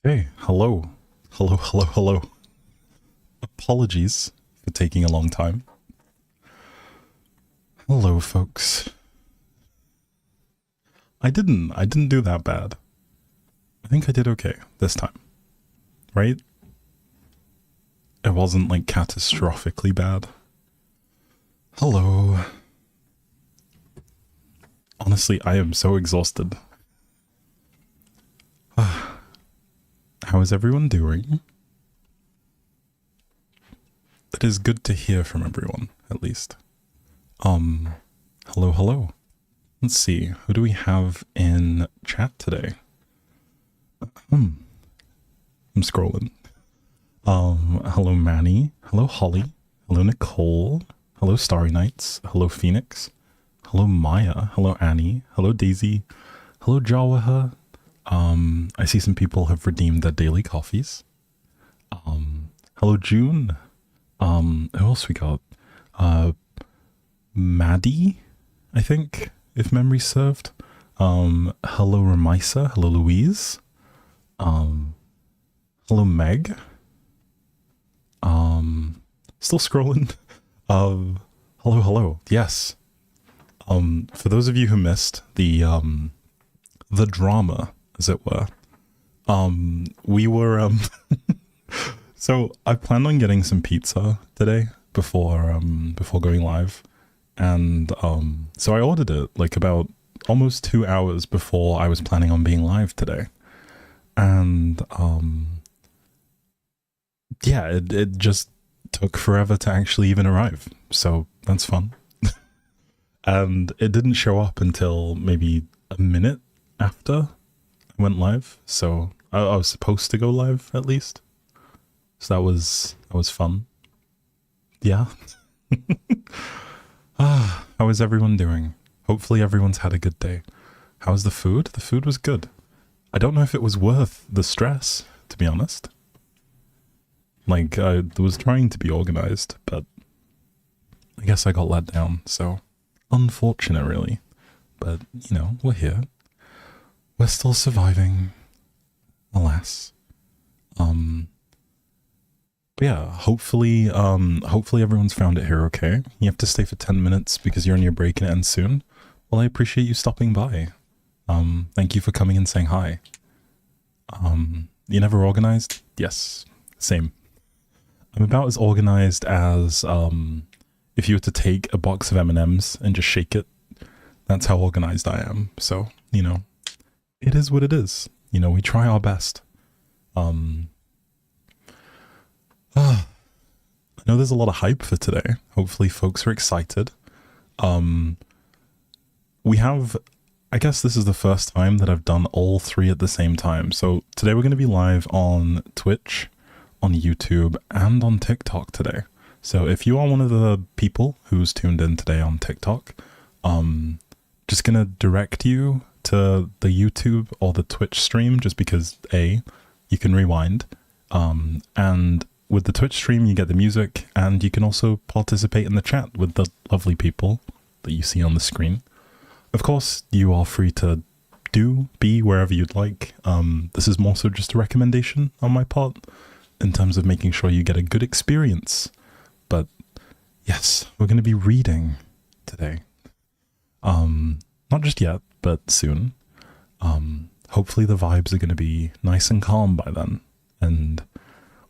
Hey, hello. Hello, hello, hello. Apologies for taking a long time. Hello, folks. I didn't do that bad. I think I did okay this time. Right? It wasn't like catastrophically bad. Hello. Honestly, I am so exhausted. How is everyone doing? It is good to hear from everyone, at least. Hello, hello. Let's see, who do we have in chat today? I'm scrolling. Hello Manny. Hello Holly. Hello Nicole. Hello Starry Nights. Hello Phoenix. Hello Maya. Hello Annie. Hello Daisy. Hello Jawaha. I see some people have redeemed their daily coffees. Hello June. Who else we got? Maddie, I think, if memory served. Hello Ramisa. Hello Louise. Hello Meg. Still scrolling. Hello, hello. Yes. For those of you who missed the drama, as it were, we were so I planned on getting some pizza today before going live, and so I ordered it like about almost 2 hours before I was planning on being live today, and yeah, it just took forever to actually even arrive, so that's fun. And it didn't show up until maybe a minute after I went live, so I was supposed to go live at least. So that was fun. Yeah. How is everyone doing? Hopefully everyone's had a good day. How's the food? The food was good. I don't know if it was worth the stress, to be honest. Like, I was trying to be organized, but I guess I got let down, so unfortunate, really. But, you know, we're here. We're still surviving, alas. But yeah, hopefully everyone's found it here okay. You have to stay for 10 minutes because you're on your break and it ends soon. Well, I appreciate you stopping by. Thank you for coming and saying hi. You never organized? Yes, same. I'm about as organized as if you were to take a box of M&Ms and just shake it. That's how organized I am. So, you know, it is what it is. You know, we try our best. I know there's a lot of hype for today. Hopefully folks are excited. We have, I guess this is the first time that I've done all three at the same time. So today we're going to be live on Twitch, on YouTube, and on TikTok today. So if you are one of the people who's tuned in today on TikTok, just going to direct you to the YouTube or the Twitch stream just because A, you can rewind, and with the Twitch stream you get the music, and you can also participate in the chat with the lovely people that you see on the screen. Of course, you are free to be wherever you'd like. This is more so just a recommendation on my part in terms of making sure you get a good experience. But yes, we're going to be reading today. Not just yet, but soon. Hopefully the vibes are going to be nice and calm by then, and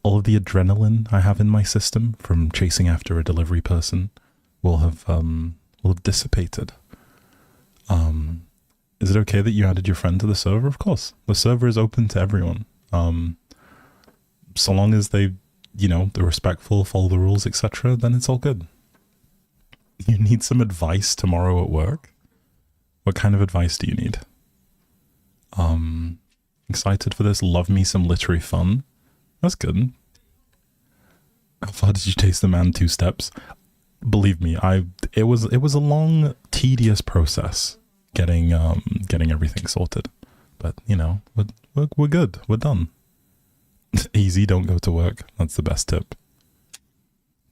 all of the adrenaline I have in my system from chasing after a delivery person will have dissipated. Is it okay that you added your friend to the server? Of course. The server is open to everyone. So long as they, you know, they're respectful, follow the rules, etc., then it's all good. You need some advice tomorrow at work? What kind of advice do you need? Excited for this? Love me some literary fun. That's good. How far did you chase the man 2 steps? Believe me, it was a long, tedious process getting everything sorted. But you know, we're good. We're done. Easy, don't go to work. That's the best tip.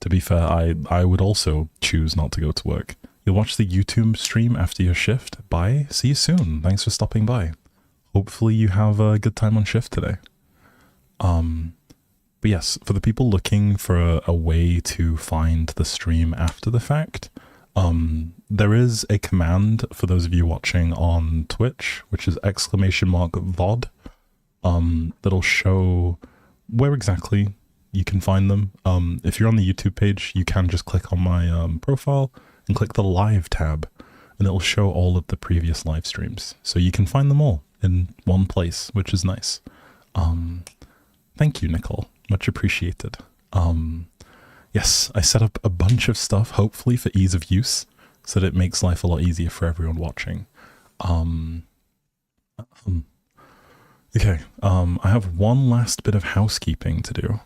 To be fair, I would also choose not to go to work. You'll watch the YouTube stream after your shift. Bye. See you soon. Thanks for stopping by. Hopefully you have a good time on shift today. But yes, for the people looking for a way to find the stream after the fact, there is a command for those of you watching on Twitch, which is !VOD, that'll show where exactly you can find them. If you're on the YouTube page, you can just click on my profile and click the live tab, and it'll show all of the previous live streams. So you can find them all in one place, which is nice. Thank you, Nicole. Much appreciated. Yes, I set up a bunch of stuff, hopefully for ease of use, so that it makes life a lot easier for everyone watching. Okay, I have one last bit of housekeeping to do,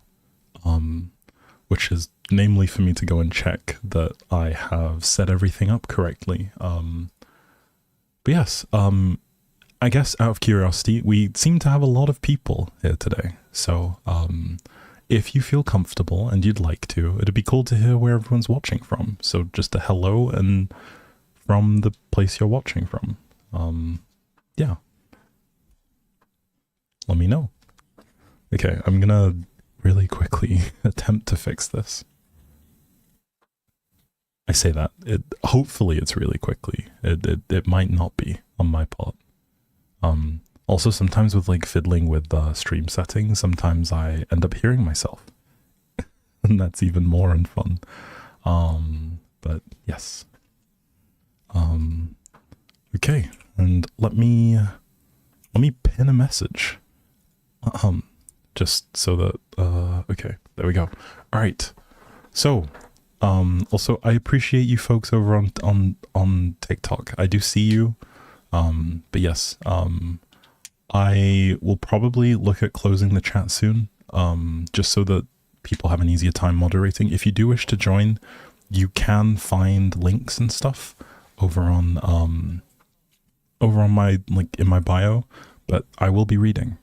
which is namely for me to go and check that I have set everything up correctly. But yes, I guess out of curiosity, we seem to have a lot of people here today. So if you feel comfortable and you'd like to, it'd be cool to hear where everyone's watching from. So just a hello and from the place you're watching from. Yeah. Let me know. Okay, I'm gonna really quickly attempt to fix this. I say that. Hopefully it's really quickly. It might not be on my part. Also, sometimes with like fiddling with stream settings, sometimes I end up hearing myself. And that's even more unfun. But yes. Okay, and let me pin a message. Just so that okay, there we go. All right. So, also I appreciate you folks over on TikTok. I do see you. But yes, I will probably look at closing the chat soon, just so that people have an easier time moderating. If you do wish to join, you can find links and stuff over on my, like, in my bio, but I will be reading.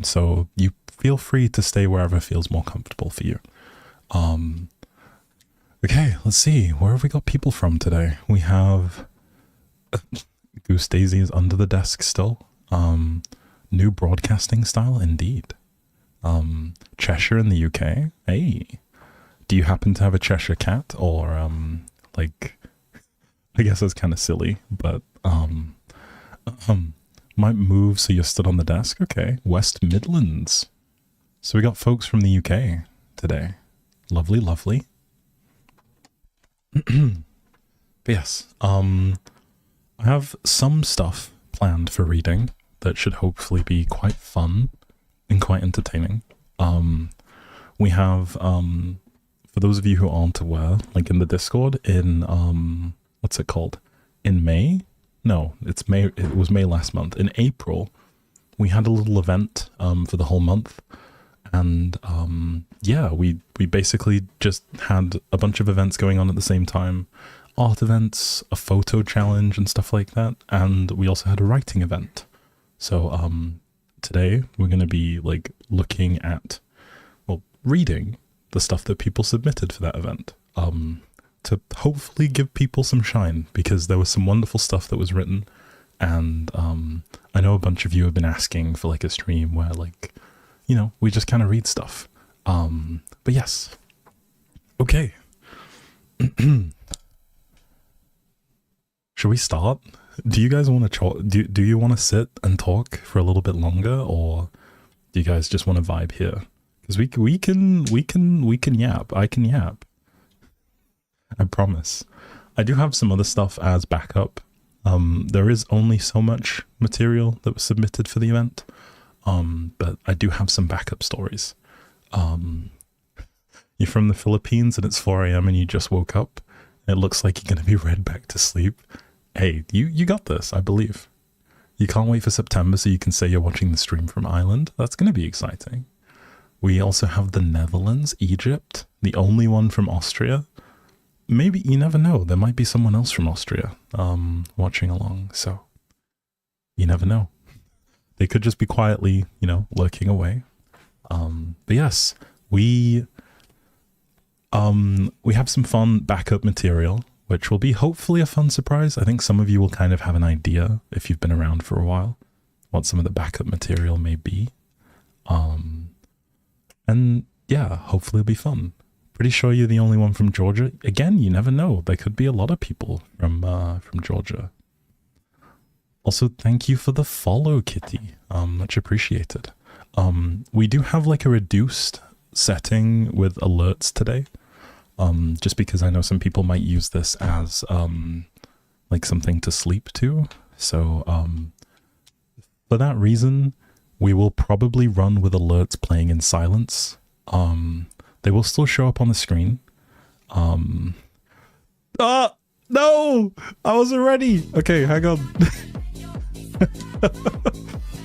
So you feel free to stay wherever feels more comfortable for you. Okay, let's see. Where have we got people from today? We have Goose Daisy is under the desk still. New broadcasting style, indeed. Cheshire in the UK. Hey, do you happen to have a Cheshire cat, or like? I guess that's kind of silly, but might move so you're stood on the desk. Okay, West Midlands. So we got folks from the UK today. Lovely, lovely. But yes, I have some stuff planned for reading that should hopefully be quite fun and quite entertaining. We have, for those of you who aren't aware, like in the Discord, in, what's it called? In May? No, it's May. It was May last month. In April, we had a little event for the whole month. And yeah, we basically just had a bunch of events going on at the same time. Art events, a photo challenge and stuff like that. And we also had a writing event. So today we're going to be like looking at, well, reading the stuff that people submitted for that event. To hopefully give people some shine, because there was some wonderful stuff that was written, and I know a bunch of you have been asking for like a stream where, like, you know, we just kind of read stuff. But yes. Okay. Should we start? Do you guys want to do you want to sit and talk for a little bit longer, or do you guys just want to vibe here? Because we can yap. I can yap. I promise. I do have some other stuff as backup. There is only so much material that was submitted for the event, but I do have some backup stories. You're from the Philippines and it's 4 a.m. and you just woke up. It looks like you're going to be read back to sleep. Hey, you got this, I believe. You can't wait for September so you can say you're watching the stream from Ireland. That's going to be exciting. We also have the Netherlands, Egypt, the only one from Austria. Maybe, you never know, there might be someone else from Austria watching along, so you never know. They could just be quietly, you know, lurking away. But yes, we have some fun backup material, which will be hopefully a fun surprise. I think some of you will kind of have an idea, if you've been around for a while, what some of the backup material may be. And yeah, hopefully it'll be fun. Pretty sure you're the only one from Georgia. Again, you never know. There could be a lot of people from Georgia. Also, thank you for the follow, Kitty. Much appreciated. We do have like a reduced setting with alerts today. Just because I know some people might use this as like something to sleep to. So for that reason, we will probably run with alerts playing in silence. They will still show up on the screen. No! I wasn't ready! Okay, hang on.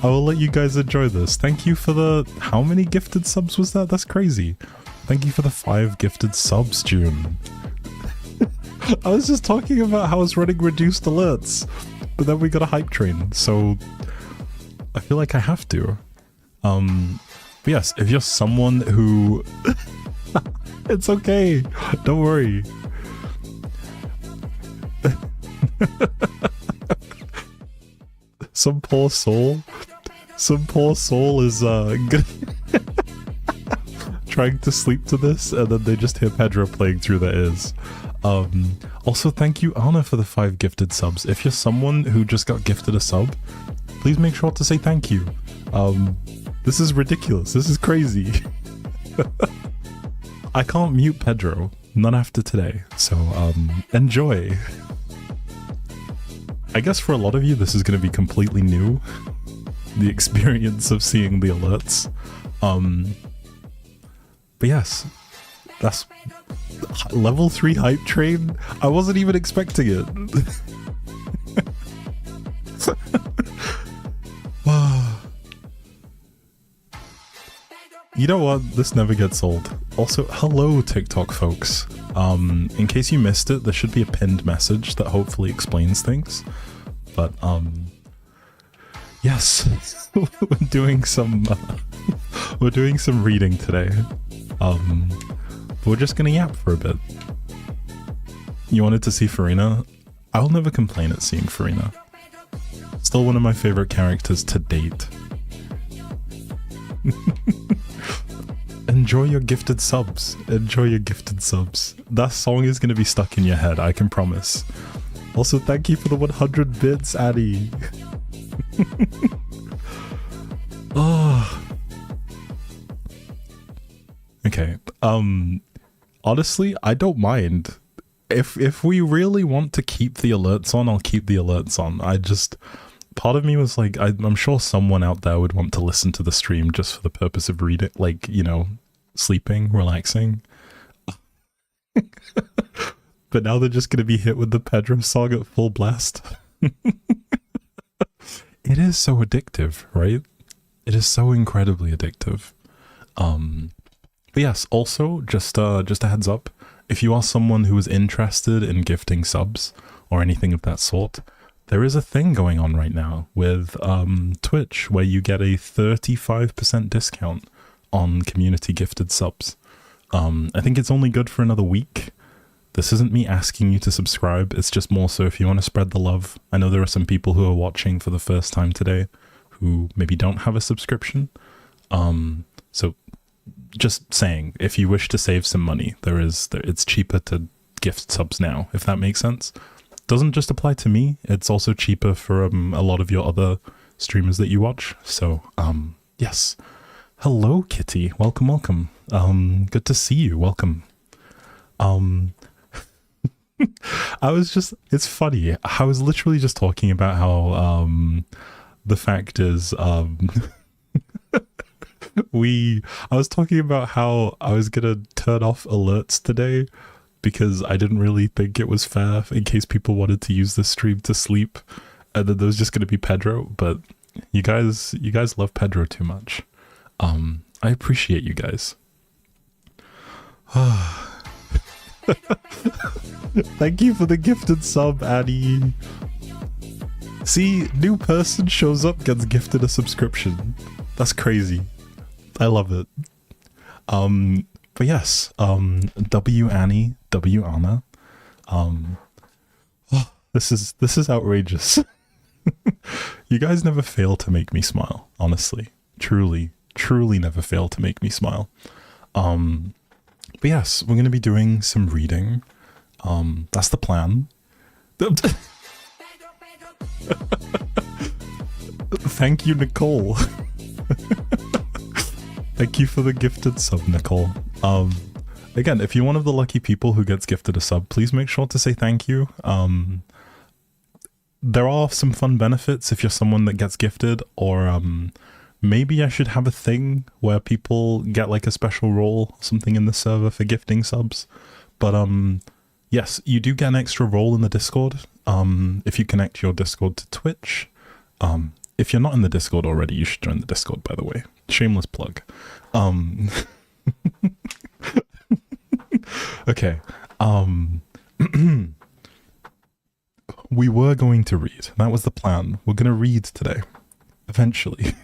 I will let you guys enjoy this. Thank you for the... How many gifted subs was that? That's crazy. Thank you for the 5 gifted subs, June. I was just talking about how I was running reduced alerts, but then we got a hype train, so I feel like I have to. But yes, if you're someone who... It's okay, don't worry. Some poor soul is trying to sleep to this, and then they just hear Pedro playing through their ears. Also, thank you, Anna, for the 5 gifted subs. If you're someone who just got gifted a sub, please make sure to say thank you. This is ridiculous. This is crazy. I can't mute Pedro, not after today, so enjoy. I guess for a lot of you, this is going to be completely new, the experience of seeing the alerts. But yes, that's level 3 hype train. I wasn't even expecting it. You know what? This never gets old. Also, hello TikTok folks. In case you missed it, there should be a pinned message that hopefully explains things. But yes, we're doing some reading today. We're just gonna yap for a bit. You wanted to see Farina? I'll never complain at seeing Farina. Still one of my favorite characters to date. Enjoy your gifted subs. Enjoy your gifted subs. That song is going to be stuck in your head, I can promise. Also, thank you for the 100 bits, Addy. Oh. Okay. Honestly, I don't mind. If we really want to keep the alerts on, I'll keep the alerts on. Part of me was like, I'm sure someone out there would want to listen to the stream just for the purpose of reading, like, you know, sleeping, relaxing. But now they're just going to be hit with the Pedro song at full blast. It is so addictive, right? It is so incredibly addictive. But yes, also, just a heads up, if you are someone who is interested in gifting subs or anything of that sort, there is a thing going on right now with Twitch where you get a 35% discount on community gifted subs. I think it's only good for another week. This isn't me asking you to subscribe, it's just more so if you want to spread the love. I know there are some people who are watching for the first time today who maybe don't have a subscription. So just saying, if you wish to save some money, it's cheaper to gift subs now, if that makes sense. Doesn't just apply to me, it's also cheaper for a lot of your other streamers that you watch. So yes, hello Kitty, welcome. Good to see you, welcome. It's funny, I was literally just talking about how the fact is I was talking about how I was gonna turn off alerts today because I didn't really think it was fair in case people wanted to use the stream to sleep, and then there was just going to be Pedro, but you guys love Pedro too much. I appreciate you guys. Thank you for the gifted sub, Annie. See, new person shows up, gets gifted a subscription. That's crazy. I love it. But yes, W Annie, W Anna. This is outrageous. You guys never fail to make me smile, honestly. Truly never fail to make me smile. But yes, we're going to be doing some reading. That's the plan. Thank you, Nicole. Thank you for the gifted sub, Nicole. Again, if you're one of the lucky people who gets gifted a sub, please make sure to say thank you. There are some fun benefits if you're someone that gets gifted, or maybe I should have a thing where people get like a special role, something in the server for gifting subs. But yes, you do get an extra role in the Discord if you connect your Discord to Twitch. If you're not in the Discord already, you should join the Discord, by the way. Shameless plug. Okay. We were going to read. That was the plan. We're going to read today. Eventually.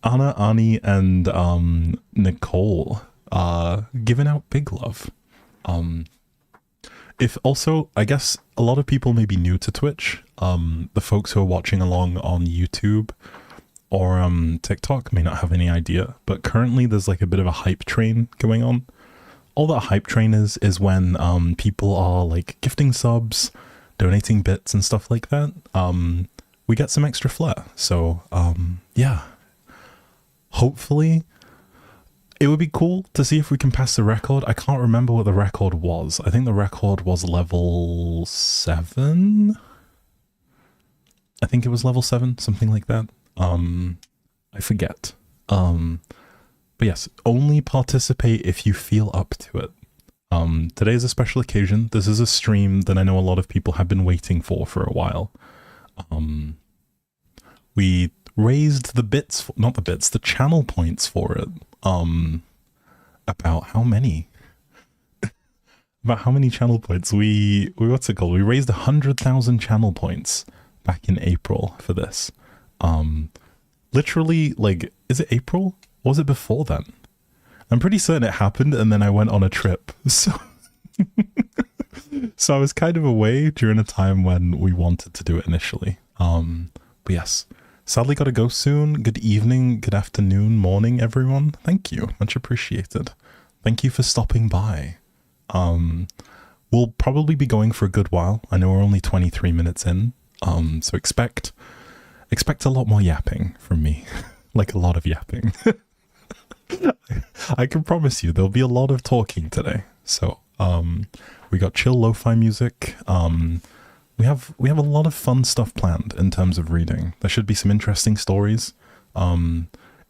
Anna, Ani, and Nicole giving out big love. If also, I guess a lot of people may be new to Twitch. The folks who are watching along on YouTube or TikTok may not have any idea, but currently there's like a bit of a hype train going on. All that hype train is when people are like gifting subs, donating bits and stuff like that. We get some extra flair. So yeah, hopefully it would be cool to see if we can pass the record. I can't remember what the record was. I think the record was level 7. I think it was level 7, something like that. I forget. But yes, only participate if you feel up to it. Today is a special occasion. This is a stream that I know a lot of people have been waiting for a while. We raised the bits, not the bits, the channel points for it. About how many? About how many channel points? We what's it called? We raised 100,000 channel points back in April for this. Literally, like, is it April? Or was it before then? I'm pretty certain it happened and then I went on a trip. So, so I was kind of away during a time when we wanted to do it initially. But yes, sadly gotta go soon. Good evening, good afternoon, morning, everyone. Thank you. Much appreciated. Thank you for stopping by. We'll probably be going for a good while. I know we're only 23 minutes in. So expect a lot more yapping from me. Like a lot of yapping. I can promise you there'll be a lot of talking today. So we got chill lo-fi music. We have a lot of fun stuff planned in terms of reading. There should be some interesting stories,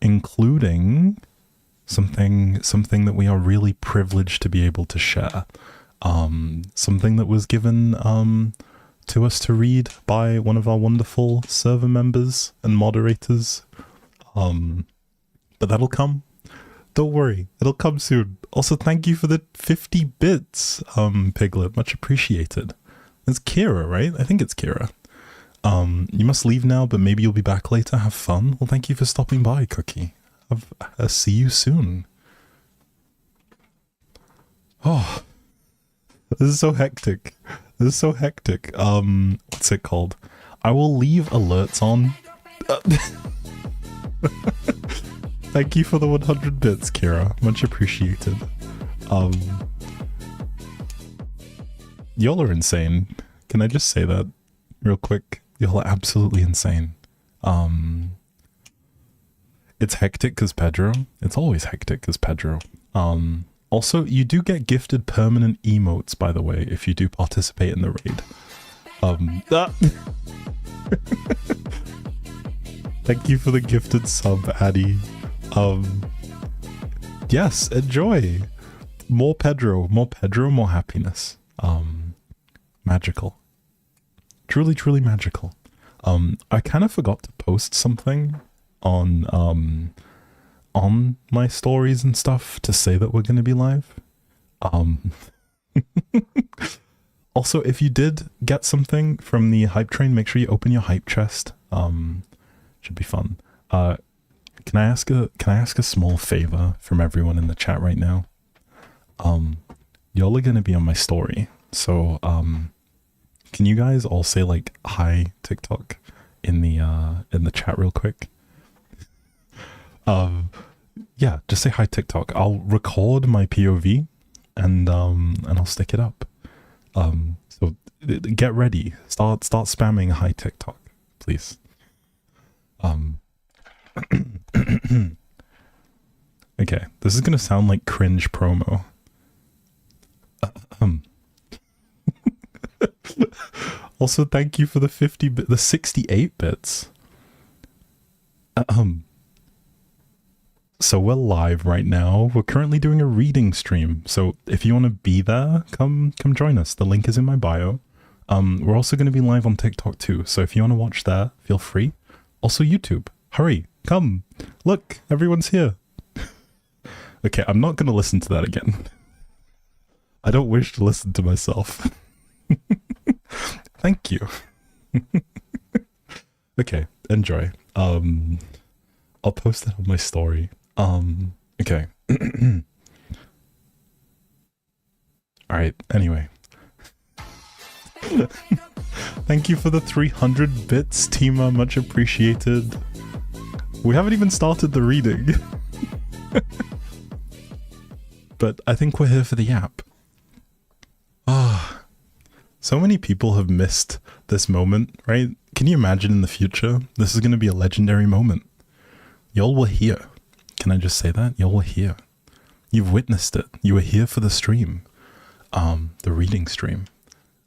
including something that we are really privileged to be able to share. Something that was given to us to read by one of our wonderful server members and moderators. But that'll come. Don't worry, it'll come soon. Also, thank you for the 50 bits, Piglet. Much appreciated. It's Kira, right? I think it's Kira. You must leave now, but maybe you'll be back later. Have fun. Well, thank you for stopping by, Cookie. I'll see you soon. Oh, this is so hectic. This is so hectic. What's it called? I will leave alerts on. Thank you for the 100 bits, Kira. Much appreciated. Y'all are insane. Can I just say that real quick? Y'all are absolutely insane. It's hectic because Pedro. It's always hectic because Pedro. Also, you do get gifted permanent emotes, by the way, if you do participate in the raid. Thank you for the gifted sub, Addy. Yes, enjoy. More Pedro, more happiness. Magical. Truly, truly magical. I kind of forgot to post something on my stories and stuff to say that we're going to be live. Also, if you did get something from the hype train, make sure you open your hype chest. Should be fun. Can I ask a small favor from everyone in the chat right now? Y'all are gonna be on my story, so can you guys all say like hi TikTok in the chat real quick? Yeah, just say hi TikTok. I'll record my POV and I'll stick it up. So get ready. Start spamming hi TikTok, please. Okay, this is gonna sound like cringe promo. Also, thank you for the 68 bits. So we're live right now. We're currently doing a reading stream. So if you want to be there, come join us. The link is in my bio. We're also going to be live on TikTok too. So if you want to watch there, feel free. Also YouTube. Hurry, come. Look, everyone's here. Okay, I'm not going to listen to that again. I don't wish to listen to myself. Thank you. Okay, enjoy. I'll post it on my story. Okay. Alright, anyway. Thank you for the 300 bits, Tima, much appreciated. We haven't even started the reading. But I think we're here for the yap. So many people have missed this moment, right? Can you imagine in the future? This is going to be a legendary moment. Y'all were here. Can I just say that? Y'all were here. You've witnessed it. You were here for the stream. The reading stream.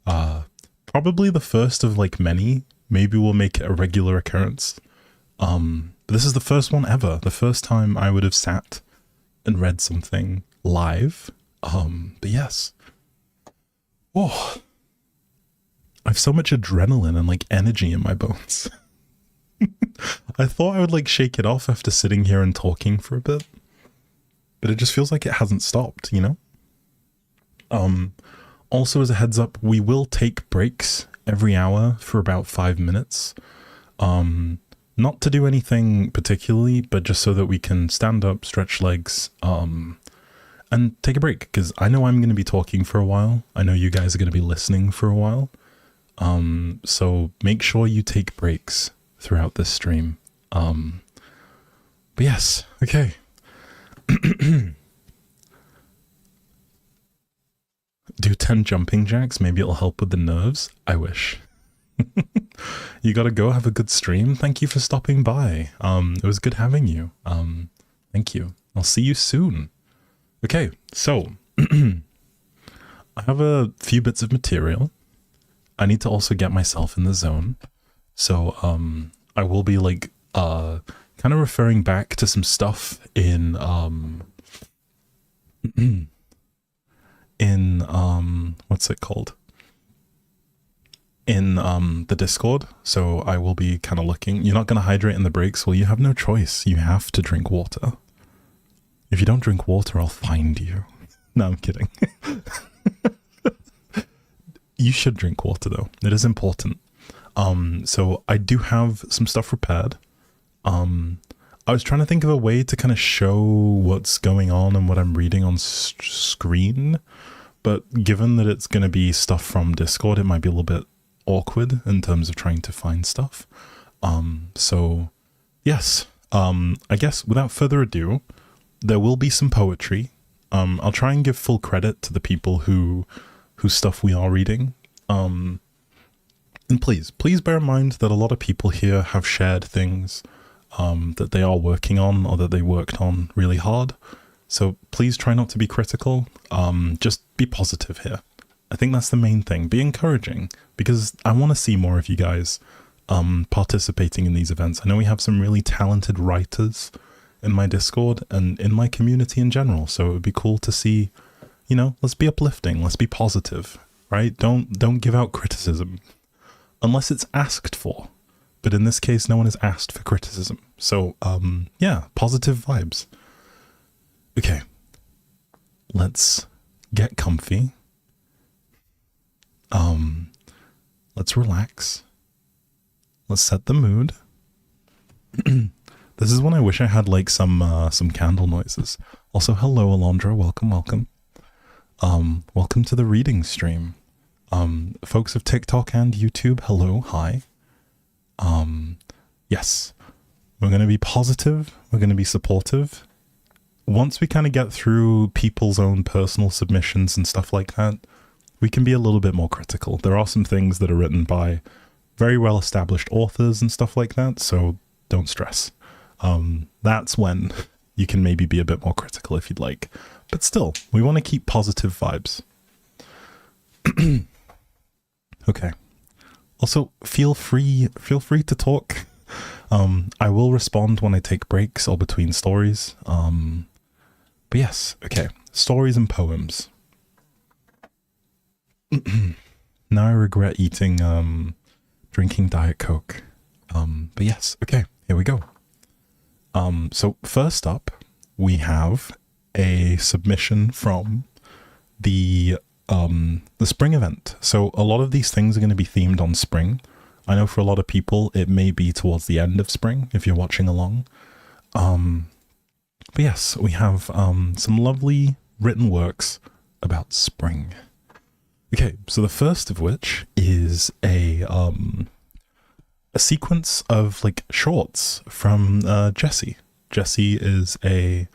Probably the first of like many. Maybe we'll make it a regular occurrence. But this is the first one ever. The first time I would have sat and read something live. But yes. Oh. I have so much adrenaline and like energy in my bones. I thought I would like shake it off after sitting here and talking for a bit. But it just feels like it hasn't stopped, you know? Also as a heads up, we will take breaks every hour for about 5 minutes. Not to do anything particularly, but just so that we can stand up, stretch legs, and take a break. Because I know I'm going to be talking for a while. I know you guys are going to be listening for a while. So make sure you take breaks throughout this stream. But yes, okay. Do 10 jumping jacks, maybe it'll help with the nerves. I wish. You gotta go, have a good stream. Thank you for stopping by. It was good having you. Thank you. I'll see you soon. Okay, so I have a few bits of material. I need to also get myself in the zone. So I will be like kind of referring back to some stuff in what's it called? In the Discord. So I will be kind of looking. You're not going to hydrate in the breaks. Well, you have no choice. You have to drink water. If you don't drink water, I'll find you. No, I'm kidding. You should drink water though. It is important. So I do have some stuff prepared. I was trying to think of a way to kind of show what's going on and what I'm reading on screen, but given that it's going to be stuff from Discord, it might be a little bit awkward in terms of trying to find stuff. So yes, I guess without further ado, there will be some poetry. I'll try and give full credit to the people whose stuff we are reading. And please bear in mind that a lot of people here have shared things that they are working on or that they worked on really hard. So please try not to be critical. Just be positive here. I think that's the main thing. Be encouraging, because I want to see more of you guys participating in these events. I know we have some really talented writers in my Discord and in my community in general. So it would be cool to see, you know, let's be uplifting. Let's be positive, right? Don't give out criticism unless it's asked for. But in this case, no one has asked for criticism. So, yeah, positive vibes. Okay. Let's get comfy. Let's relax. Let's set the mood. This is when I wish I had like some candle noises. Also, hello, Alondra. Welcome. Welcome to the reading stream. Folks of TikTok and YouTube, hello, hi. Yes, we're going to be positive, we're going to be supportive, once we kind of get through people's own personal submissions and stuff like that, we can be a little bit more critical. There are some things that are written by very well established authors and stuff like that, so don't stress. That's when you can maybe be a bit more critical if you'd like. But still, we want to keep positive vibes. Okay. Also, feel free to talk. I will respond when I take breaks or between stories. But yes, okay. Stories and poems. Now I regret drinking Diet Coke. But yes, okay, here we go. So first up, we have a submission from the spring event. So a lot of these things are going to be themed on spring. I know for a lot of people, it may be towards the end of spring if you're watching along. But yes, we have some lovely written works about spring. Okay, so the first of which is a sequence of like shorts from Jessie. Jessie is a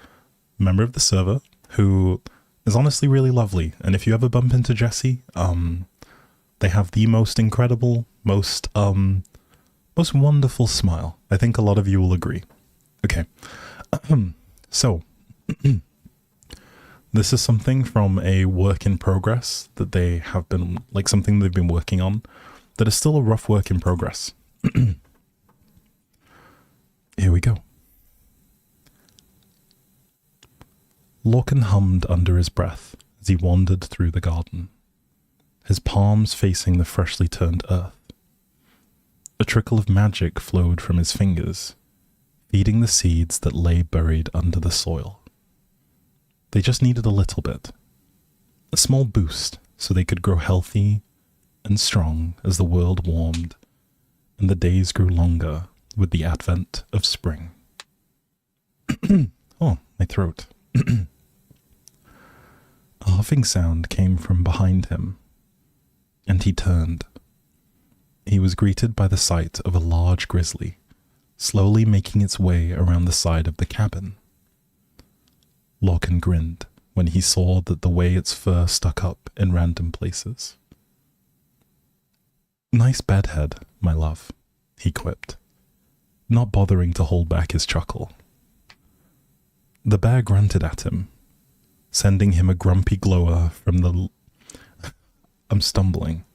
member of the server who is honestly really lovely, and if you ever bump into Jessie, they have the most incredible, most wonderful smile. I think a lot of you will agree. Okay, so this is something from a work in progress that they have been, like something they've been working on that is still a rough work in progress. Here we go. Lorcan hummed under his breath as he wandered through the garden, his palms facing the freshly turned earth. A trickle of magic flowed from his fingers, feeding the seeds that lay buried under the soil. They just needed a little bit, a small boost so they could grow healthy and strong as the world warmed and the days grew longer with the advent of spring. Oh, my throat. A huffing sound came from behind him, and he turned. He was greeted by the sight of a large grizzly, slowly making its way around the side of the cabin. Lorcan grinned when he saw that the way its fur stuck up in random places. "Nice bedhead, my love," he quipped, not bothering to hold back his chuckle. The bear grunted at him, sending him a grumpy glower from the... I'm stumbling.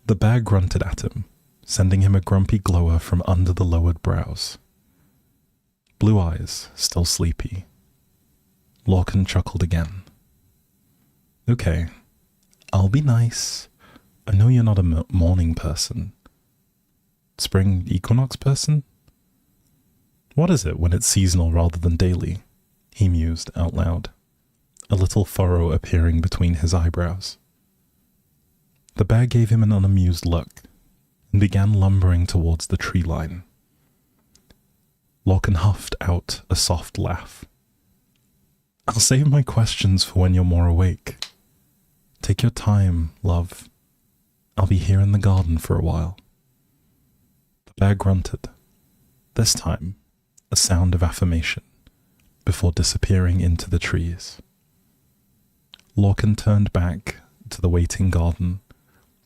The bear grunted at him, sending him a grumpy glower from under the lowered brows. Blue eyes, still sleepy. Lorcan chuckled again. "Okay, I'll be nice. I know you're not a morning person. Spring equinox person? What is it when it's seasonal rather than daily?" he mused out loud, a little furrow appearing between his eyebrows. The bear gave him an unamused look and began lumbering towards the tree line. Lorcan huffed out a soft laugh. "I'll save my questions for when you're more awake. Take your time, love. I'll be here in the garden for a while." The bear grunted, this time a sound of affirmation, before disappearing into the trees. Lorcan turned back to the waiting garden,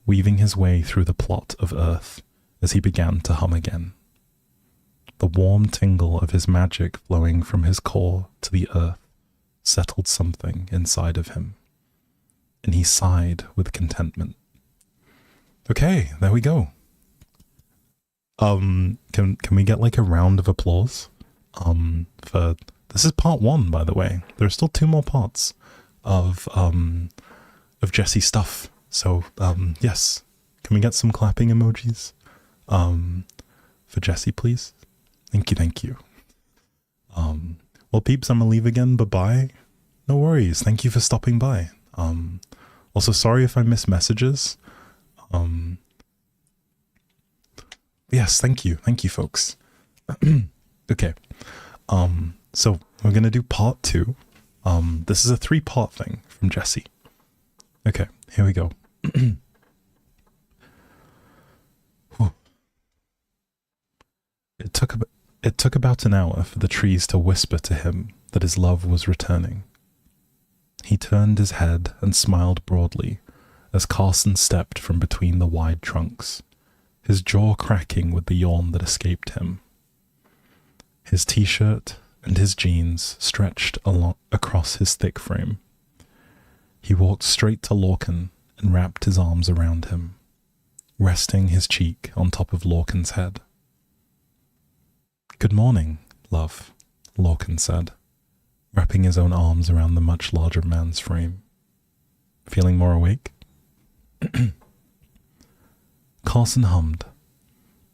weaving his way through the plot of earth as he began to hum again. The warm tingle of his magic flowing from his core to the earth settled something inside of him, and he sighed with contentment. Okay, there we go. Can we get like a round of applause? For this is part 1, by the way. There are still 2 more parts of Jessie stuff. So yes, can we get some clapping emojis for Jessie, please? Thank you. Well, peeps, I'm gonna leave again. Bye-bye. No worries. Thank you for stopping by. Also, sorry if I miss messages. Yes, thank you, folks. Okay. So we're gonna do part 2. This is a 3-part thing from Jessie. Okay, here we go. It It took about an hour for the trees to whisper to him that his love was returning. He turned his head and smiled broadly as Carson stepped from between the wide trunks, his jaw cracking with the yawn that escaped him. His t-shirt and his jeans stretched across his thick frame. He walked straight to Lorcan and wrapped his arms around him, resting his cheek on top of Lorcan's head. "Good morning, love," Lorcan said, wrapping his own arms around the much larger man's frame. "Feeling more awake?" Carson hummed,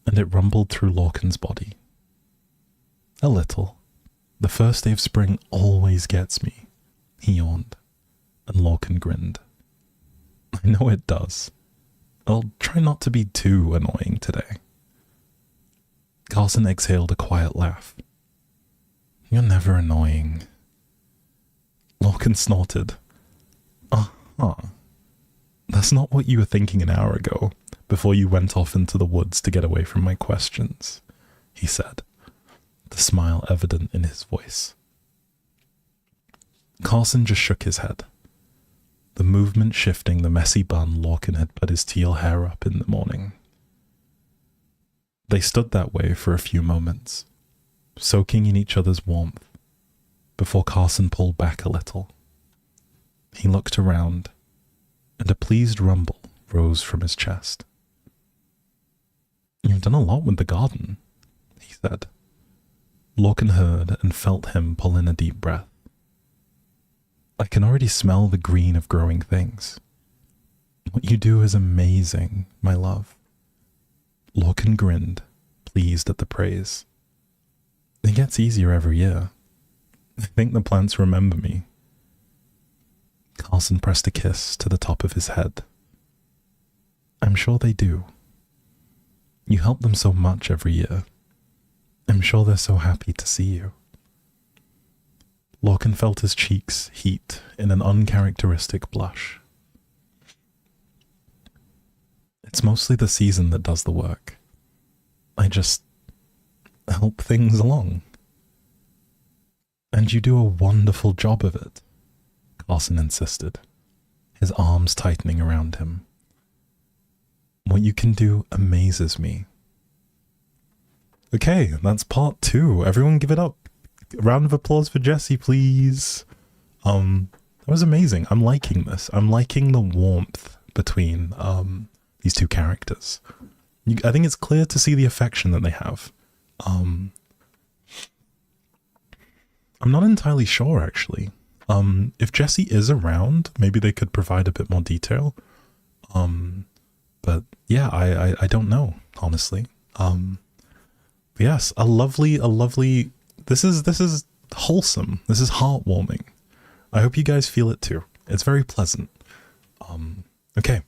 and it rumbled through Lorcan's body. "A little. The first day of spring always gets me," he yawned, and Lorcan grinned. "I know it does. I'll try not to be too annoying today." Carson exhaled a quiet laugh. "You're never annoying." Lorcan snorted. "Uh-huh. That's not what you were thinking an hour ago, before you went off into the woods to get away from my questions," he said, the smile evident in his voice. Carson just shook his head, the movement shifting the messy bun Lorcan had put his teal hair up in the morning. They stood that way for a few moments, soaking in each other's warmth, before Carson pulled back a little. He looked around, and a pleased rumble rose from his chest. "You've done a lot with the garden," he said. Lorcan heard and felt him pull in a deep breath. "I can already smell the green of growing things. What you do is amazing, my love." Lorcan grinned, pleased at the praise. "It gets easier every year. I think the plants remember me." Carson pressed a kiss to the top of his head. "I'm sure they do. You help them so much every year. I'm sure they're so happy to see you." Lorcan felt his cheeks heat in an uncharacteristic blush. "It's mostly the season that does the work. I just help things along." "And you do a wonderful job of it," Carson insisted, his arms tightening around him. "What you can do amazes me." Okay, that's part 2. Everyone give it up. A round of applause for Jesse, please. That was amazing. I'm liking this. I'm liking the warmth between these two characters. I think it's clear to see the affection that they have. I'm not entirely sure, actually. If Jesse is around, maybe they could provide a bit more detail. But yeah, I don't know, honestly. Yes, a lovely, this is wholesome. This is heartwarming. I hope you guys feel it too. It's very pleasant. Okay.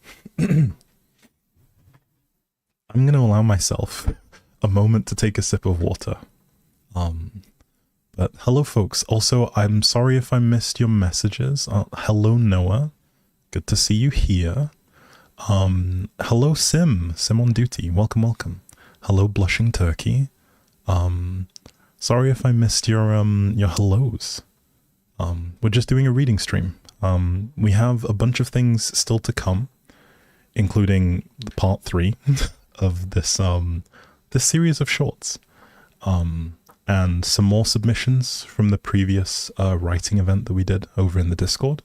I'm going to allow myself a moment to take a sip of water. But hello, folks. Also, I'm sorry if I missed your messages. Hello, Noah. Good to see you here. Hello, Sim on duty. Welcome. Hello, Blushing Turkey. Sorry if I missed your hellos. We're just doing a reading stream. We have a bunch of things still to come, including part 3 of this series of shorts. And some more submissions from the previous writing event that we did over in the Discord.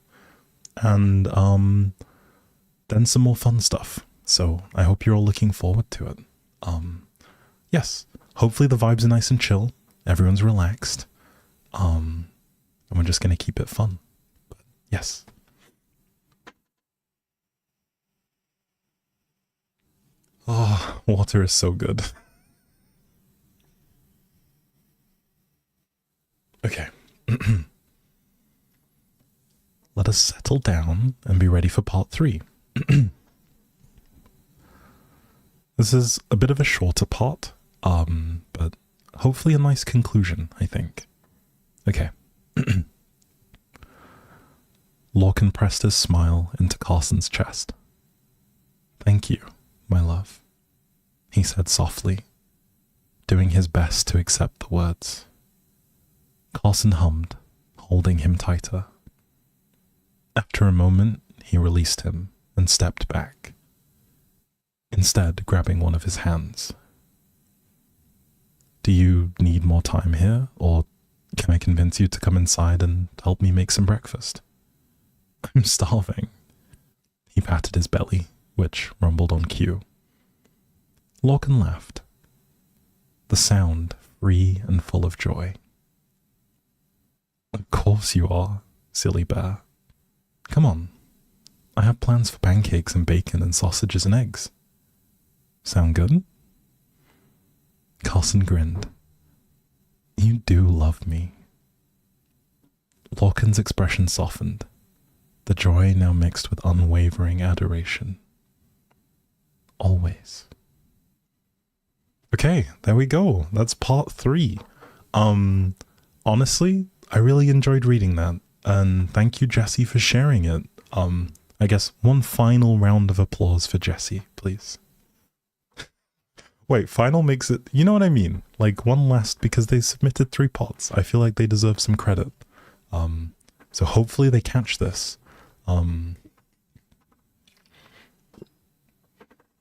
And then some more fun stuff. So I hope you're all looking forward to it. Yes, hopefully the vibes are nice and chill. Everyone's relaxed. And we're just going to keep it fun. But yes. Oh, water is so good. Okay. Let us settle down and be ready for part 3. This is a bit of a shorter part, but hopefully a nice conclusion, I think. Okay. Lorcan pressed his smile into Carson's chest. "Thank you, my love," he said softly, doing his best to accept the words. Carson hummed, holding him tighter. After a moment, he released him and stepped back, instead grabbing one of his hands. Do you need more time here, or can I convince you to come inside and help me make some breakfast? I'm starving. He patted his belly, which rumbled on cue. Lorcan laughed, the sound free and full of joy. Of course you are, silly bear. Come on, I have plans for pancakes and bacon and sausages and eggs. Sound good? Carson grinned. You do love me. Lorcan's expression softened, the joy now mixed with unwavering adoration. Always. Okay, there we go. That's part 3. Honestly, I really enjoyed reading that, and thank you, Jessie, for sharing it. I guess one final round of applause for Jessie, please. Wait, final makes it... You know what I mean? Like, one last, because they submitted 3 pots. I feel like they deserve some credit. So hopefully they catch this.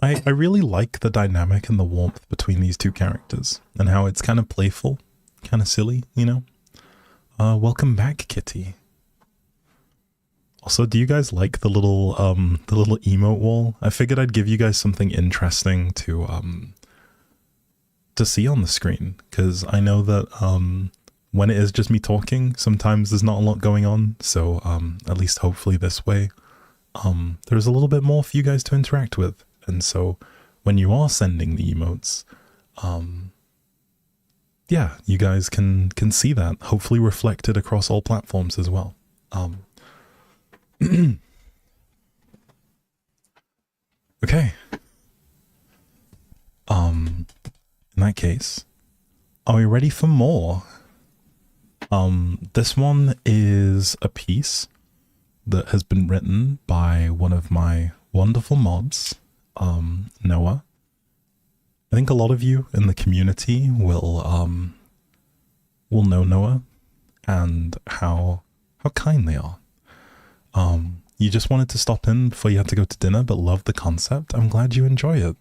I really like the dynamic and the warmth between these 2 characters, and how it's kind of playful, kind of silly, you know? Welcome back, Kitty. Also, do you guys like the little emote wall? I figured I'd give you guys something interesting to see on the screen, because I know that when it is just me talking, sometimes there's not a lot going on, so at least hopefully this way there's a little bit more for you guys to interact with. And so when you are sending the emotes, yeah, you guys can see that, hopefully reflected across all platforms as well. Okay. In that case, are we ready for more? This one is a piece that has been written by one of my wonderful mods, Noah. I think a lot of you in the community will know Noah and how kind they are. You just wanted to stop in before you had to go to dinner, but loved the concept. I'm glad you enjoy it.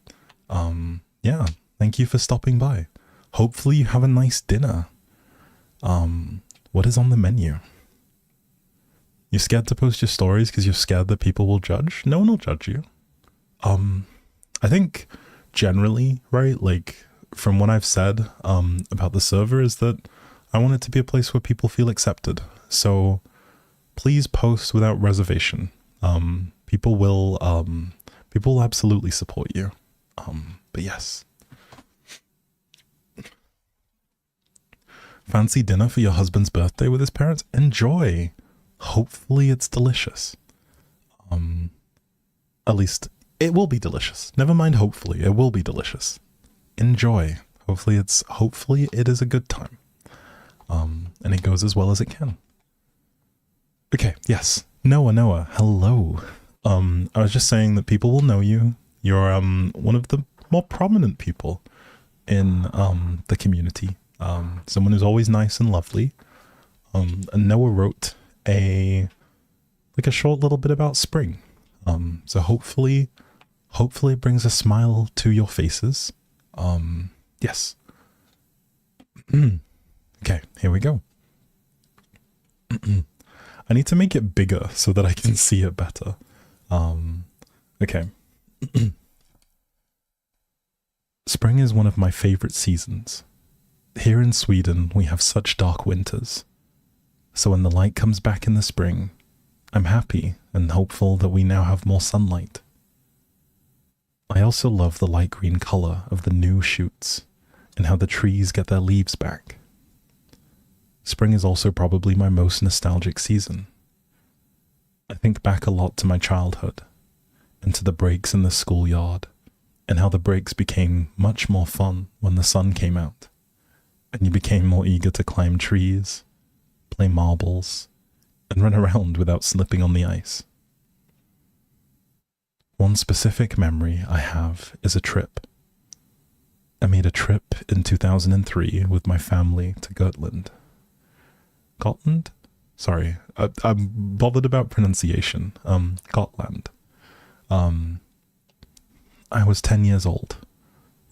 Yeah, thank you for stopping by. Hopefully you have a nice dinner. What is on the menu? You're scared to post your stories because you're scared that people will judge? No one will judge you. I think generally, right, like from what I've said about the server, is that I want it to be a place where people feel accepted. So please post without reservation. People will absolutely support you. But yes. Fancy dinner for your husband's birthday with his parents? Enjoy. Hopefully it's delicious. At least it will be delicious. Never mind hopefully, it will be delicious. Enjoy. Hopefully it is a good time. And it goes as well as it can. Okay, yes. Noah, hello. I was just saying that people will know you. You're one of the more prominent people in the community. Someone who's always nice and lovely. And Noah wrote a short little bit about spring. So hopefully it brings a smile to your faces. Yes. Okay, here we go. I need to make it bigger so that I can see it better. Okay. Spring is one of my favorite seasons. Here in Sweden, we have such dark winters. So when the light comes back in the spring, I'm happy and hopeful that we now have more sunlight. I also love the light green color of the new shoots and how the trees get their leaves back. Spring is also probably my most nostalgic season. I think back a lot to my childhood and to the breaks in the schoolyard and how the breaks became much more fun when the sun came out and you became more eager to climb trees, play marbles, and run around without slipping on the ice. One specific memory I have is a trip. I made a trip in 2003 with my family to Gotland. Gotland? Sorry, I'm bothered about pronunciation. Gotland. I was 10 years old.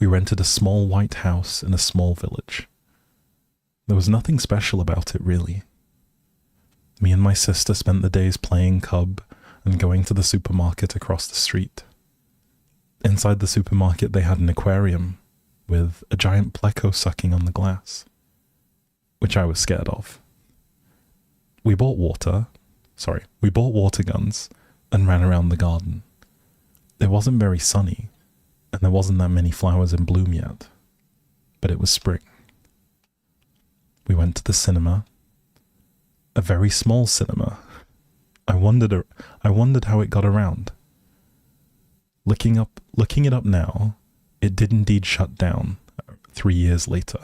We rented a small white house in a small village. There was nothing special about it, really. Me and my sister spent the days playing cub and going to the supermarket across the street. Inside the supermarket, they had an aquarium with a giant pleco sucking on the glass, which I was scared of. We bought water guns and ran around the garden. It wasn't very sunny, and there wasn't that many flowers in bloom yet, but it was spring. We went to the cinema, a very small cinema. I wondered how it got around. Looking it up now, it did indeed shut down 3 years later.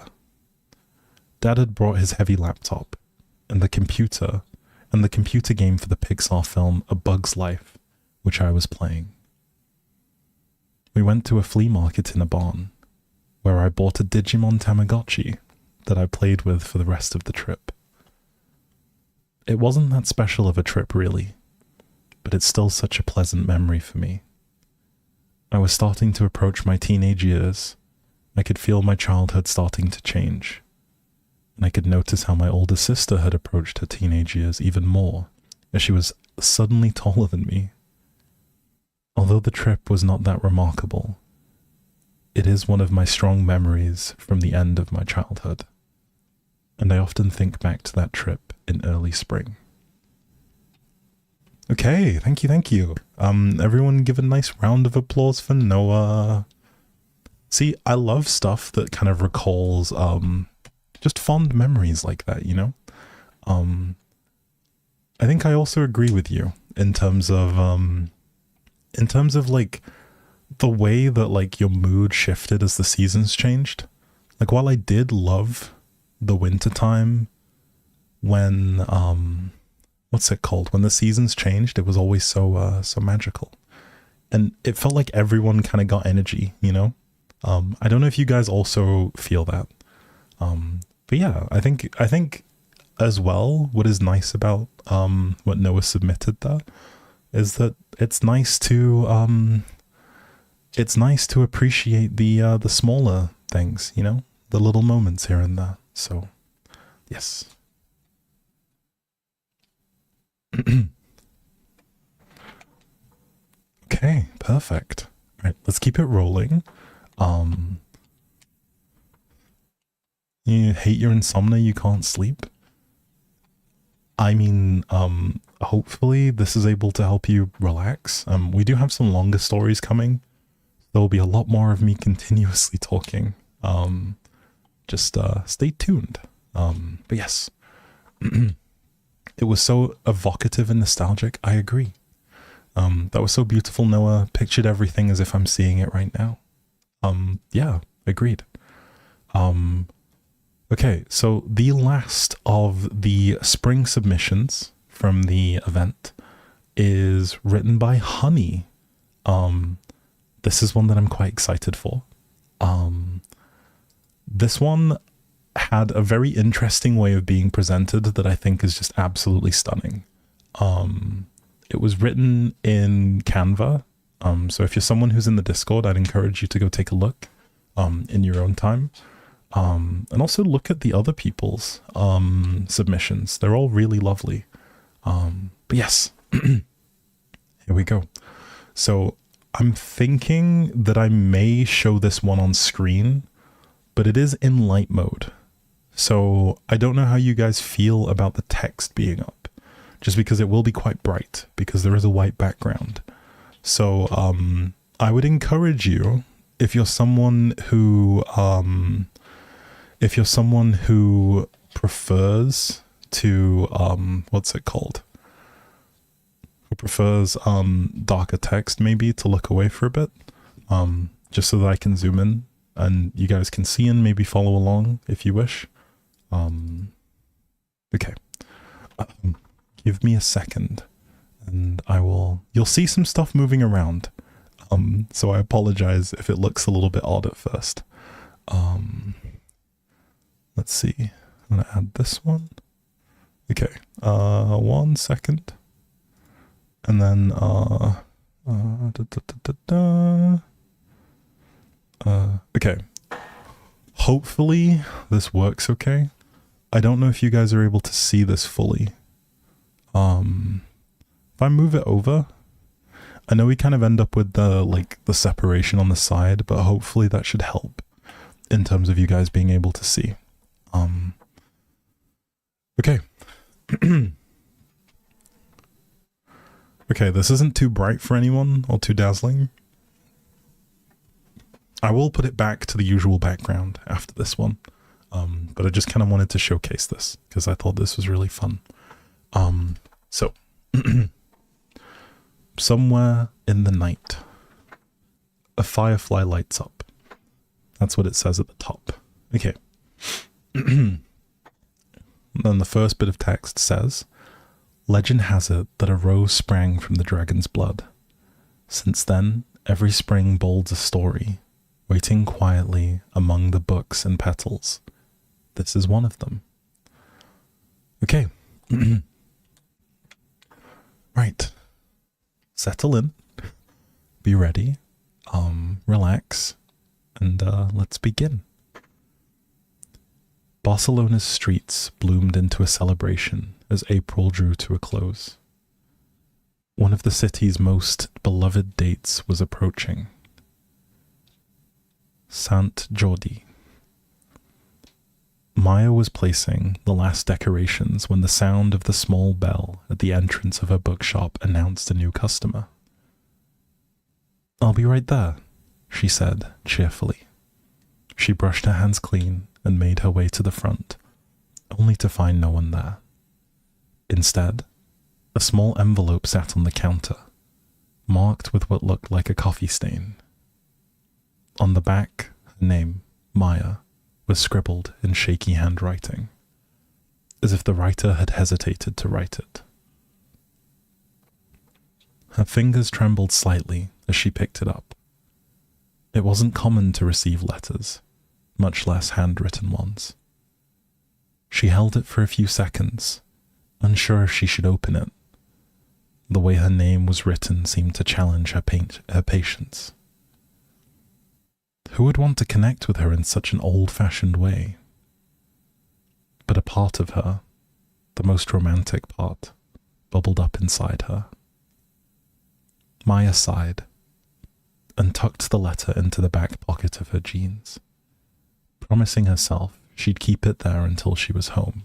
Dad had brought his heavy laptop and the computer game for the Pixar film A Bug's Life, which I was playing. We went to a flea market in a barn, where I bought a Digimon Tamagotchi that I played with for the rest of the trip. It wasn't that special of a trip, really, but it's still such a pleasant memory for me. I was starting to approach my teenage years. I could feel my childhood starting to change, and I could notice how my older sister had approached her teenage years even more, as she was suddenly taller than me. Although the trip was not that remarkable, it is one of my strong memories from the end of my childhood, and I often think back to that trip in early spring. Okay, thank you. Everyone give a nice round of applause for Noah. See, I love stuff that kind of recalls just fond memories like that, you know? I think I also agree with you in terms of like the way that like your mood shifted as the seasons changed. Like, while I did love the winter time when what's it called, when the seasons changed, it was always so magical, and it felt like everyone kind of got energy, you know. I don't know if you guys also feel that, but yeah, I think as well, what is nice about what Noah submitted there is that it's nice to appreciate the smaller things, you know, the little moments here and there. So yes. Okay, perfect. All right, let's keep it rolling. You hate your insomnia, you can't sleep? I mean, hopefully this is able to help you relax. We do have some longer stories coming. There will be a lot more of me continuously talking. Just stay tuned. But yes. It was so evocative and nostalgic. I agree. That was so beautiful, Noah. Pictured everything as if I'm seeing it right now. Yeah, agreed. Okay, so the last of the spring submissions from the event is written by Honey. This is one that I'm quite excited for. This one had a very interesting way of being presented that I think is just absolutely stunning. It was written in Canva. So if you're someone who's in the Discord, I'd encourage you to go take a look in your own time. And also look at the other people's submissions. They're all really lovely. But yes, here we go. So I'm thinking that I may show this one on screen, but it is in light mode. So I don't know how you guys feel about the text being up, just because it will be quite bright because there is a white background. So I would encourage you, if you're someone who prefers to what's it called? Who prefers darker text, maybe, to look away for a bit, just so that I can zoom in and you guys can see and maybe follow along if you wish. Okay. Give me a second and you'll see some stuff moving around. So I apologize if it looks a little bit odd at first. let's see. I'm gonna add this one. Okay, 1 second. And then, okay. Hopefully this works okay. I don't know if you guys are able to see this fully. If I move it over, I know we kind of end up with the separation on the side, but hopefully that should help in terms of you guys being able to see. Okay. Okay, this isn't too bright for anyone or too dazzling. I will put it back to the usual background after this one. But I just kind of wanted to showcase this because I thought this was really fun. So somewhere in the night, a firefly lights up. That's what it says at the top. Okay. Then the first bit of text says, legend has it that a rose sprang from the dragon's blood. Since then, every spring bolds a story, waiting quietly among the books and petals. This is one of them. Okay. Right. Settle in. Be ready. Relax. And let's begin. Barcelona's streets bloomed into a celebration as April drew to a close. One of the city's most beloved dates was approaching. Sant Jordi. Maya was placing the last decorations when the sound of the small bell at the entrance of her bookshop announced a new customer. "I'll be right there," she said cheerfully. She brushed her hands clean and made her way to the front, only to find no one there. Instead, a small envelope sat on the counter, marked with what looked like a coffee stain. On the back, her name, Maya, was scribbled in shaky handwriting, as if the writer had hesitated to write it. Her fingers trembled slightly as she picked it up. It wasn't common to receive letters, much less handwritten ones. She held it for a few seconds, unsure if she should open it. The way her name was written seemed to challenge her patience. Who would want to connect with her in such an old-fashioned way? But a part of her, the most romantic part, bubbled up inside her. Maya sighed and tucked the letter into the back pocket of her jeans, promising herself she'd keep it there until she was home.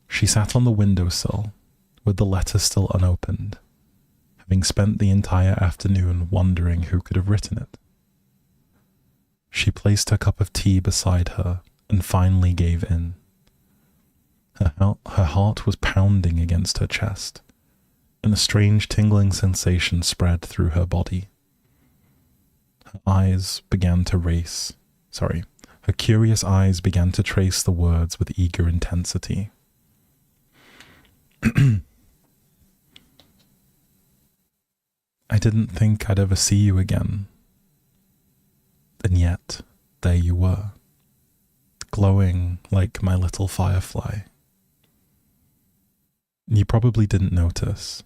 She sat on the windowsill with the letter still unopened, having spent the entire afternoon wondering who could have written it. She placed her cup of tea beside her and finally gave in. Her heart was pounding against her chest, and a strange tingling sensation spread through her body. Her curious eyes began to trace the words with eager intensity. I didn't think I'd ever see you again. And yet, there you were, glowing like my little firefly. You probably didn't notice,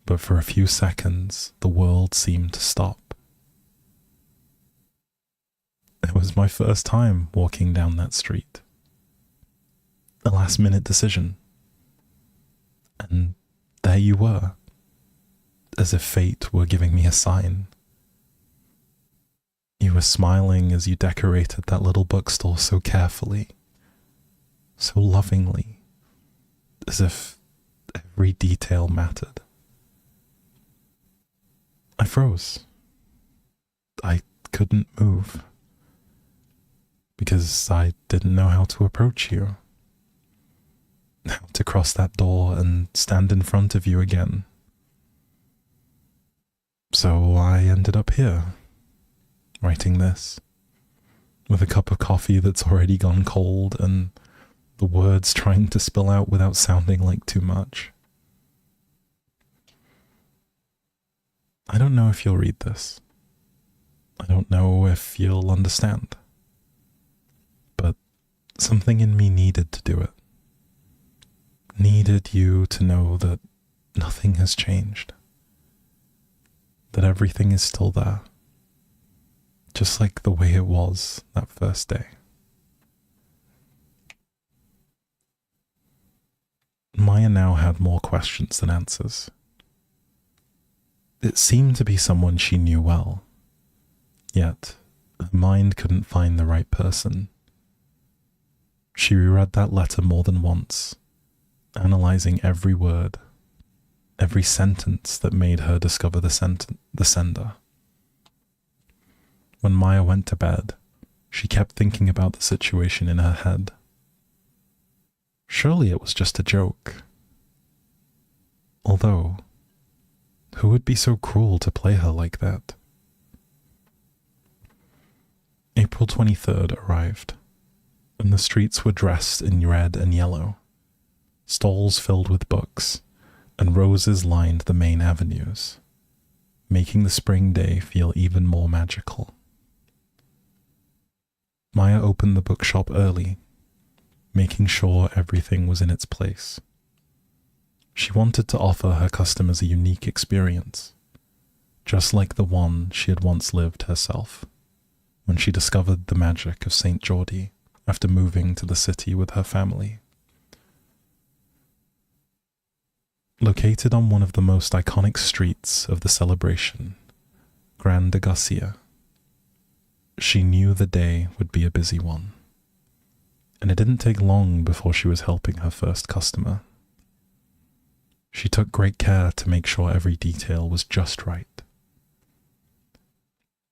but for a few seconds, the world seemed to stop. It was my first time walking down that street. A last-minute decision. And there you were, as if fate were giving me a sign. You were smiling as you decorated that little bookstore so carefully, so lovingly, as if every detail mattered. I froze. I couldn't move, because I didn't know how to approach you, how to cross that door and stand in front of you again. So I ended up here, writing this, with a cup of coffee that's already gone cold and the words trying to spill out without sounding like too much. I don't know if you'll read this. I don't know if you'll understand. Something in me needed to do it. Needed you to know that nothing has changed. That everything is still there. Just like the way it was that first day. Maya now had more questions than answers. It seemed to be someone she knew well, yet her mind couldn't find the right person. She reread that letter more than once, analyzing every word, every sentence that made her discover the sender. When Maya went to bed, she kept thinking about the situation in her head. Surely it was just a joke. Although, who would be so cruel to play her like that? April 23rd arrived, and the streets were dressed in red and yellow. Stalls filled with books, and roses lined the main avenues, making the spring day feel even more magical. Maya opened the bookshop early, making sure everything was in its place. She wanted to offer her customers a unique experience, just like the one she had once lived herself, when she discovered the magic of St. Geordie after moving to the city with her family. Located on one of the most iconic streets of the celebration, Grand de Garcia, she knew the day would be a busy one, and it didn't take long before she was helping her first customer. She took great care to make sure every detail was just right.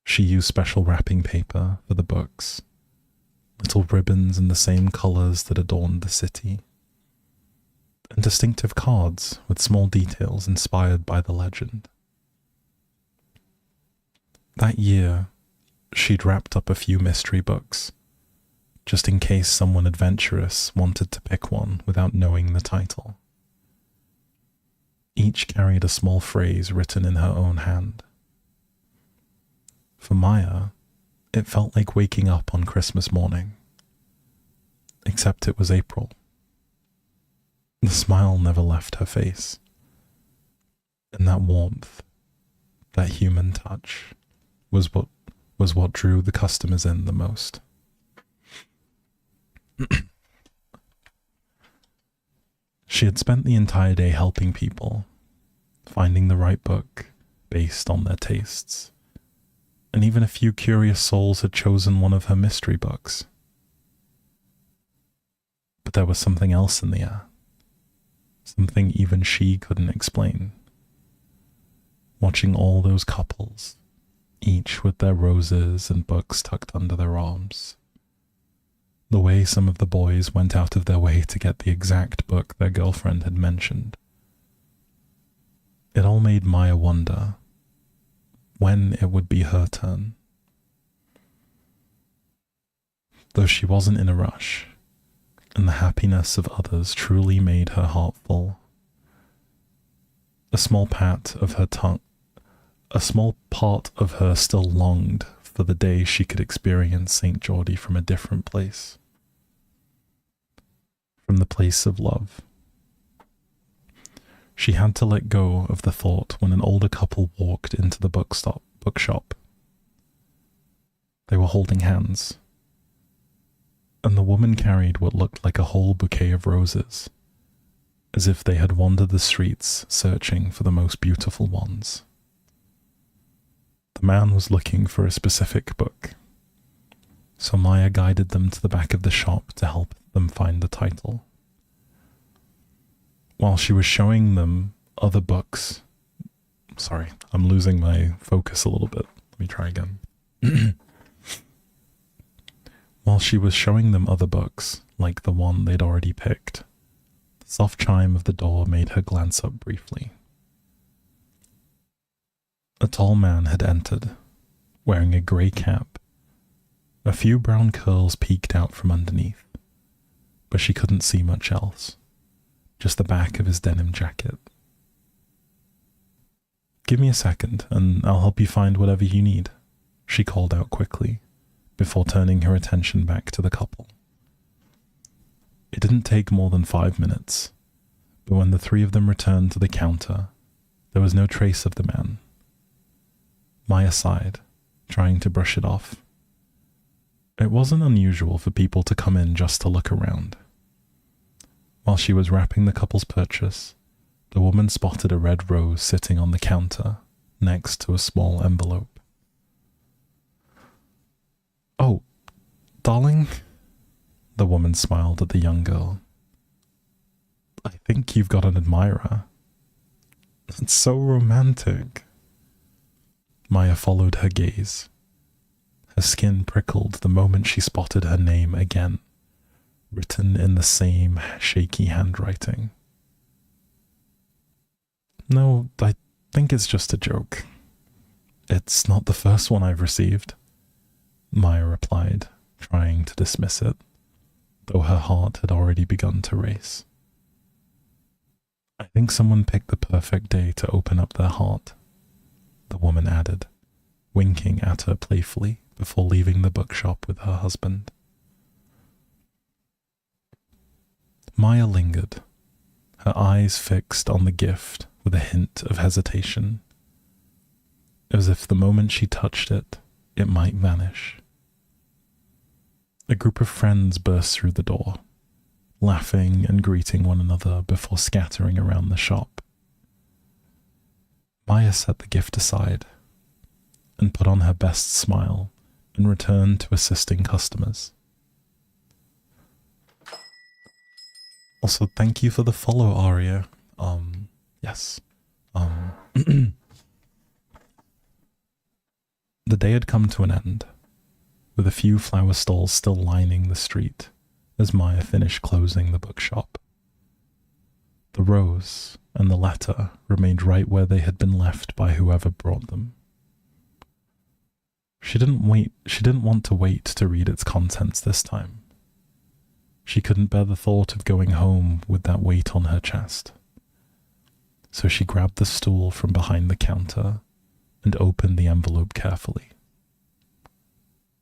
She used special wrapping paper for the books, little ribbons in the same colors that adorned the city, and distinctive cards with small details inspired by the legend. That year, she'd wrapped up a few mystery books, just in case someone adventurous wanted to pick one without knowing the title. Each carried a small phrase written in her own hand. For Maya, it felt like waking up on Christmas morning, except it was April. The smile never left her face, and that warmth, that human touch, was what drew the customers in the most. She had spent the entire day helping people, finding the right book based on their tastes, and even a few curious souls had chosen one of her mystery books. But there was something else in the air, something even she couldn't explain. Watching all those couples, each with their roses and books tucked under their arms. The way some of the boys went out of their way to get the exact book their girlfriend had mentioned. It all made Maya wonder when it would be her turn. Though she wasn't in a rush, and the happiness of others truly made her heart full. A small part of her still longed for the day she could experience St. Geordie from a different place. From the place of love. She had to let go of the thought when an older couple walked into the bookshop. They were holding hands, and the woman carried what looked like a whole bouquet of roses, as if they had wandered the streets searching for the most beautiful ones. The man was looking for a specific book, so Maya guided them to the back of the shop to help them find the title. While she was showing them other books... Sorry, I'm losing my focus a little bit. Let me try again. While she was showing them other books, like the one they'd already picked, the soft chime of the door made her glance up briefly. A tall man had entered, wearing a grey cap. A few brown curls peeked out from underneath, but she couldn't see much else, just the back of his denim jacket. "Give me a second, and I'll help you find whatever you need," she called out quickly, before turning her attention back to the couple. It didn't take more than 5 minutes, but when the three of them returned to the counter, there was no trace of the man. Maya sighed, trying to brush it off. It wasn't unusual for people to come in just to look around. While she was wrapping the couple's purchase, the woman spotted a red rose sitting on the counter next to a small envelope. "Oh, darling," the woman smiled at the young girl. "I think you've got an admirer. It's so romantic." Maya followed her gaze. Her skin prickled the moment she spotted her name again, written in the same shaky handwriting. "No, I think it's just a joke. It's not the first one I've received," Maya replied, trying to dismiss it, though her heart had already begun to race. "I think someone picked the perfect day to open up their heart," the woman added, winking at her playfully before leaving the bookshop with her husband. Maya lingered, her eyes fixed on the gift with a hint of hesitation, as if the moment she touched it, it might vanish. A group of friends burst through the door, laughing and greeting one another before scattering around the shop. Maya set the gift aside and put on her best smile and returned to assisting customers. Also, thank you for the follow, Aria. Yes. The day had come to an end, with a few flower stalls still lining the street as Maya finished closing the bookshop. The rose and the letter remained right where they had been left by whoever brought them. She didn't want to wait to read its contents this time. She couldn't bear the thought of going home with that weight on her chest. So she grabbed the stool from behind the counter and opened the envelope carefully.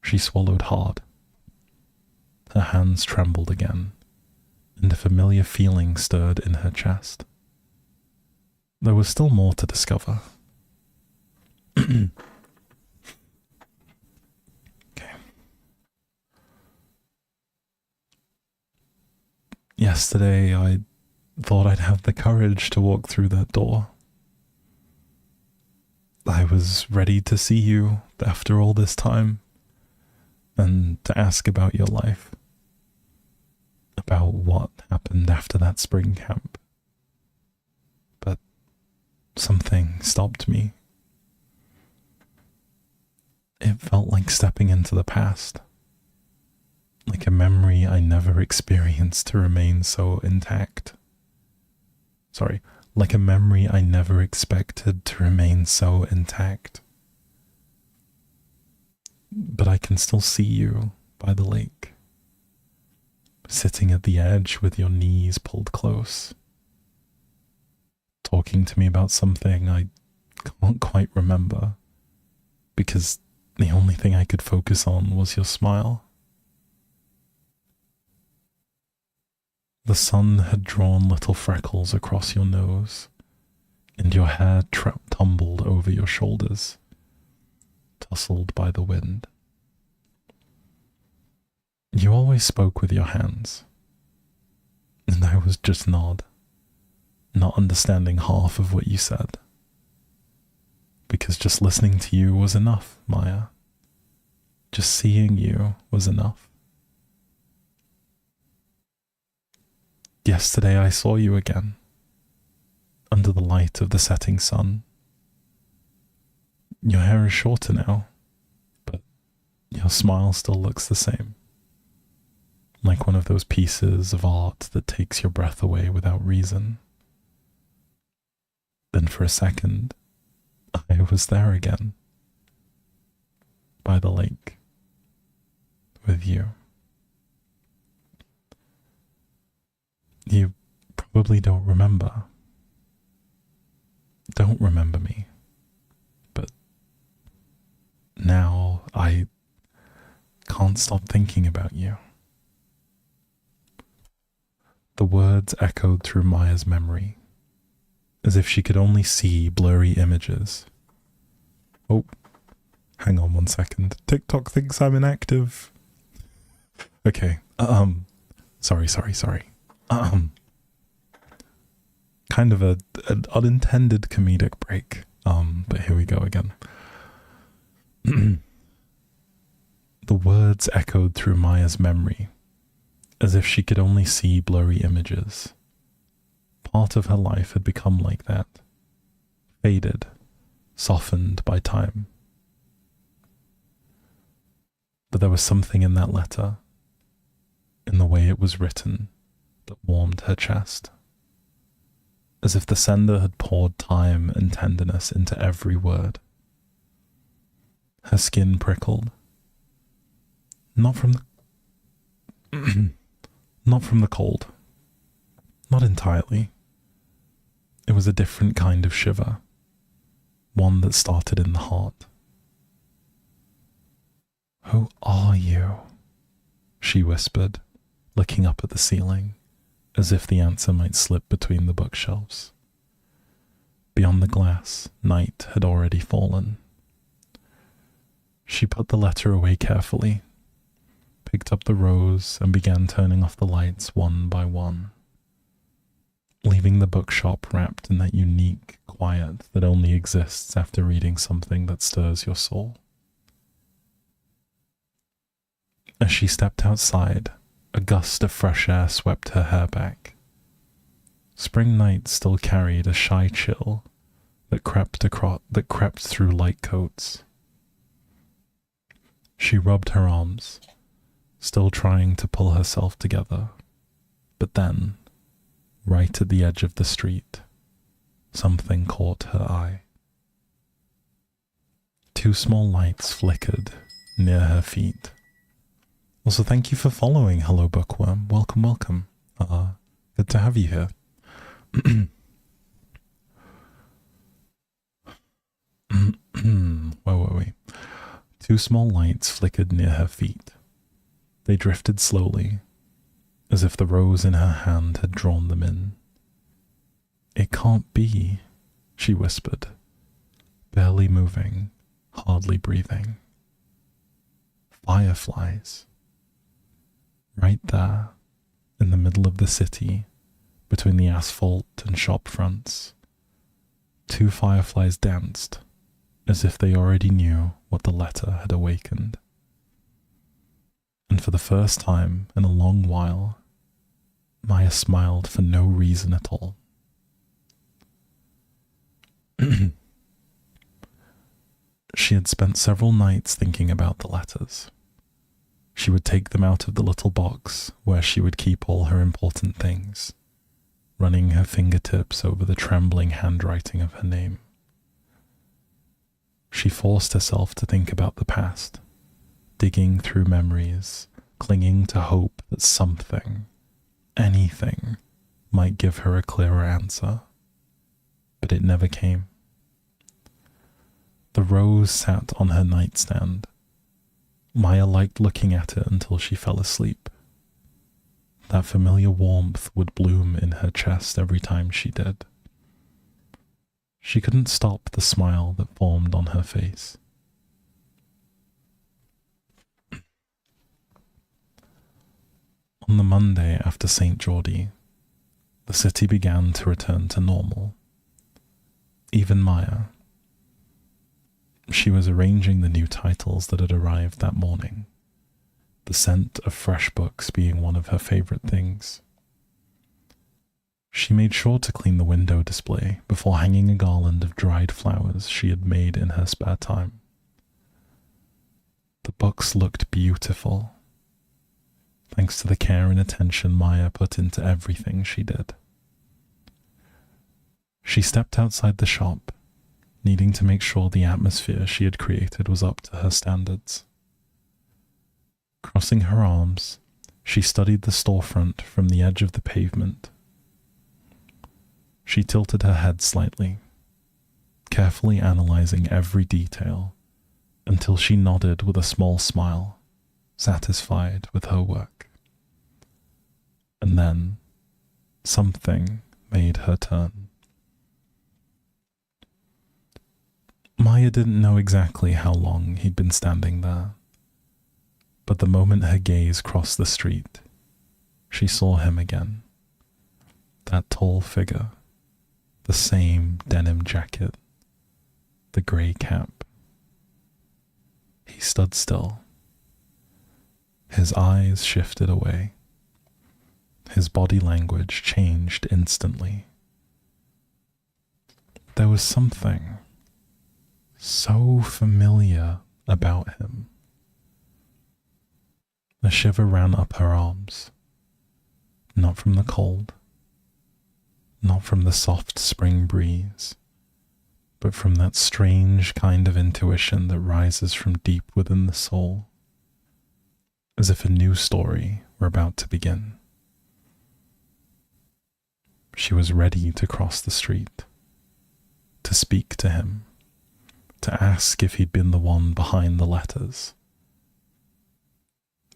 She swallowed hard. Her hands trembled again, and a familiar feeling stirred in her chest. There was still more to discover. Okay. Yesterday, I thought I'd have the courage to walk through that door. I was ready to see you after all this time, and to ask about your life, about what happened after that spring camp. But something stopped me. It felt like stepping into the past, like a memory I never experienced to remain so intact. Like a memory I never expected to remain so intact. But I can still see you by the lake, sitting at the edge with your knees pulled close, talking to me about something I can't quite remember, because the only thing I could focus on was your smile. The sun had drawn little freckles across your nose, and your hair tumbled over your shoulders, tousled by the wind. You always spoke with your hands, and I was just not understanding half of what you said, because just listening to you was enough, Maya. Just seeing you was enough. Yesterday I saw you again, under the light of the setting sun. Your hair is shorter now, but your smile still looks the same, like one of those pieces of art that takes your breath away without reason. Then for a second, I was there again, by the lake, with you. You probably don't remember me, but now I can't stop thinking about you. The words echoed through Maya's memory, as if she could only see blurry images. Oh, hang on 1 second. TikTok thinks I'm inactive. Okay, sorry. Kind of an unintended comedic break, but here we go again. The words echoed through Maya's memory, as if she could only see blurry images. Part of her life had become like that, faded, softened by time. But there was something in that letter, in the way it was written, that warmed her chest, as if the sender had poured time and tenderness into every word. Her skin prickled. Not from the cold. Not entirely. It was a different kind of shiver, one that started in the heart. "Who are you?" she whispered, looking up at the ceiling, as if the answer might slip between the bookshelves. Beyond the glass, night had already fallen. She put the letter away carefully, picked up the rose, and began turning off the lights one by one, leaving the bookshop wrapped in that unique quiet that only exists after reading something that stirs your soul. As she stepped outside, a gust of fresh air swept her hair back. Spring night still carried a shy chill that crept through light coats. She rubbed her arms, still trying to pull herself together, but then, right at the edge of the street, something caught her eye. 2 small lights flickered near her feet. Also, thank you for following, Hello Bookworm. Welcome. Good to have you here. Where were we? 2 small lights flickered near her feet. They drifted slowly, as if the rose in her hand had drawn them in. "It can't be," she whispered, barely moving, hardly breathing. Fireflies. Right there, in the middle of the city, between the asphalt and shop fronts, 2 fireflies danced, as if they already knew what the letter had awakened. And for the first time in a long while, Maya smiled for no reason at all. She had spent several nights thinking about the letters. She would take them out of the little box where she would keep all her important things, running her fingertips over the trembling handwriting of her name. She forced herself to think about the past, digging through memories, clinging to hope that something, anything, might give her a clearer answer. But it never came. The rose sat on her nightstand. Maya liked looking at it until she fell asleep. That familiar warmth would bloom in her chest every time she did. She couldn't stop the smile that formed on her face. On the Monday after St. Geordie, the city began to return to normal. Even Maya. She was arranging the new titles that had arrived that morning, the scent of fresh books being one of her favorite things. She made sure to clean the window display before hanging a garland of dried flowers she had made in her spare time. The books looked beautiful, thanks to the care and attention Maya put into everything she did. She stepped outside the shop, needing to make sure the atmosphere she had created was up to her standards. Crossing her arms, she studied the storefront from the edge of the pavement. She tilted her head slightly, carefully analyzing every detail, until she nodded with a small smile, satisfied with her work. And then, Something made her turn. Maya didn't know exactly how long he'd been standing there, but the moment her gaze crossed the street, she saw him again. That tall figure, the same denim jacket, the grey cap. He stood still. His eyes shifted away. His body language changed instantly. There was something so familiar about him. A shiver ran up her arms, not from the cold, not from the soft spring breeze, but from that strange kind of intuition that rises from deep within the soul, as if a new story were about to begin. She was ready to cross the street, to speak to him, to ask if he'd been the one behind the letters.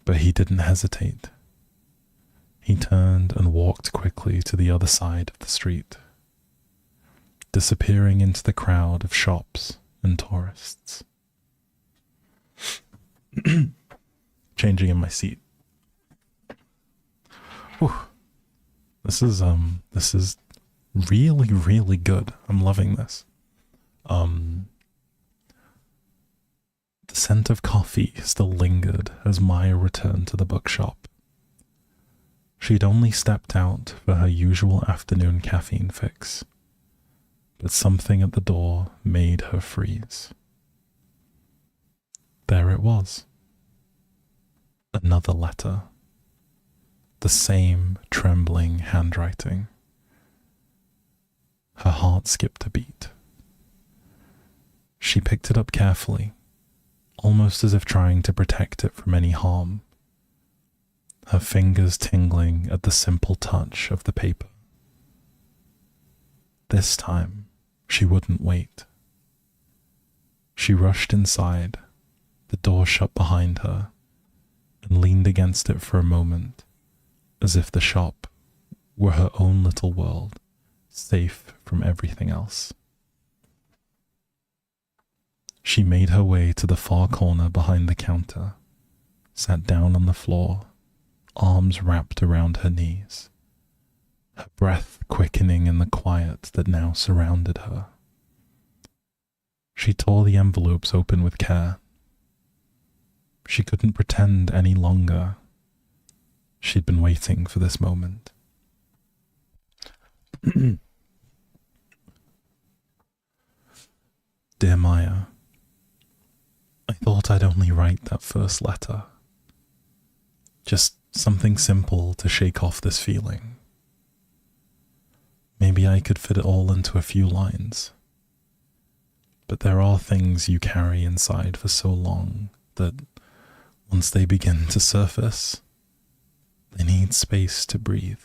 But he didn't hesitate. He turned and walked quickly to the other side of the street, disappearing into the crowd of shops and tourists. Changing in my seat. Whew. This is really, really good. I'm loving this. The scent of coffee still lingered as Maya returned to the bookshop. She'd only stepped out for her usual afternoon caffeine fix, but something at the door made her freeze. There it was. Another letter. The same trembling handwriting. Her heart skipped a beat. She picked it up carefully, almost as if trying to protect it from any harm, her fingers tingling at the simple touch of the paper. This time, she wouldn't wait. She rushed inside, the door shut behind her, and leaned against it for a moment, as if the shop were her own little world, safe from everything else. She made her way to the far corner behind the counter, sat down on the floor, arms wrapped around her knees, her breath quickening in the quiet that now surrounded her. She tore the envelopes open with care. She couldn't pretend any longer. She'd been waiting for this moment. Dear Maya, I thought I'd only write that first letter. Just something simple to shake off this feeling. Maybe I could fit it all into a few lines. But there are things you carry inside for so long that once they begin to surface, they need space to breathe.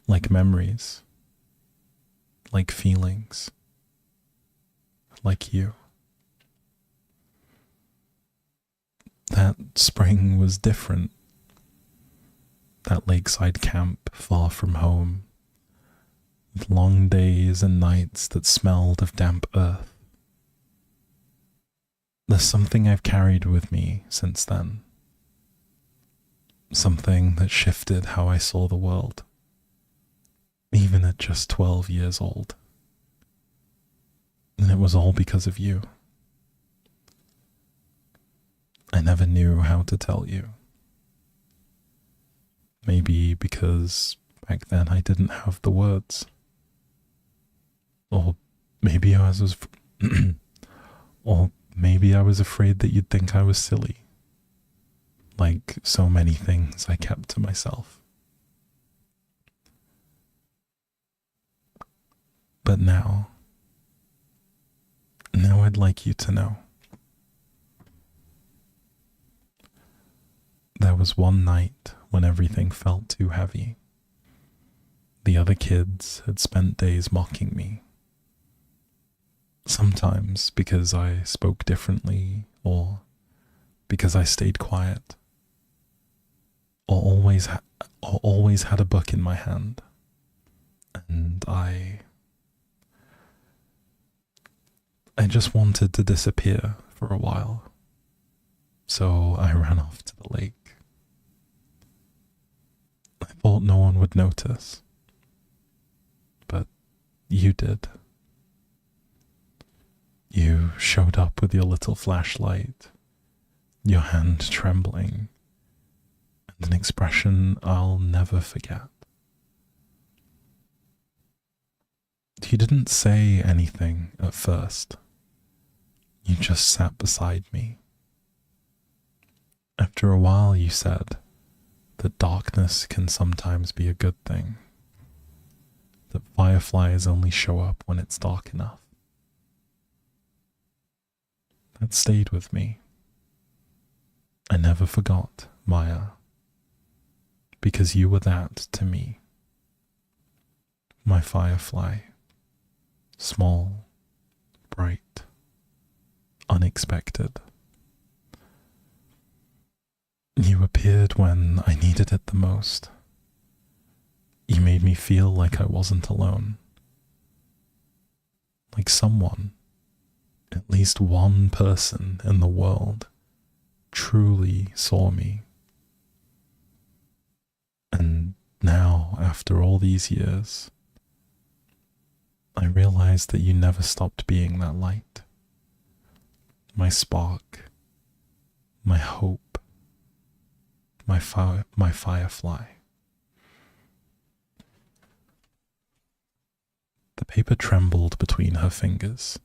Like memories, like feelings, like you. That spring was different. That lakeside camp far from home, with long days and nights that smelled of damp earth. There's something I've carried with me since then. Something that shifted how I saw the world, even at just 12 years old. And it was all because of you. I never knew how to tell you. Maybe because back then I didn't have the words. Or maybe I was or maybe I was afraid that you'd think I was silly. Like so many things I kept to myself. But now I'd like you to know. There was one night when everything felt too heavy. The other kids had spent days mocking me. Sometimes because I spoke differently, or because I stayed quiet, or always had a book in my hand, and I just wanted to disappear for a while. So I ran off to the lake. I thought no one would notice, but you did. You showed up with your little flashlight, your hand trembling, and an expression I'll never forget. You didn't say anything at first. You just sat beside me. After a while, you said that darkness can sometimes be a good thing, that fireflies only show up when it's dark enough. That stayed with me. I never forgot, Maya, because you were that to me. My firefly, small, bright, unexpected. You appeared when I needed it the most. You made me feel like I wasn't alone. Like someone, at least one person in the world, truly saw me. And now, after all these years, I realize that you never stopped being that light. My spark, my hope, my firefly. The paper trembled between her fingers.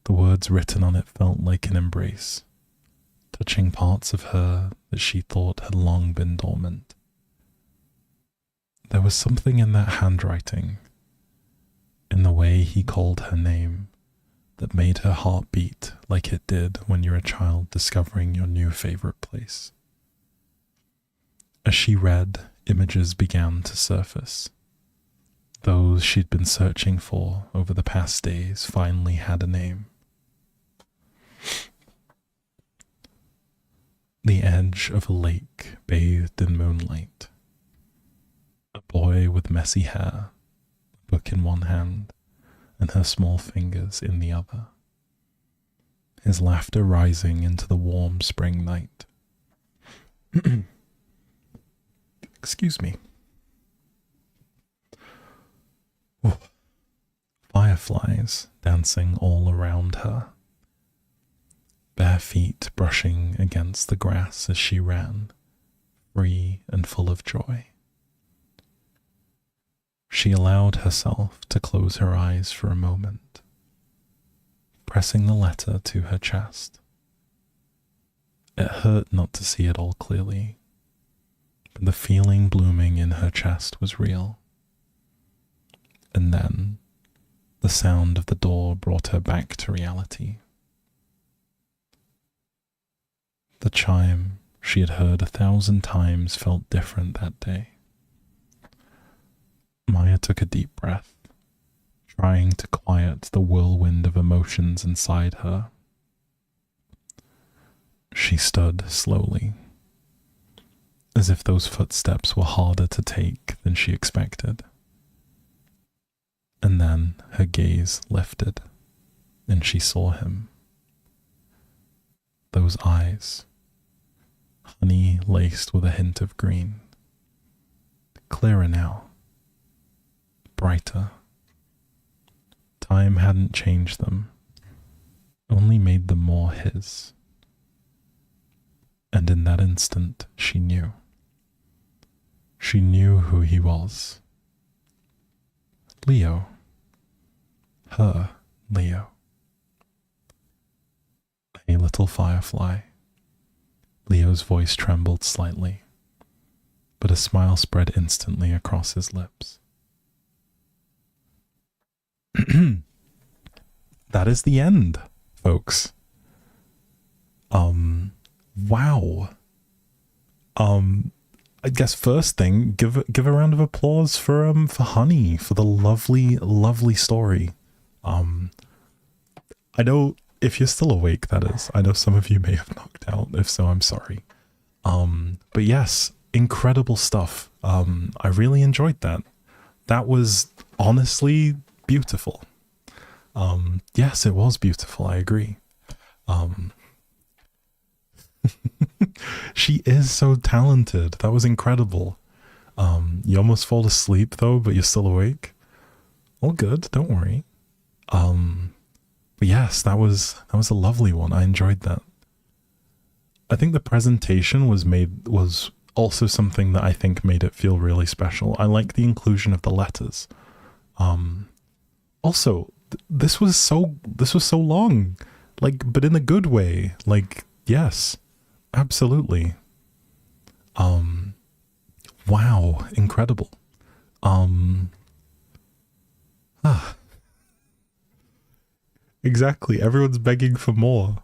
The words written on it felt like an embrace, touching parts of her that she thought had long been dormant. There was something in that handwriting, in the way he called her name, that made her heart beat like it did when you're a child discovering your new favorite place. As she read, images began to surface. Those she'd been searching for over the past days finally had a name. The edge of a lake bathed in moonlight. A boy with messy hair, a book in one hand, and her small fingers in the other. His laughter rising into the warm spring night. Excuse me. Ooh. Fireflies dancing all around her. Bare feet brushing against the grass as she ran, free and full of joy. She allowed herself to close her eyes for a moment, pressing the letter to her chest. It hurt not to see it all clearly, but the feeling blooming in her chest was real. And then, the sound of the door brought her back to reality. The chime she had heard 1,000 times felt different that day. Maya took a deep breath, trying to quiet the whirlwind of emotions inside her. She stood slowly, as if those footsteps were harder to take than she expected. And then her gaze lifted, and she saw him. Those eyes, honey laced with a hint of green, clearer now, brighter. Time hadn't changed them, only made them more his. And in that instant, she knew. She knew who he was. Leo. Her Leo. A little firefly. Leo's voice trembled slightly, but a smile spread instantly across his lips. That is the end, folks. Wow. I guess first thing, give a round of applause for Honey, for the lovely story. I know if you're still awake, that is. I know some of you may have knocked out. If so, I'm sorry. But yes, incredible stuff. I really enjoyed that. That was honestly beautiful. Yes, it was beautiful. I agree. Um, she is so talented. That was incredible. You almost fall asleep though, but you're still awake. All good. Don't worry. But yes, that was a lovely one. I enjoyed that. I think the presentation was also something that I think made it feel really special. I like the inclusion of the letters. Um, Also, this was so long, like, but in a good way. Like, yes, absolutely. Um, wow, incredible. Um, ah, exactly. Everyone's begging for more.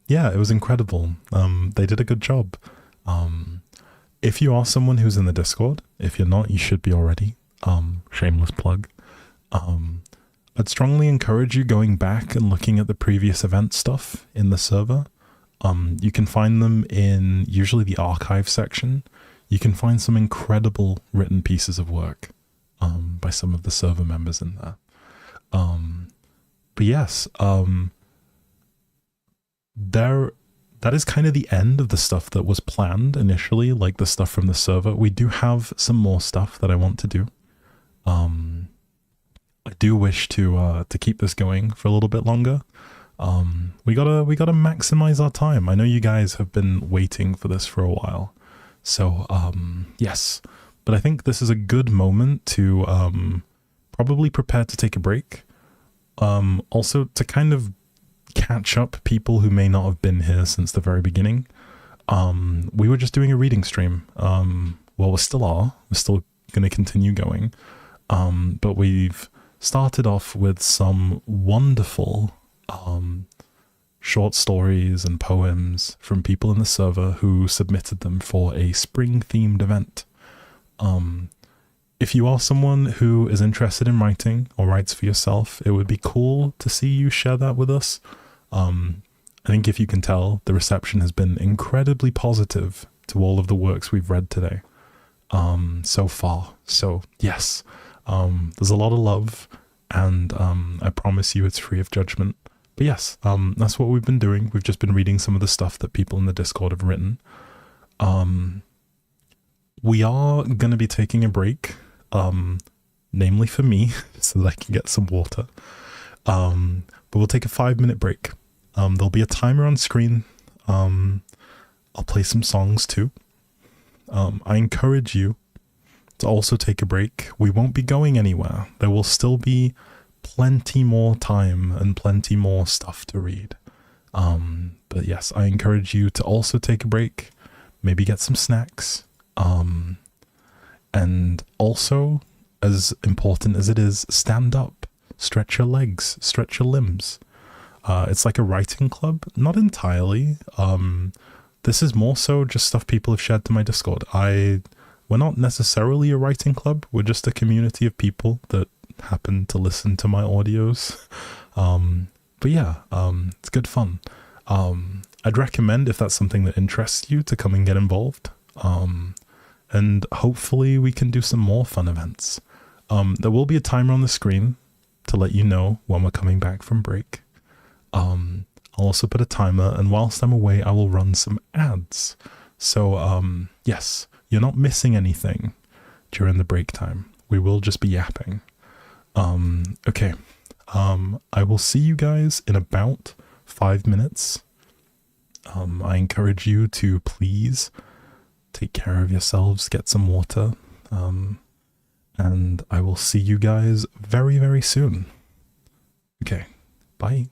Yeah, it was incredible. They did a good job. Um, if you are someone who's in the Discord, if you're not, you should be already. Shameless plug. Um, I'd strongly encourage you going back and looking at the previous event stuff in the server. You can find them in usually the archive section. You can find some incredible written pieces of work by some of the server members in there. Um, but yes, there that is kind of the end of the stuff that was planned initially, like the stuff from the server. We do have some more stuff that I want to do. Um, I do wish to keep this going for a little bit longer. We gotta maximize our time. I know you guys have been waiting for this for a while, so yes. But I think this is a good moment to probably prepare to take a break. Also to kind of catch up people who may not have been here since the very beginning. We were just doing a reading stream. Well, we still are. We're still going to continue going. But we've started off with some wonderful short stories and poems from people in the server who submitted them for a spring themed event. If you are someone who is interested in writing or writes for yourself, it would be cool to see you share that with us. I think if you can tell, the reception has been incredibly positive to all of the works we've read today so far. So yes, there's a lot of love, and I promise you it's free of judgment. But yes, that's what we've been doing. We've just been reading some of the stuff that people in the Discord have written. We are going to be taking a break, namely for me, so that I can get some water. But we'll take a 5-minute break. There'll be a timer on screen. I'll play some songs too. I encourage you to also take a break. We won't be going anywhere. There will still be plenty more time and plenty more stuff to read. But yes, I encourage you to also take a break, maybe get some snacks. And also, as important as it is, stand up, stretch your legs, stretch your limbs. It's like a writing club, not entirely. This is more so just stuff people have shared to my Discord. We're not necessarily a writing club. We're just a community of people that happen to listen to my audios. But yeah, it's good fun. I'd recommend, if that's something that interests you, to come and get involved. And hopefully we can do some more fun events. There will be a timer on the screen to let you know when we're coming back from break. I'll also put a timer, and whilst I'm away, I will run some ads. So, yes, you're not missing anything during the break time. We will just be yapping. Okay. I will see you guys in about 5 minutes. I encourage you to please take care of yourselves, get some water, and I will see you guys very, very soon. Okay, bye.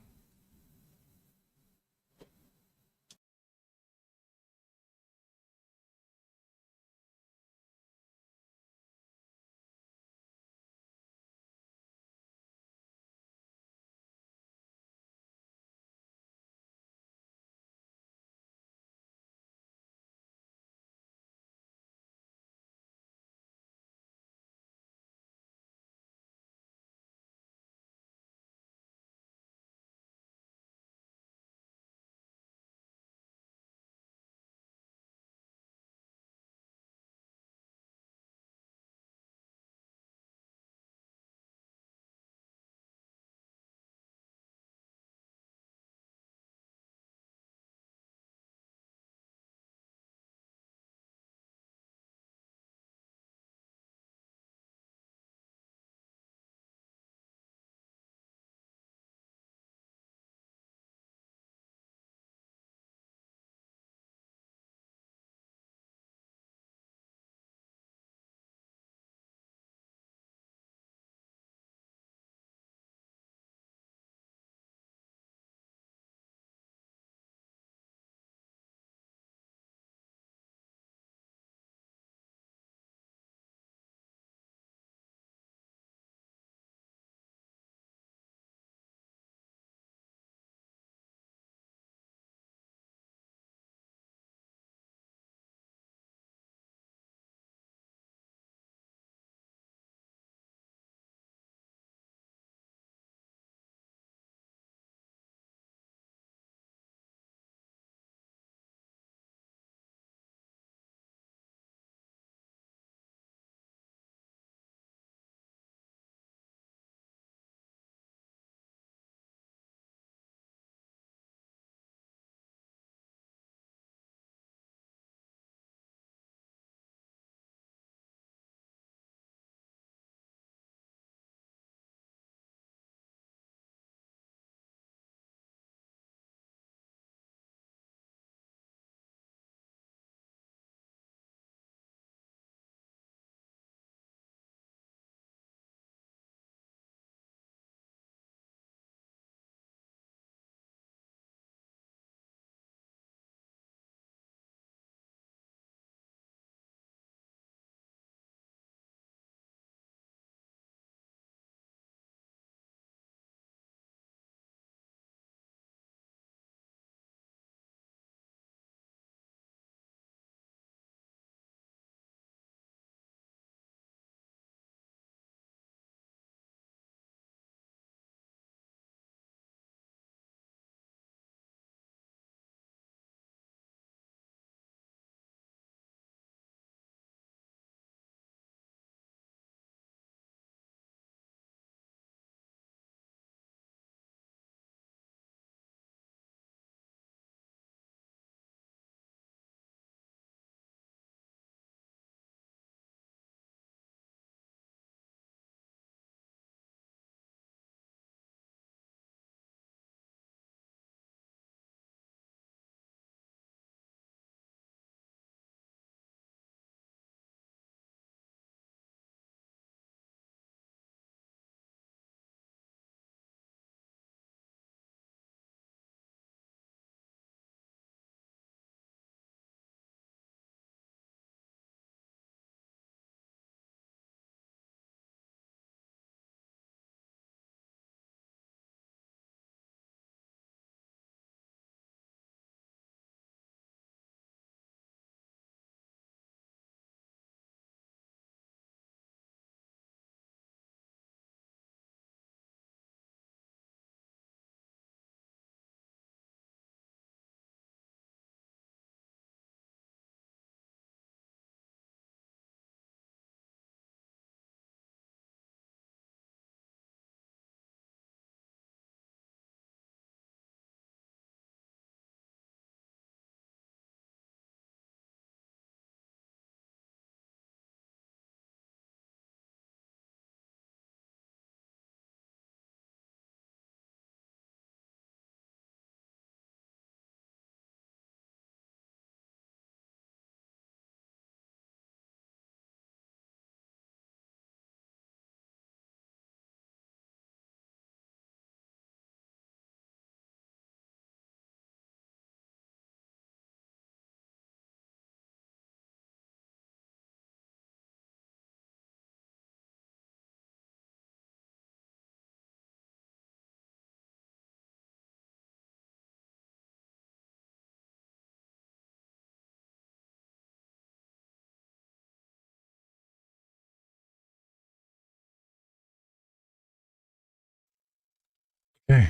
Okay.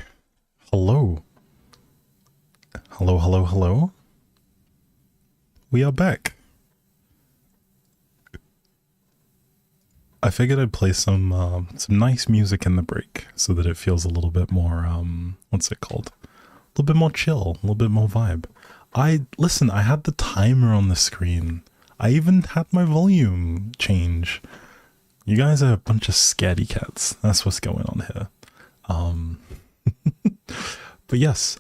Hello. Hello, hello, hello. We are back. I figured I'd play some nice music in the break so that it feels a little bit more, what's it called? A little bit more chill, a little bit more vibe. Listen, I had the timer on the screen. I even had my volume change. You guys are a bunch of scaredy cats. That's what's going on here. But yes,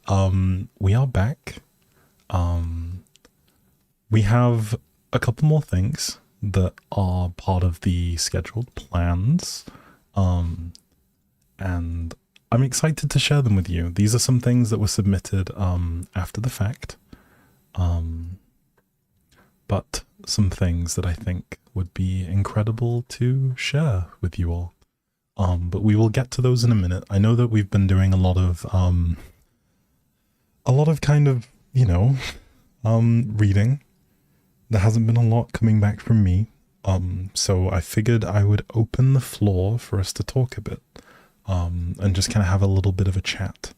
we are back. We have a couple more things that are part of the scheduled plans. And I'm excited to share them with you. These are some things that were submitted after the fact. But some things that I think would be incredible to share with you all. But we will get to those in a minute. I know that we've been doing a lot of kind of, reading. There hasn't been a lot coming back from me. So I figured I would open the floor for us to talk a bit. And just kind of have a little bit of a chat.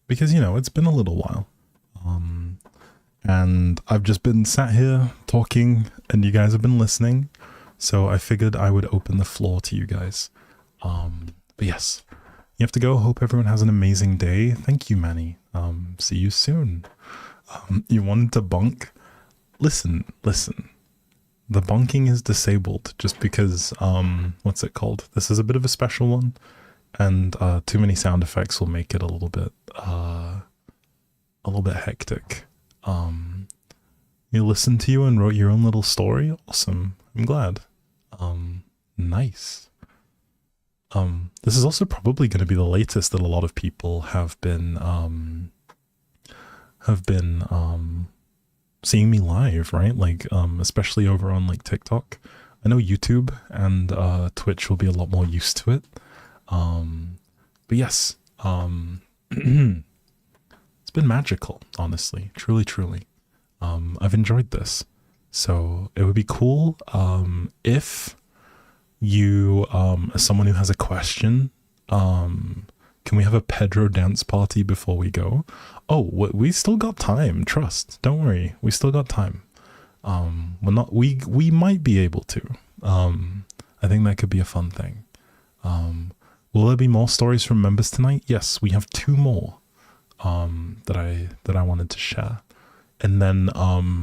Because, it's been a little while. And I've just been sat here talking and you guys have been listening. So I figured I would open the floor to you guys. But yes, you have to go. Hope everyone has an amazing day. Thank you, Manny. See you soon. You wanted to bunk? Listen. The bunking is disabled just because, what's it called? This is a bit of a special one. And too many sound effects will make it a little bit hectic. You listened to you and wrote your own little story? Awesome. I'm glad. Nice. This is also probably going to be the latest that a lot of people have been seeing me live, right? Like, especially over on like TikTok. I know YouTube and Twitch will be a lot more used to it. But yes, it's been magical, honestly, truly. I've enjoyed this. So it would be cool if you, as someone who has a question, can we have a Pedro dance party before we go? Oh, we still got time. Trust. Don't worry. We still got time. We might be able to. I think that could be a fun thing. Will there be more stories from members tonight? Yes, we have 2 more that I wanted to share. And then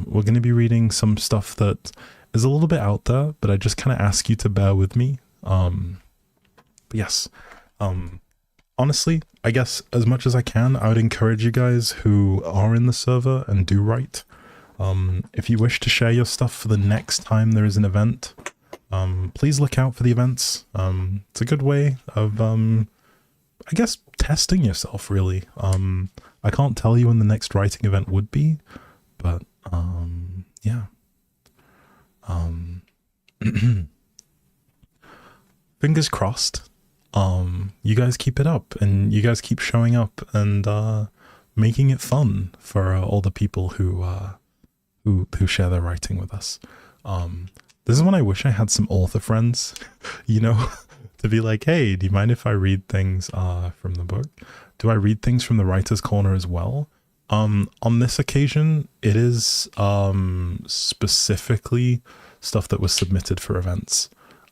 we're going to be reading some stuff that is a little bit out there, but I just kind of ask you to bear with me. But yes, honestly, I guess as much as I can, I would encourage you guys who are in the server and do write. If you wish to share your stuff for the next time there is an event, please look out for the events. It's a good way of, I guess, testing yourself, really. I can't tell you when the next writing event would be, but yeah. Fingers crossed. You guys keep it up, and you guys keep showing up and making it fun for all the people who share their writing with us. This is when I wish I had some author friends, to be like, hey, do you mind if I read things from the book? Do I read things from the writer's corner as well? On this occasion, it is specifically stuff that was submitted for events.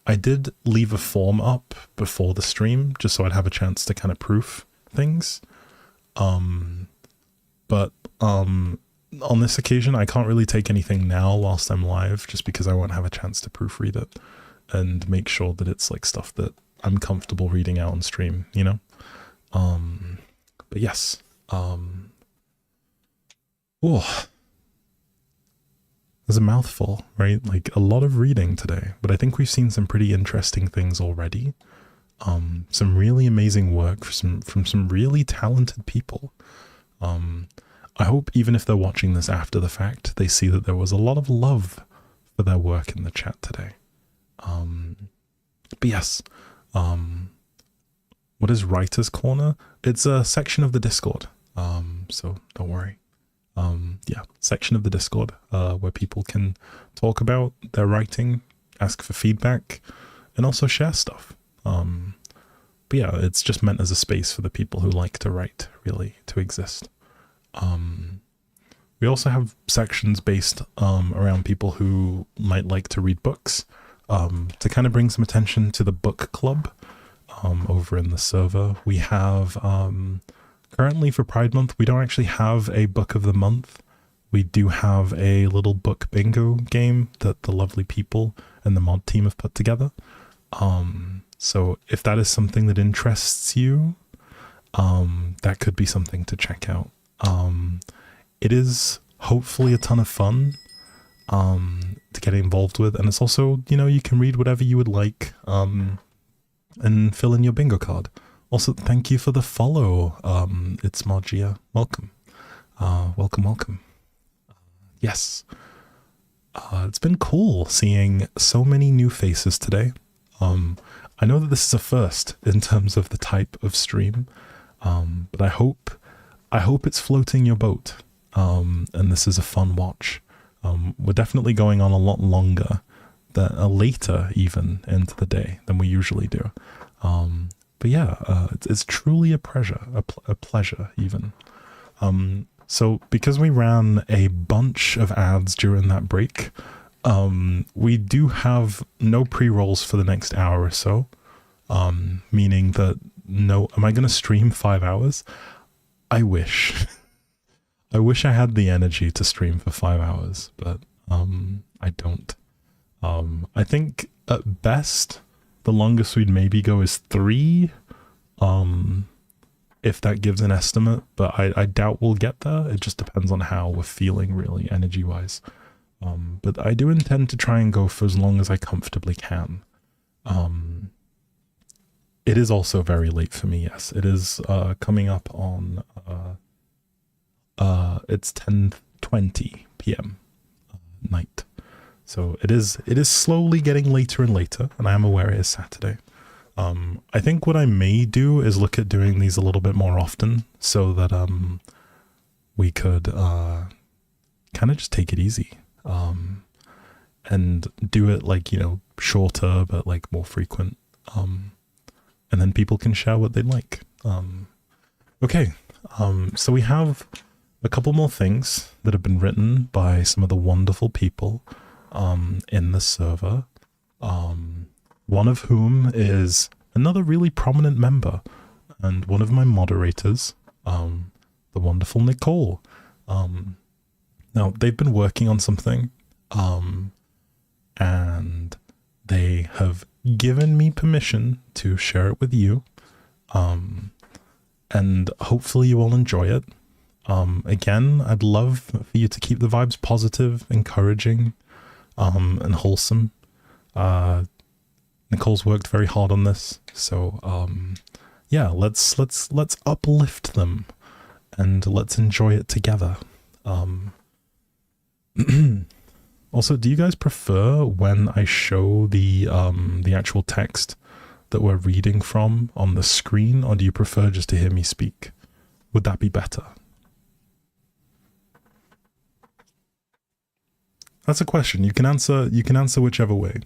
I did leave a form up before the stream, just so I'd have a chance to kind of proof things. But on this occasion, I can't really take anything now whilst I'm live, just because I won't have a chance to proofread it and make sure that it's like stuff that I'm comfortable reading out on stream, But yes, there's a mouthful, right? Like a lot of reading today, but I think we've seen some pretty interesting things already. Some really amazing work from some really talented people. I hope even if they're watching this after the fact, they see that there was a lot of love for their work in the chat today. But yes, what is Writer's Corner? It's a section of the Discord, so don't worry. Yeah, section of the Discord where people can talk about their writing, ask for feedback, and also share stuff. but yeah, it's just meant as a space for the people who like to write, really, to exist. We also have sections based around people who might like to read books, to kind of bring some attention to the book club over in the server. We have, currently for Pride Month, we don't actually have a book of the month. We do have a little book bingo game that the lovely people and the mod team have put together. So if that is something that interests you, that could be something to check out. It is hopefully a ton of fun to get involved with, and it's also, you know, you can read whatever you would like and fill in your bingo card. Also, thank you for the follow. It's Margia. Welcome. Welcome. Yes. It's been cool seeing so many new faces today. I know that this is a first in terms of the type of stream, but I hope it's floating your boat, and this is a fun watch. We're definitely going on a lot longer, later even into the day than we usually do. But yeah, it's truly a pleasure even. So because we ran a bunch of ads during that break, we do have no pre-rolls for the next hour or so, meaning that am I going to stream 5 hours? I wish. I wish I had the energy to stream for 5 hours, but I don't. I think at best, the longest we'd maybe go is 3, if that gives an estimate, but I doubt we'll get there. It just depends on how we're feeling, really, energy-wise. But I do intend to try and go for as long as I comfortably can. It is also very late for me, yes. It is coming up on... it's 10:20 p.m. Night. So it is slowly getting later and later, and I am aware it is Saturday. I think what I may do is look at doing these a little bit more often, so that we could kind of just take it easy, and do it like, you know, shorter but like more frequent, and then people can share what they like. Okay, so we have a couple more things that have been written by some of the wonderful people in the server, one of whom is another really prominent member and one of my moderators, the wonderful Nicole. Now, they've been working on something, and they have given me permission to share it with you, and hopefully you all enjoy it. Again, I'd love for you to keep the vibes positive, encouraging, and wholesome. Nicole's worked very hard on this, so yeah, let's uplift them and let's enjoy it together. Also, do you guys prefer when I show the actual text that we're reading from on the screen, or do you prefer just to hear me speak? Would that be better? That's a question. You can answer whichever way.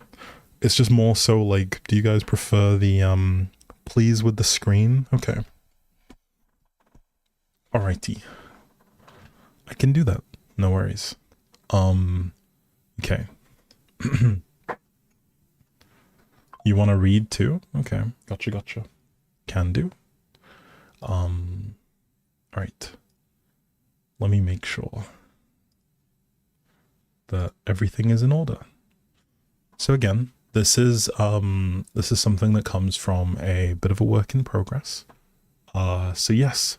It's just more so like, do you guys prefer the please with the screen? Okay. Alrighty. I can do that. No worries. Okay. You want to read too? Okay. Gotcha. Can do. Alright. Let me make sure that everything is in order. So again, this is something that comes from a bit of a work in progress. So yes,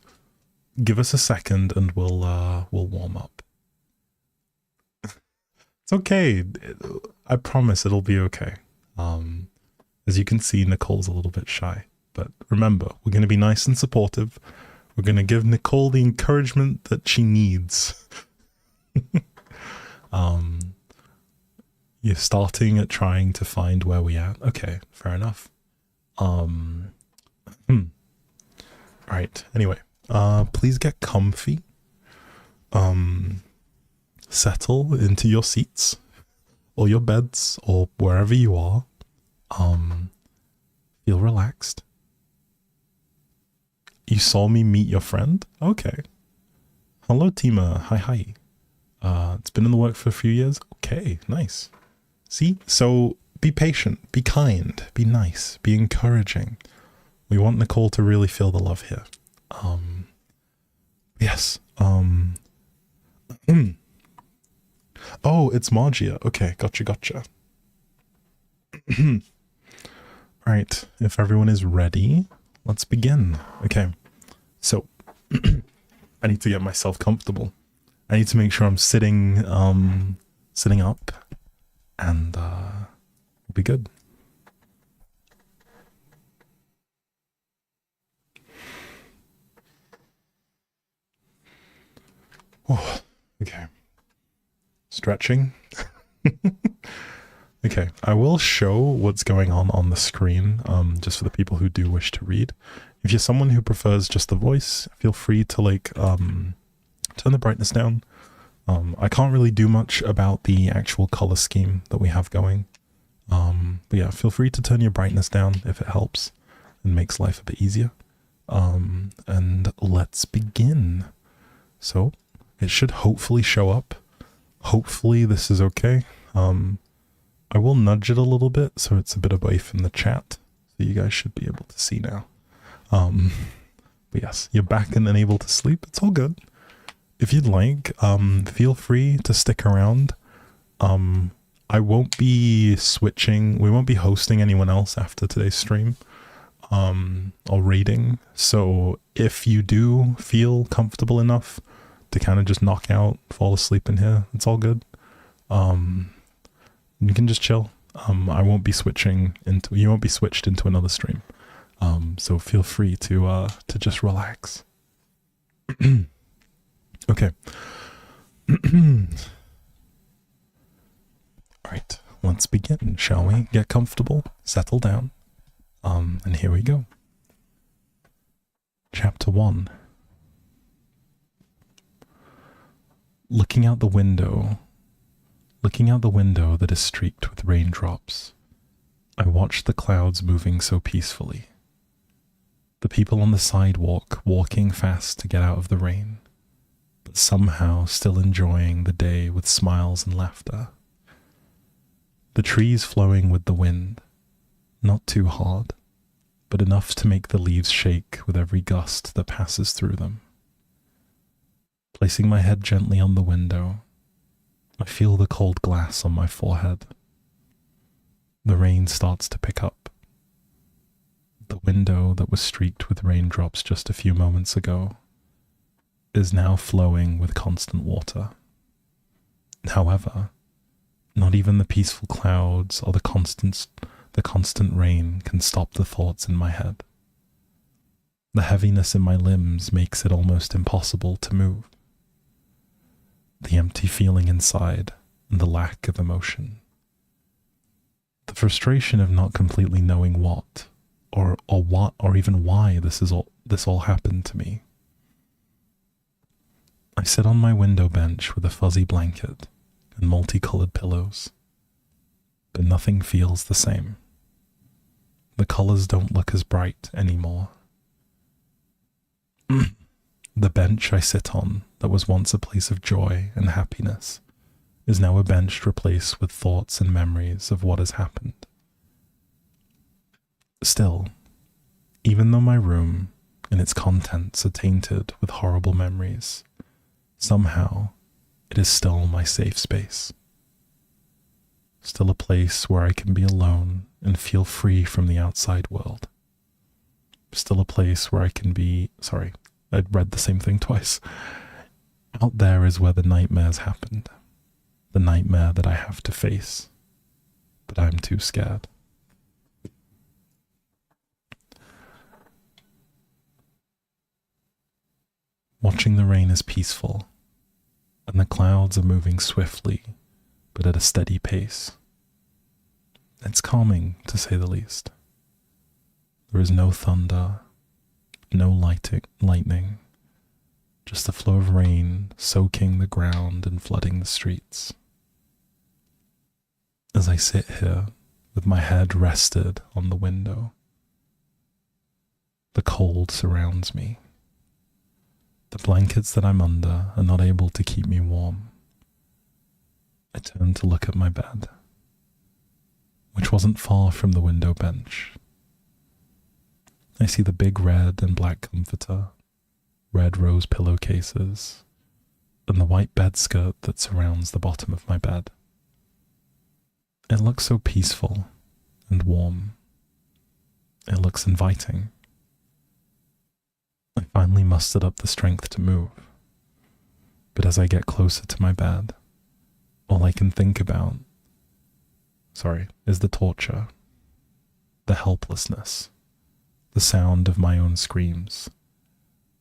give us a second and we'll warm up. It's okay. I promise it'll be okay. As you can see, Nicole's a little bit shy, but remember, we're going to be nice and supportive. We're going to give Nicole the encouragement that she needs. You're starting at trying to find where we are. Okay, fair enough. Right, anyway, please get comfy. Settle into your seats or your beds or wherever you are. Feel relaxed. You saw me meet your friend? Okay. Hello, Tima. Hi. It's been in the work for a few years. Okay, nice. See? So be patient, be kind, be nice, be encouraging. We want Nicole to really feel the love here. Yes. Oh, it's Margia. Okay, gotcha. Alright, if everyone is ready, let's begin. Okay, so I need to get myself comfortable. I need to make sure I'm sitting up, and we'll be good. Oh, okay. Stretching. Okay, I will show what's going on the screen, just for the people who do wish to read. If you're someone who prefers just the voice, feel free to like turn the brightness down. I can't really do much about the actual color scheme that we have going. But yeah, feel free to turn your brightness down if it helps and makes life a bit easier. And let's begin. So it should hopefully show up. Hopefully this is okay. I will nudge it a little bit so it's a bit away from the chat. So you guys should be able to see now. But yes, you're back and then able to sleep. It's all good. If you'd like, feel free to stick around. I won't be switching. We won't be hosting anyone else after today's stream, or raiding. So if you do feel comfortable enough to kind of just knock out, fall asleep in here, it's all good. You can just chill. I won't be switching into, you won't be switched into another stream. So feel free to just relax. Okay. Alright, let's begin, shall we? Get comfortable, settle down, and here we go. Chapter 1. Looking out the window that is streaked with raindrops, I watch the clouds moving so peacefully. The people on the sidewalk walking fast to get out of the rain, but somehow still enjoying the day with smiles and laughter. The trees flowing with the wind, not too hard, but enough to make the leaves shake with every gust that passes through them. Placing my head gently on the window, I feel the cold glass on my forehead. The rain starts to pick up. The window that was streaked with raindrops just a few moments ago is now flowing with constant water. However, not even the peaceful clouds or the constant rain can stop the thoughts in my head. The heaviness in my limbs makes it almost impossible to move. The empty feeling inside and the lack of emotion. The frustration of not completely knowing what or even why this all happened to me. I sit on my window bench with a fuzzy blanket and multicolored pillows, but nothing feels the same. The colors don't look as bright anymore. The bench I sit on, that was once a place of joy and happiness, is now a bench replaced with thoughts and memories of what has happened. Still, even though my room and its contents are tainted with horrible memories, somehow it is still my safe space. Still a place where I can be alone and feel free from the outside world. Still a place where I can be, sorry, I'd read the same thing twice. Out there is where the nightmares happened. The nightmare that I have to face. But I'm too scared. Watching the rain is peaceful, and the clouds are moving swiftly, but at a steady pace. It's calming, to say the least. There is no thunder, no lightning, just the flow of rain soaking the ground and flooding the streets. As I sit here with my head rested on the window, The cold surrounds me. The blankets that I'm under are not able to keep me warm. I turn to look at my bed, which wasn't far from the window bench. I see the big red and black comforter, red rose pillowcases, and the white bed skirt that surrounds the bottom of my bed. It looks so peaceful and warm. It looks inviting. I finally mustered up the strength to move, but as I get closer to my bed, all I can think about, is the torture, the helplessness, the sound of my own screams,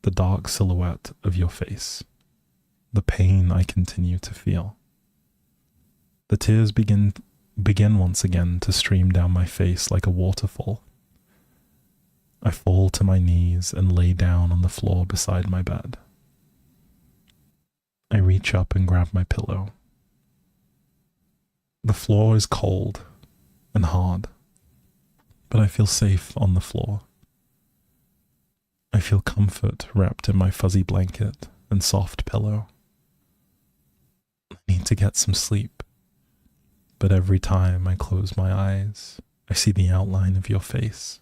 the dark silhouette of your face, the pain I continue to feel. The tears begin once again to stream down my face like a waterfall. I fall to my knees and lay down on the floor beside my bed. I reach up and grab my pillow. The floor is cold and hard, but I feel safe on the floor. I feel comfort wrapped in my fuzzy blanket and soft pillow. I need to get some sleep, but every time I close my eyes, I see the outline of your face.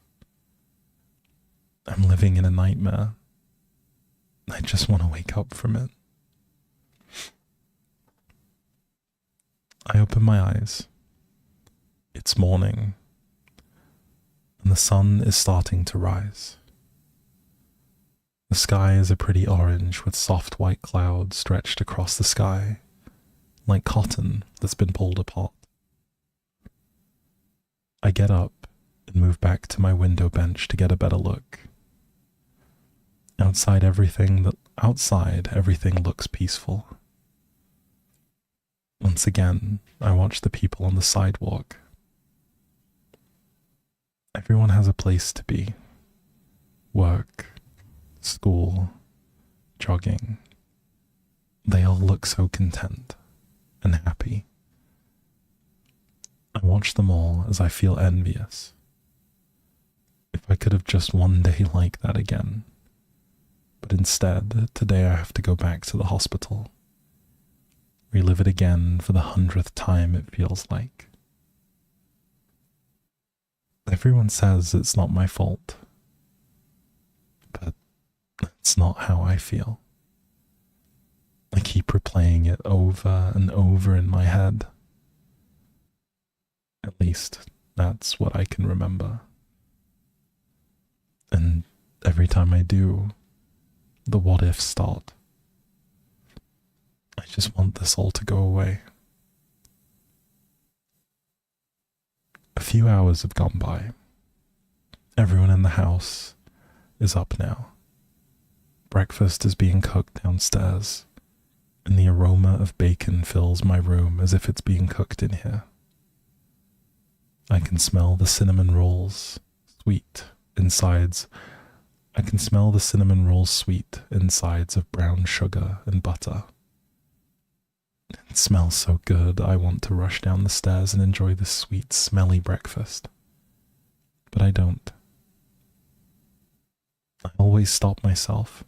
I'm living in a nightmare. I just want to wake up from it. I open my eyes. It's morning, and the sun is starting to rise. The sky is a pretty orange with soft white clouds stretched across the sky, like cotton that's been pulled apart. I get up and move back to my window bench to get a better look. Outside everything looks peaceful. Once again, I watch the people on the sidewalk. Everyone has a place to be. Work, school, jogging. They all look so content and happy. I watch them all as I feel envious. If I could have just one day like that again. But instead, today I have to go back to the hospital. Relive it again for the 100th time, it feels like. Everyone says it's not my fault. But it's not how I feel. I keep replaying it over and over in my head. At least, that's what I can remember. And every time I do, the what-ifs start. I just want this all to go away. A few hours have gone by. Everyone in the house is up now. Breakfast is being cooked downstairs, and the aroma of bacon fills my room as if it's being cooked in here. I can smell the cinnamon rolls, sweet insides. I can smell the cinnamon rolls sweet insides of brown sugar and butter. It smells so good, I want to rush down the stairs and enjoy this sweet, smelly breakfast. But I don't. I always stop myself.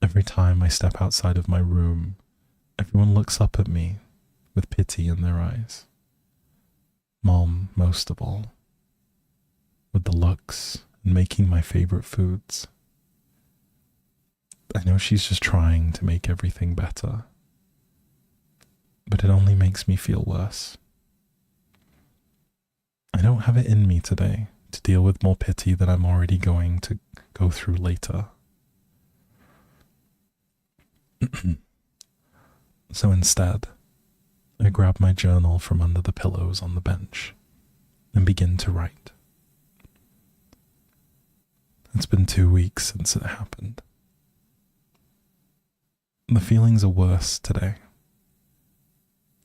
Every time I step outside of my room, everyone looks up at me with pity in their eyes. Mom, most of all, with the looks and making my favorite foods. I know she's just trying to make everything better, but it only makes me feel worse. I don't have it in me today to deal with more pity than I'm already going to go through later. So instead, I grab my journal from under the pillows on the bench and begin to write. It's been 2 weeks since it happened. The feelings are worse today.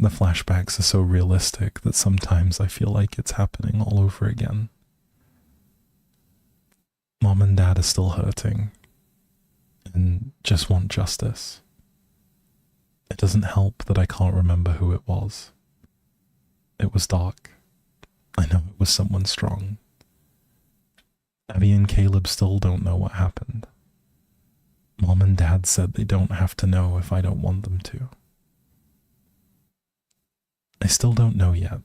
The flashbacks are so realistic that sometimes I feel like it's happening all over again. Mom and Dad are still hurting and just want justice. It doesn't help that I can't remember who it was. It was dark. I know it was someone strong. Abby and Caleb still don't know what happened. Mom and Dad said they don't have to know if I don't want them to. I still don't know yet.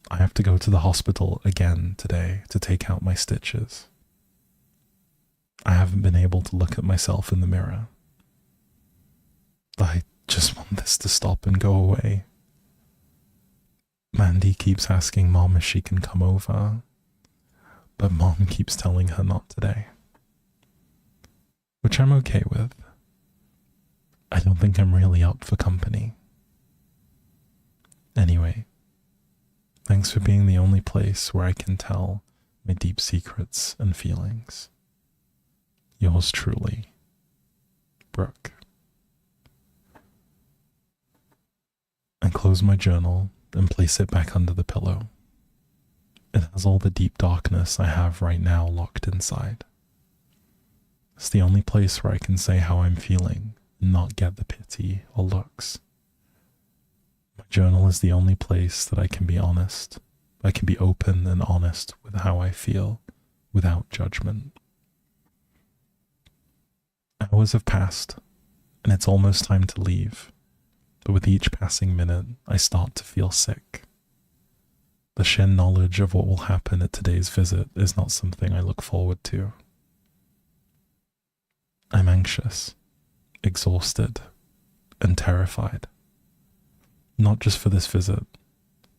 I have to go to the hospital again today to take out my stitches. I haven't been able to look at myself in the mirror. I just want this to stop and go away. Mandy keeps asking Mom if she can come over, but Mom keeps telling her not today. Which I'm okay with. I don't think I'm really up for company. Anyway, thanks for being the only place where I can tell my deep secrets and feelings. Yours truly, Brooke. I close my journal and place it back under the pillow. It has all the deep darkness I have right now locked inside. It's the only place where I can say how I'm feeling and not get the pity or looks. My journal is the only place that I can be honest. I can be open and honest with how I feel without judgment. Hours have passed, and it's almost time to leave, but with each passing minute, I start to feel sick. The sheer knowledge of what will happen at today's visit is not something I look forward to. I'm anxious, exhausted, and terrified. Not just for this visit,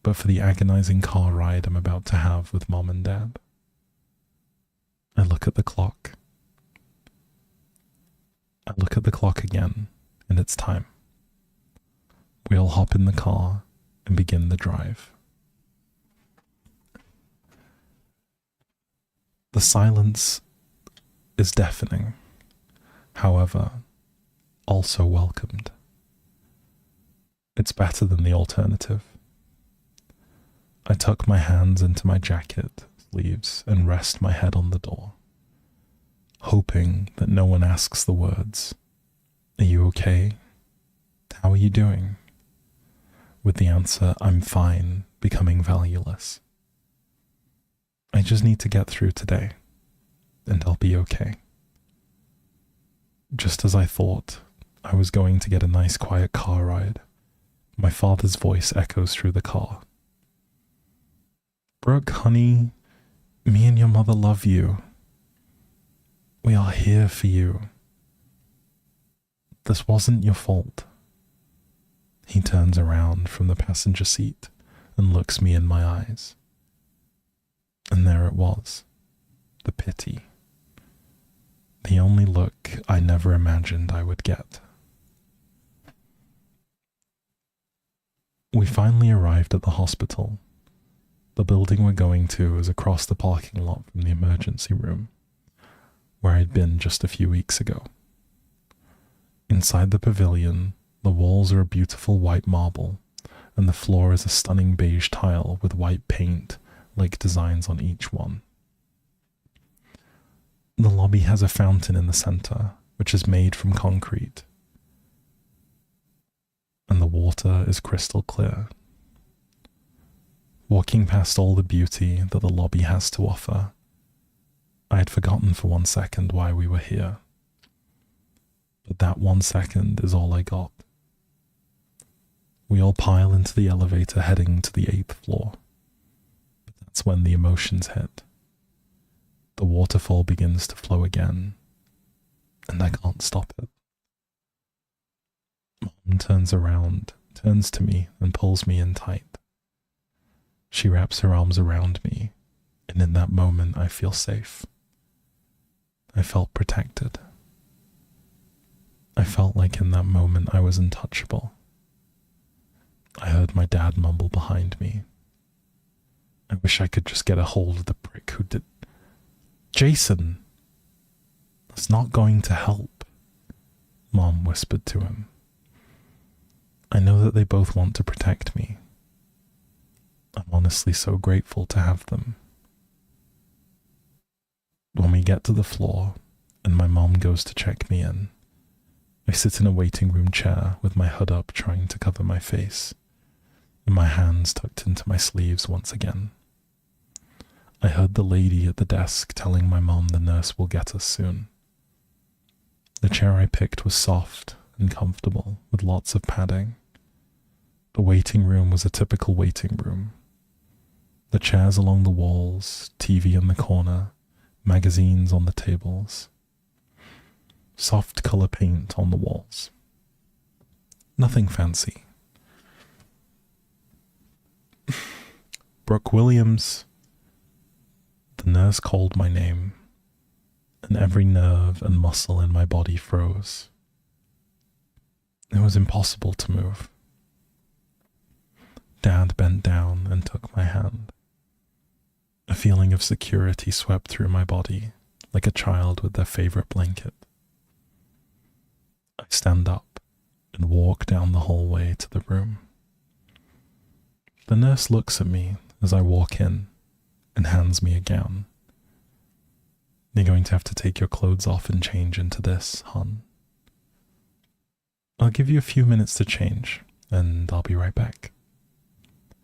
but for the agonizing car ride I'm about to have with Mom and Dad. I look at the clock. I look at the clock again, and it's time. We all hop in the car and begin the drive. The silence is deafening, however, also welcomed. It's better than the alternative. I tuck my hands into my jacket sleeves and rest my head on the door, hoping that no one asks the words, "Are you okay? How are you doing?" with the answer, "I'm fine," becoming valueless. I just need to get through today, and I'll be okay. Just as I thought I was going to get a nice quiet car ride, my father's voice echoes through the car. "Brooke, honey, me and your mother love you. We are here for you. This wasn't your fault." He turns around from the passenger seat and looks me in my eyes. And there it was, the pity. The only look I never imagined I would get. We finally arrived at the hospital. The building we're going to is across the parking lot from the emergency room, where I'd been just a few weeks ago. Inside the pavilion, the walls are a beautiful white marble, and the floor is a stunning beige tile with white paint-like designs on each one. The lobby has a fountain in the center, which is made from concrete, and the water is crystal clear. Walking past all the beauty that the lobby has to offer, I had forgotten for 1 second why we were here. But that 1 second is all I got. We all pile into the elevator heading to the 8th floor. But that's when the emotions hit. The waterfall begins to flow again, and I can't stop it. Mom turns around, turns to me, and pulls me in tight. She wraps her arms around me, and in that moment I feel safe. I felt protected. I felt like in that moment I was untouchable. I heard my dad mumble behind me. I wish I could just get a hold of the prick who did. "Jason! That's not going to help," Mom whispered to him. I know that they both want to protect me. I'm honestly so grateful to have them. When we get to the floor, and my mom goes to check me in, I sit in a waiting room chair with my hood up trying to cover my face, and my hands tucked into my sleeves once again. I heard the lady at the desk telling my mom the nurse will get us soon. The chair I picked was soft and comfortable, with lots of padding. The waiting room was a typical waiting room. The chairs along the walls, TV in the corner, magazines on the tables. Soft color paint on the walls. Nothing fancy. Brooke Williams. The nurse called my name, and every nerve and muscle in my body froze. It was impossible to move. Dad bent down and took my hand. A feeling of security swept through my body, like a child with their favorite blanket. I stand up and walk down the hallway to the room. The nurse looks at me as I walk in and hands me a gown. You're going to have to take your clothes off and change into this, hon. I'll give you a few minutes to change, and I'll be right back. I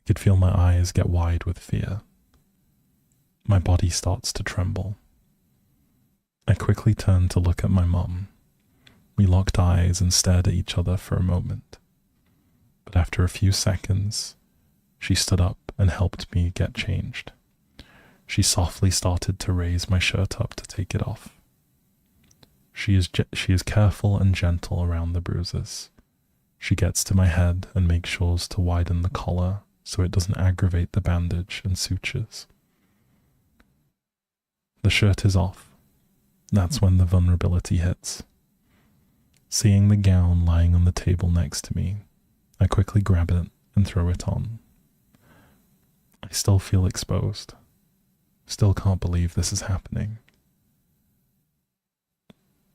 could feel my eyes get wide with fear. My body starts to tremble. I quickly turned to look at my mum. We locked eyes and stared at each other for a moment. But after a few seconds, she stood up and helped me get changed. She softly started to raise my shirt up to take it off. She is careful and gentle around the bruises. She gets to my head and makes sure to widen the collar so it doesn't aggravate the bandage and sutures. The shirt is off. That's when the vulnerability hits. Seeing the gown lying on the table next to me, I quickly grab it and throw it on. I still feel exposed. Still can't believe this is happening.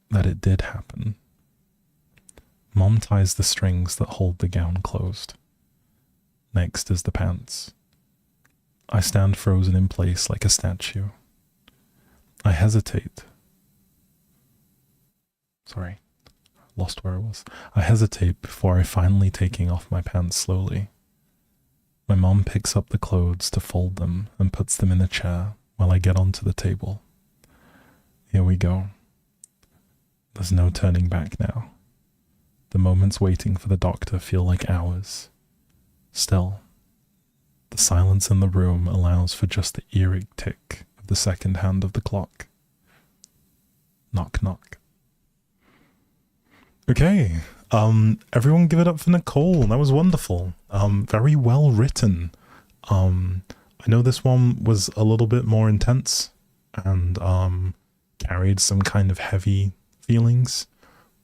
That it did happen. Mom ties the strings that hold the gown closed. Next is the pants. I stand frozen in place like a statue. I hesitate. Sorry, lost where I was. I hesitate before I finally taking off my pants slowly. My mom picks up the clothes to fold them and puts them in a chair while I get onto the table. Here we go. There's no turning back now. The moments waiting for the doctor feel like hours. Still, the silence in the room allows for just the eerie tick of the second hand of the clock. Knock, knock. Okay, everyone give it up for Nicole. That was wonderful. Very well written. I know this one was a little bit more intense and carried some kind of heavy feelings,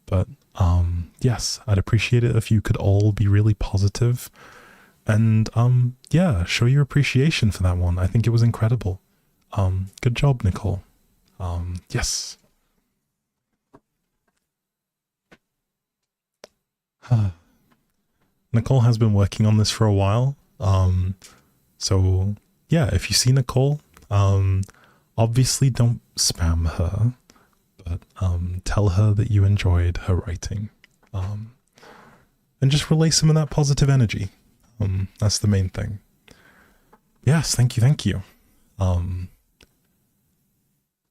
but yes, I'd appreciate it if you could all be really positive and yeah, show your appreciation for that one. I think it was incredible. Good job, Nicole. Yes. Nicole has been working on this for a while. So yeah, if you see Nicole, obviously don't spam her, but tell her that you enjoyed her writing. And just relay some of that positive energy. That's the main thing. Yes, thank you, thank you.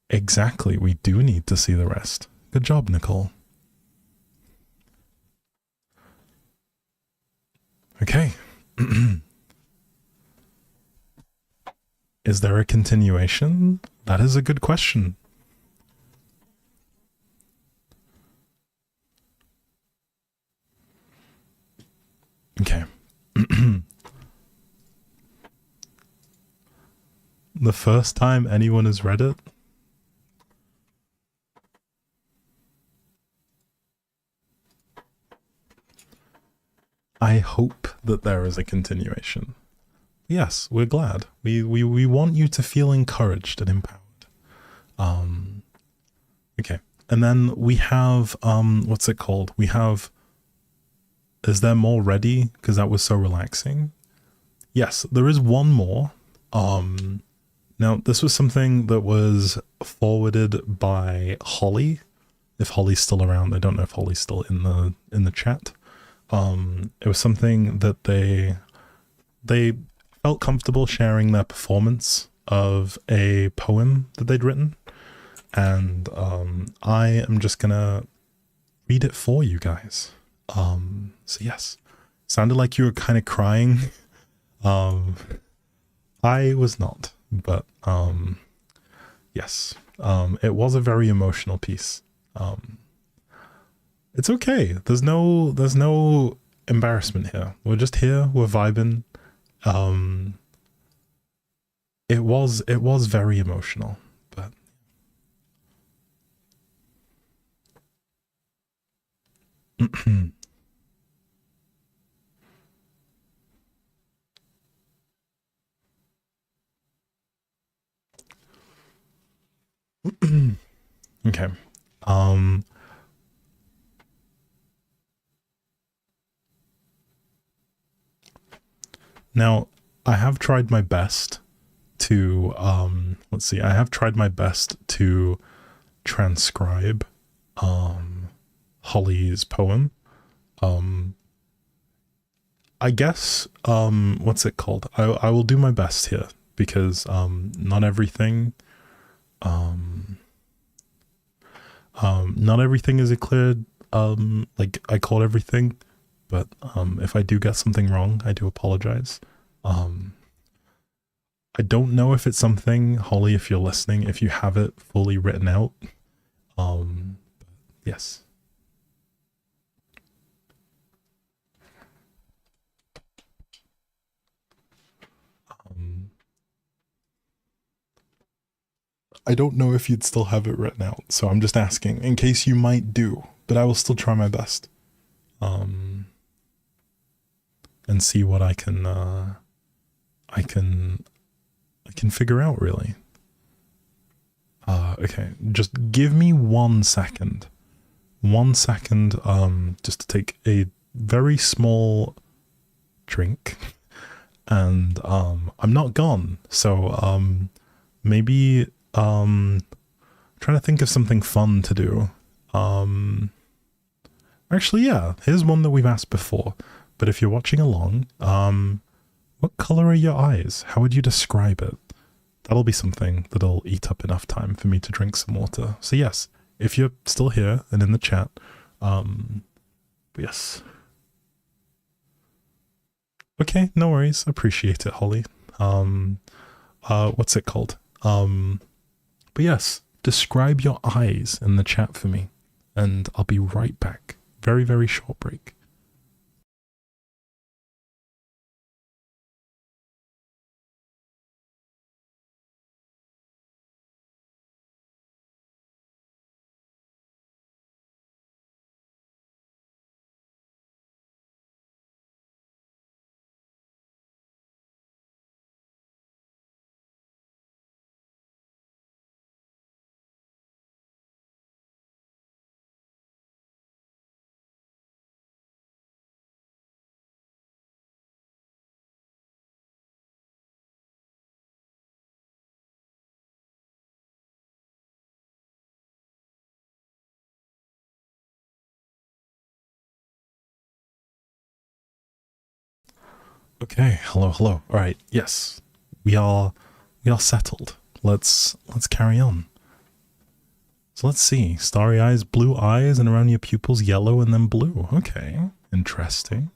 Exactly, we do need to see the rest. Good job, Nicole. Okay. Is there a continuation? That is a good question. Okay. The first time anyone has read it? I hope that there is a continuation. Yes, we're glad. We want you to feel encouraged and empowered. Okay. And then we have, what's it called? We have, is there more ready? Because that was so relaxing. Yes, there is one more. Now, this was something that was forwarded by Holly. If Holly's still around, I don't know if Holly's still in the chat. It was something that they felt comfortable sharing their performance of a poem that they'd written, and I am just gonna read it for you guys. So yes, sounded like you were kind of crying. I was not, but yes, it was a very emotional piece. It's okay. There's no embarrassment here. We're just here. We're vibing. It was very emotional, but okay. Now I have tried my best to let's see. I have tried my best to transcribe Holly's poem. I guess what's it called? I will do my best here, because not everything is a clear like I called everything, but if I do get something wrong, I do apologize. I don't know if it's something, Holly, if you're listening, if you have it fully written out. Yes. I don't know if you'd still have it written out, so I'm just asking in case you might do, but I will still try my best. And see what I can figure out, really. Okay, just give me 1 second. 1 second, just to take a very small drink, and I'm not gone, so maybe trying to think of something fun to do. Actually, yeah, here's one that we've asked before, but if you're watching along, what color are your eyes? How would you describe it? That'll be something that'll eat up enough time for me to drink some water. So yes, if you're still here and in the chat, yes. Okay, no worries. Appreciate it, Holly. What's it called? But yes, describe your eyes in the chat for me, and I'll be right back. Very, very short break. Okay, hello. All right, yes, we are settled. Let's carry on. So let's see. Starry eyes, blue eyes, and around your pupils, yellow and then blue. Okay, interesting.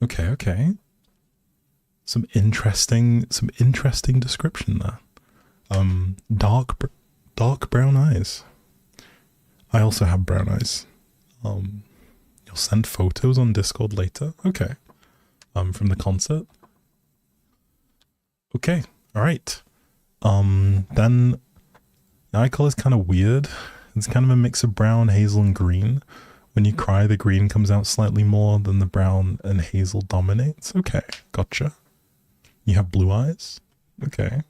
Okay. Some interesting description there. Dark brown eyes. I also have brown eyes. You'll send photos on Discord later. Okay. From the concert. Okay. All right. Then the eye color is kind of weird. It's kind of a mix of brown, hazel, and green. When you cry, the green comes out slightly more than the brown, and hazel dominates. Okay, gotcha. You have blue eyes. Okay.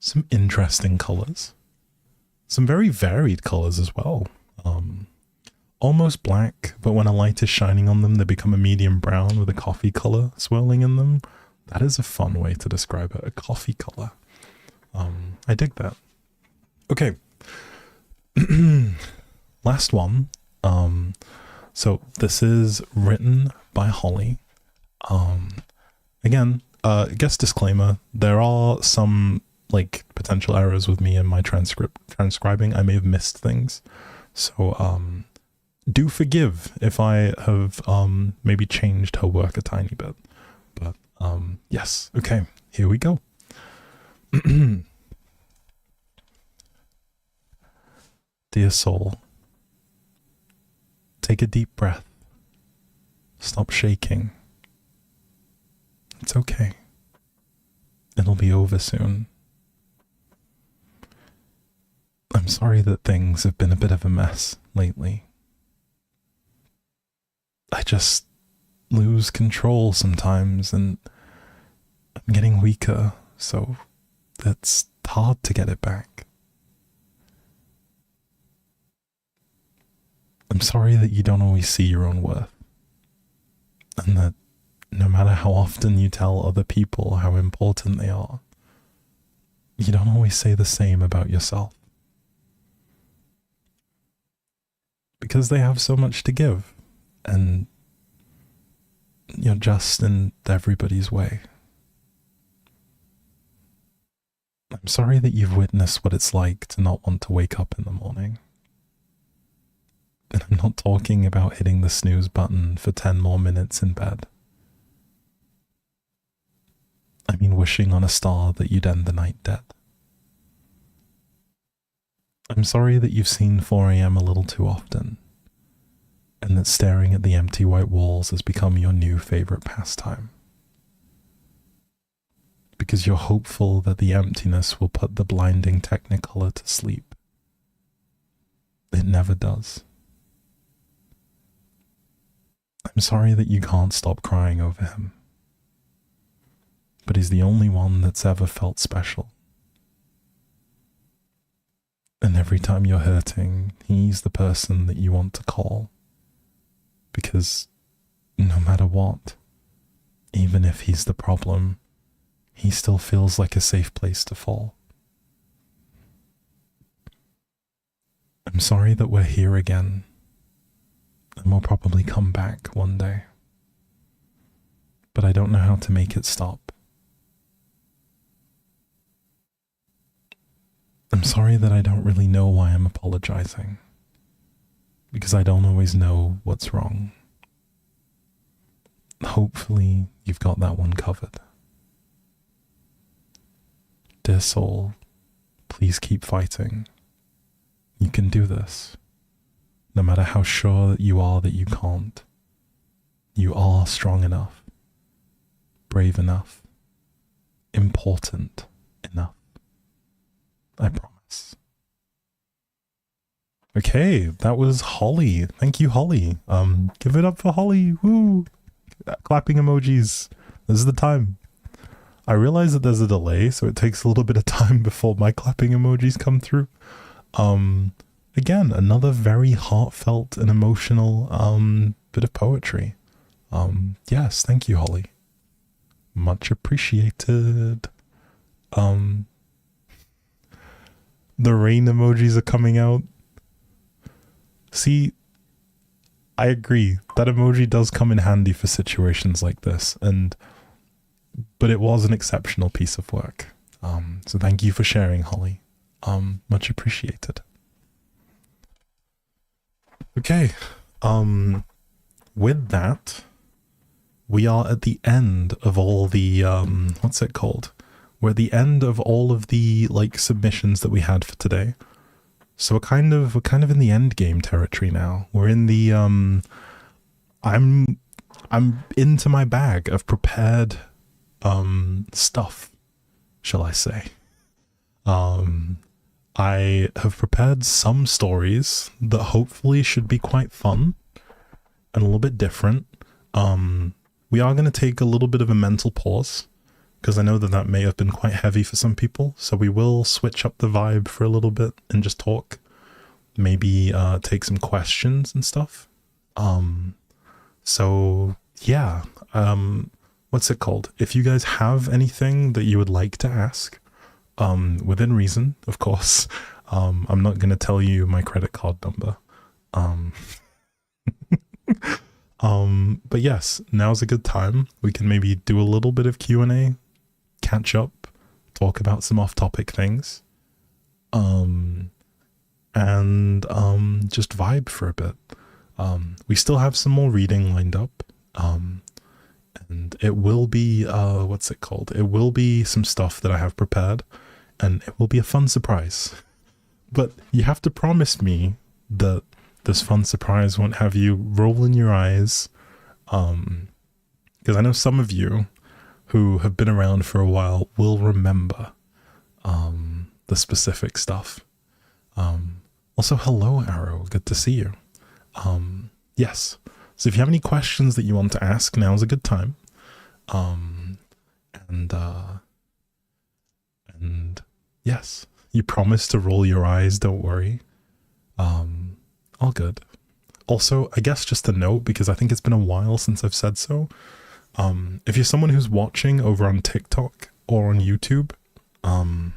Some interesting colors. Some very varied colors as well. Almost black, but when a light is shining on them, they become a medium brown with a coffee color swirling in them. That is a fun way to describe it, a coffee color. I dig that. Okay. Last one. So this is written by Holly. Again, guest disclaimer, there are some like potential errors with me in my transcribing. I may have missed things, so do forgive if I have maybe changed her work a tiny bit. But yes, okay, here we go. Dear soul, take a deep breath. Stop shaking. It's okay. It'll be over soon. I'm sorry that things have been a bit of a mess lately. I just lose control sometimes, and I'm getting weaker, so it's hard to get it back. I'm sorry that you don't always see your own worth, and that no matter how often you tell other people how important they are, you don't always say the same about yourself. Because they have so much to give, and you're just in everybody's way. I'm sorry that you've witnessed what it's like to not want to wake up in the morning. And I'm not talking about hitting the snooze button for 10 more minutes in bed. I mean wishing on a star that you'd end the night dead. I'm sorry that you've seen 4 a.m. a little too often, and that staring at the empty white walls has become your new favorite pastime. Because you're hopeful that the emptiness will put the blinding Technicolor to sleep. It never does. I'm sorry that you can't stop crying over him, but he's the only one that's ever felt special. And every time you're hurting, he's the person that you want to call. Because no matter what, even if he's the problem, he still feels like a safe place to fall. I'm sorry that we're here again, and we'll probably come back one day. But I don't know how to make it stop. I'm sorry that I don't really know why I'm apologizing, because I don't always know what's wrong. Hopefully you've got that one covered. Dear soul, please keep fighting. You can do this. No matter how sure that you are that you can't, you are strong enough, brave enough, important enough. I promise. Okay, that was Holly. Thank you, Holly. Give it up for Holly. Woo! Clapping emojis. This is the time. I realize that there's a delay, so it takes a little bit of time before my clapping emojis come through. Again, another very heartfelt and emotional bit of poetry. Yes, thank you, Holly. Much appreciated. The rain emojis are coming out. See, I agree. That emoji does come in handy for situations like this, but it was an exceptional piece of work. So thank you for sharing, Holly. Much appreciated. Okay. With that, we are at the end of all the what's it called? We're at the end of all of the like submissions that we had for today. So we're kind of in the end game territory now. We're in the I'm into my bag of prepared stuff, shall I say. I have prepared some stories that hopefully should be quite fun and a little bit different. We are going to take a little bit of a mental pause, because I know that may have been quite heavy for some people. So we will switch up the vibe for a little bit and just talk. Maybe take some questions and stuff. So yeah, what's it called? If you guys have anything that you would like to ask, within reason, of course, I'm not going to tell you my credit card number. But yes, now's a good time. We can maybe do a little bit of Q&A, catch up, talk about some off-topic things, and just vibe for a bit. We still have some more reading lined up, and it will be, what's it called? It will be some stuff that I have prepared, and it will be a fun surprise. But you have to promise me that this fun surprise won't have you rolling your eyes, because I know some of you who have been around for a while will remember the specific stuff. Also, hello, Arrow. Good to see you. Yes. So if you have any questions that you want to ask, now's a good time. And yes, you promise to roll your eyes. Don't worry. All good. Also, I guess just a note, because I think it's been a while since I've said so. If you're someone who's watching over on TikTok or on YouTube, am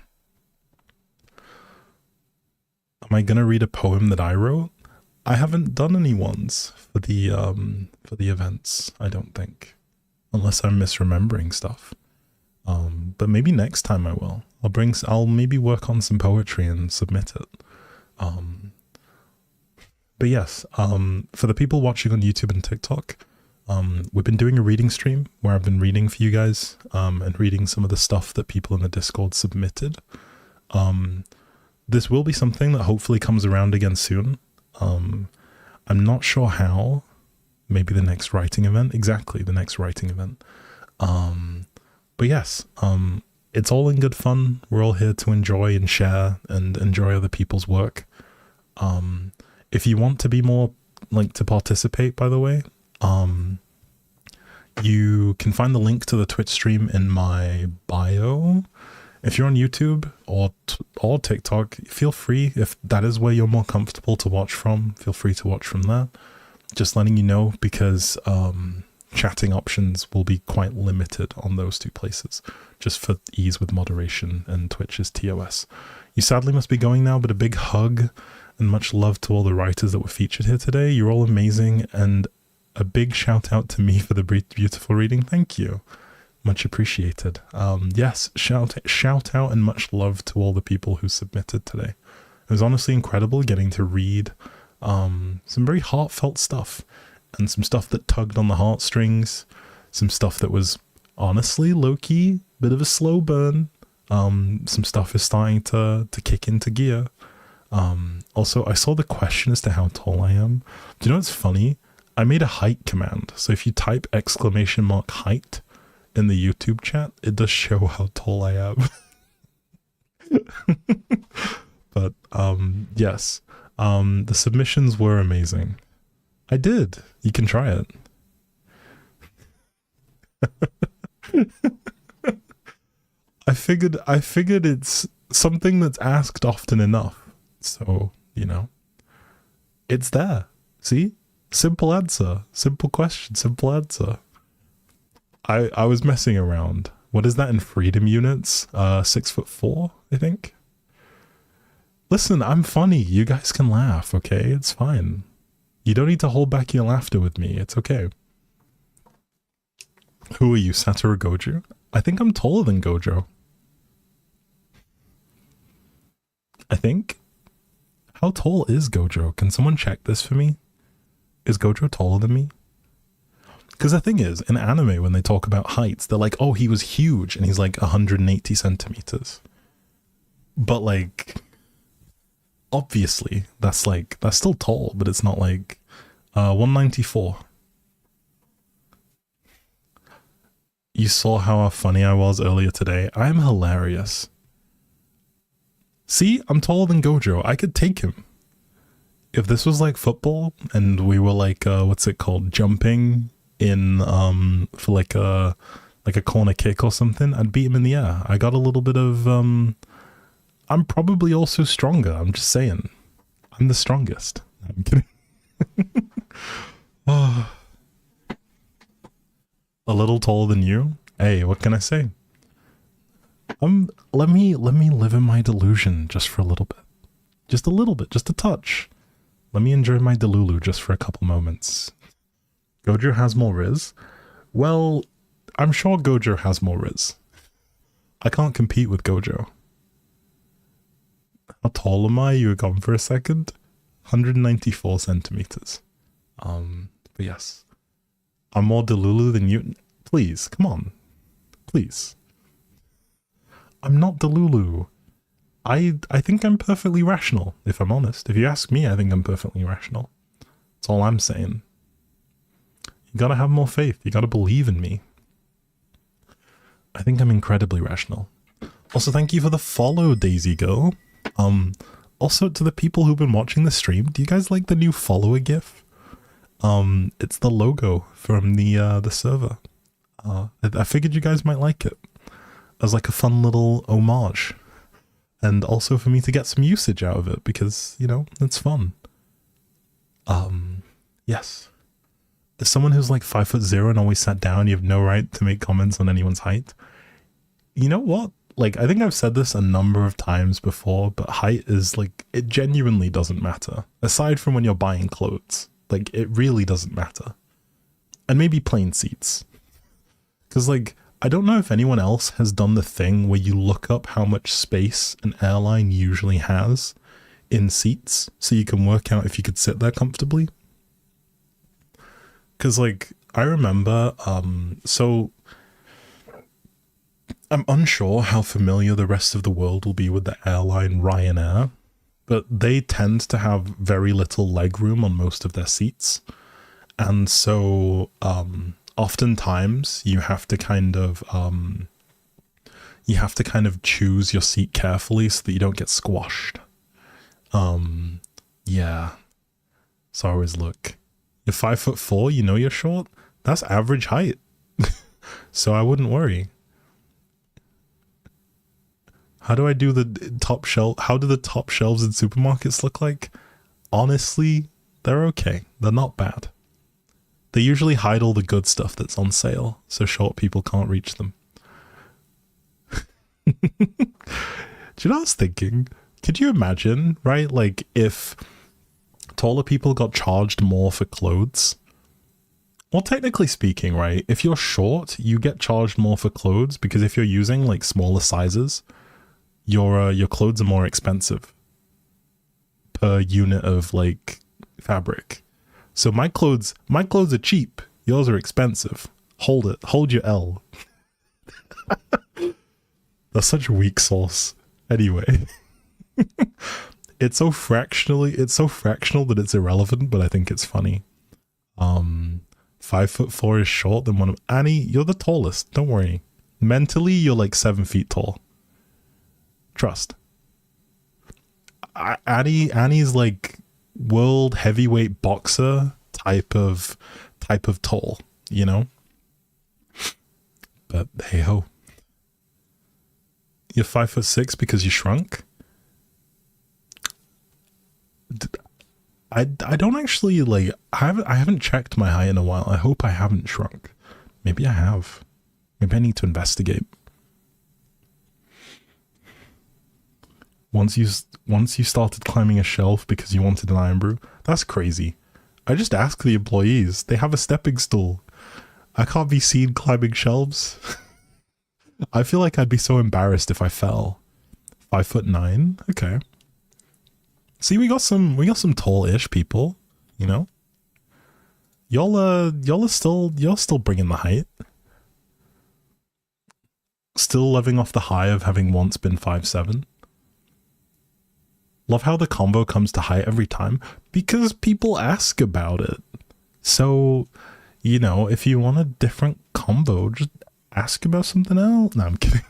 I gonna read a poem that I wrote? I haven't done any ones for the events, I don't think, unless I'm misremembering stuff. But maybe next time I will. I'll maybe work on some poetry and submit it. But yes, for the people watching on YouTube and TikTok, we've been doing a reading stream where I've been reading for you guys, and reading some of the stuff that people in the Discord submitted. This will be something that hopefully comes around again soon. I'm not sure how. Maybe the next writing event. Exactly, the next writing event. But yes, it's all in good fun. We're all here to enjoy and share and enjoy other people's work. If you want to be more, like, to participate, by the way, you can find the link to the Twitch stream in my bio. If you're on YouTube or TikTok, feel free, if that is where you're more comfortable to watch from, feel free to watch from there. Just letting you know, because chatting options will be quite limited on those two places, just for ease with moderation and Twitch's TOS. You sadly must be going now, but a big hug and much love to all the writers that were featured here today. You're all amazing, and a big shout out to me for the beautiful reading. Thank you. Much appreciated. Yes, shout out and much love to all the people who submitted today. It was honestly incredible getting to read some very heartfelt stuff, and some stuff that tugged on the heartstrings, some stuff that was honestly low-key, bit of a slow burn. Some stuff is starting to kick into gear. Also, I saw the question as to how tall I am. Do you know what's funny? I made a height command, so if you type !height in the YouTube chat, it does show how tall I am. But yes, the submissions were amazing. I did. You can try it. I figured it's something that's asked often enough. So, you know, it's there. See? Simple answer. Simple question. Simple answer. I was messing around. What is that in freedom units? 6'4", I think. Listen, I'm funny. You guys can laugh, okay? It's fine. You don't need to hold back your laughter with me. It's okay. Who are you, Satoru Gojo? I think I'm taller than Gojo. I think. How tall is Gojo? Can someone check this for me? Is Gojo taller than me? Because the thing is, in anime, when they talk about heights, they're like, oh, he was huge, and he's like 180 centimeters. But like, obviously, that's still tall, but it's not like 194. You saw how funny I was earlier today. I'm hilarious. See, I'm taller than Gojo. I could take him. If this was like football and we were like, what's it called, jumping in for like a corner kick or something, I'd beat him in the air. I got a little bit of I'm probably also stronger. I'm just saying, I'm the strongest. I'm kidding. Oh. A little taller than you. Hey, what can I say? Let me live in my delusion just for a little bit, just a touch. Let me enjoy my delulu just for a couple moments. Gojo has more Riz? Well, I'm sure Gojo has more Riz. I can't compete with Gojo. How tall am I? You were gone for a second. 194 centimeters. But yes. I'm more Delulu than you. Please, come on. Please. I'm not Delulu. I think I'm perfectly rational, if I'm honest. If you ask me, I think I'm perfectly rational. That's all I'm saying. You gotta have more faith. You gotta believe in me. I think I'm incredibly rational. Also, thank you for the follow, Daisy Girl. Also, to the people who've been watching the stream, do you guys like the new follower gif? It's the logo from the server. I figured you guys might like it as like a fun little homage, and also for me to get some usage out of it because, you know, it's fun. Yes. As someone who's like 5'0" and always sat down, you have no right to make comments on anyone's height. You know what? Like, I think I've said this a number of times before, but height is like, it genuinely doesn't matter. Aside from when you're buying clothes. Like, it really doesn't matter. And maybe plane seats. Because, like, I don't know if anyone else has done the thing where you look up how much space an airline usually has in seats, so you can work out if you could sit there comfortably. Because, like, I remember, so I'm unsure how familiar the rest of the world will be with the airline Ryanair, but they tend to have very little legroom on most of their seats. And so, oftentimes you have to kind of choose your seat carefully so that you don't get squashed. Yeah. So I always look. You're 5'4", you know you're short? That's average height. So I wouldn't worry. How do I do the top shelf? How do the top shelves in supermarkets look like? Honestly, they're okay. They're not bad. They usually hide all the good stuff that's on sale, so short people can't reach them. Do you know what I was thinking? Could you imagine, right? Like, if taller people got charged more for clothes? Well, technically speaking, right? If you're short, you get charged more for clothes because if you're using, like, smaller sizes, your clothes are more expensive per unit of, like, fabric. So my clothes are cheap. Yours are expensive. Hold it. Hold your L. That's such weak sauce. Anyway. It's so fractional that it's irrelevant, but I think it's funny. 5'4" is short than one of Annie, you're the tallest, don't worry. Mentally, you're like 7 feet tall. Trust. Annie's like world heavyweight boxer type of tall, you know? But hey ho. You're 5'6" because you shrunk? I don't actually, like, I haven't checked my height in a while. I hope I haven't shrunk. Maybe I have. Maybe I need to investigate. Once you started climbing a shelf because you wanted an iron brew, that's crazy. I just asked the employees. They have a stepping stool. I can't be seen climbing shelves. I feel like I'd be so embarrassed if I fell. 5'9"? Okay. See, we got some tall-ish people, you know? Y'all still bringing the height. Still living off the high of having once been 5'7". Love how the combo comes to height every time, because people ask about it. So, you know, if you want a different combo, just ask about something else. No, I'm kidding.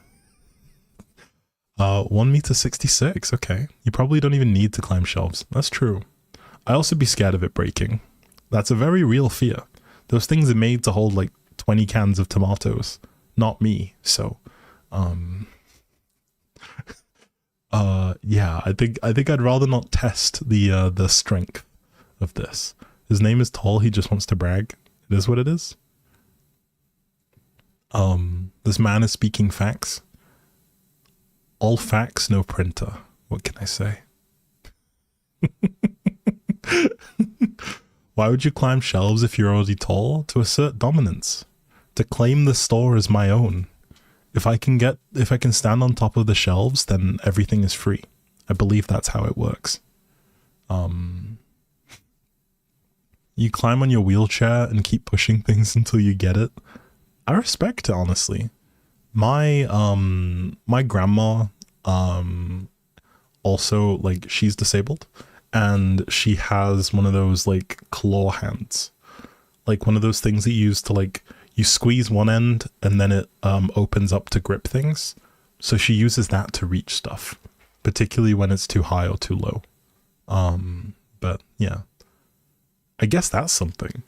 1.66 m, okay. You probably don't even need to climb shelves. That's true. I also be scared of it breaking. That's a very real fear. Those things are made to hold like 20 cans of tomatoes. Not me, so yeah, I think I'd rather not test the strength of this. His name is Tall, he just wants to brag. It is what it is. This man is speaking facts. All facts, no printer. What can I say? Why would you climb shelves if you're already tall? To assert dominance. To claim the store as my own. If I can stand on top of the shelves, then everything is free. I believe that's how it works. You climb on your wheelchair and keep pushing things until you get it. I respect it, honestly. My grandma also, like, she's disabled, and she has one of those like claw hands, like one of those things that you use to, like, you squeeze one end and then it opens up to grip things. So she uses that to reach stuff, particularly when it's too high or too low. But yeah, I guess that's something.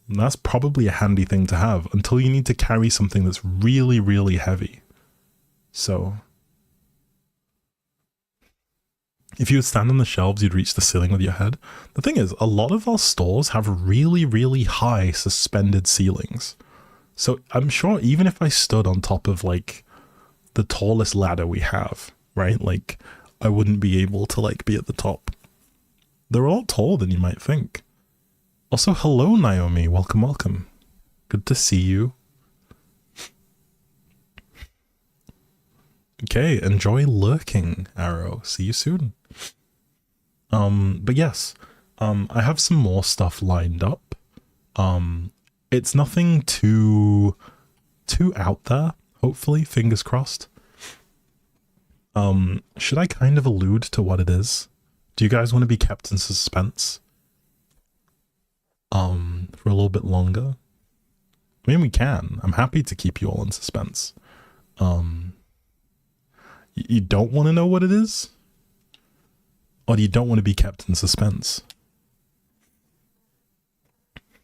That's probably a handy thing to have until you need to carry something that's really, really heavy. So if you would stand on the shelves, you'd reach the ceiling with your head. The thing is, a lot of our stores have really, really high suspended ceilings. So I'm sure even if I stood on top of, like, the tallest ladder we have, right? Like, I wouldn't be able to, like, be at the top. They're a lot taller than you might think. Also, hello, Naomi. Welcome, welcome. Good to see you. Okay, enjoy lurking, Arrow. See you soon. But yes, I have some more stuff lined up. It's nothing too out there, hopefully, fingers crossed. Should I kind of allude to what it is? Do you guys want to be kept in suspense? For a little bit longer? I mean, we can. I'm happy to keep you all in suspense. You don't want to know what it is? Or do you don't want to be kept in suspense?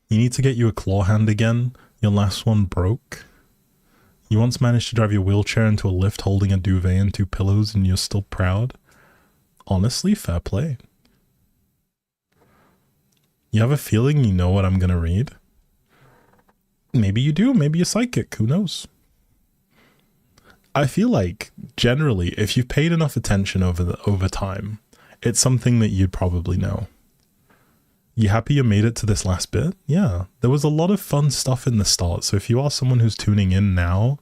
You need to get you a claw hand again. Your last one broke. You once managed to drive your wheelchair into a lift holding a duvet and 2 pillows and you're still proud? Honestly, fair play. You have a feeling you know what I'm gonna read? Maybe you do, maybe you're psychic, who knows? I feel like, generally, if you've paid enough attention over time, it's something that you'd probably know. You happy you made it to this last bit? Yeah, there was a lot of fun stuff in the start, so if you are someone who's tuning in now,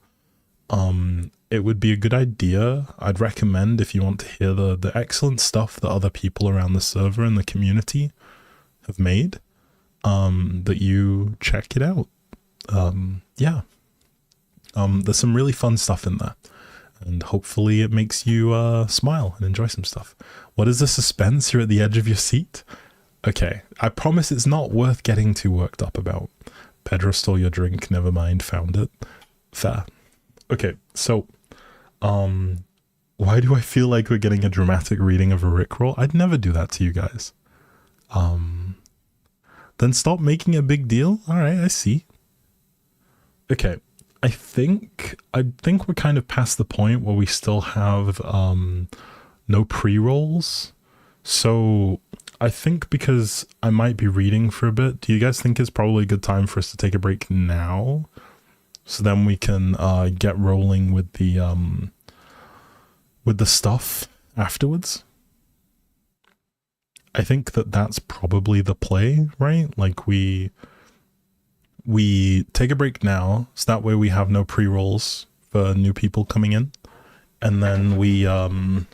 it would be a good idea. I'd recommend, if you want to hear the excellent stuff that other people around the server and the community have made, that you check it out. Yeah. There's some really fun stuff in there, and hopefully it makes you smile and enjoy some stuff. What is the suspense? You're at the edge of your seat? Okay, I promise it's not worth getting too worked up about. Pedro stole your drink, never mind, found it. Fair. Okay, so, why do I feel like we're getting a dramatic reading of a Rickroll? I'd never do that to you guys. Then stop making a big deal? Alright, I see. Okay, I think we're kind of past the point where we still have no pre-rolls. So I think because I might be reading for a bit, do you guys think it's probably a good time for us to take a break now? So then we can get rolling with the stuff afterwards? I think that's probably the play, right? Like we take a break now, so that way we have no pre-rolls for new people coming in. And then we,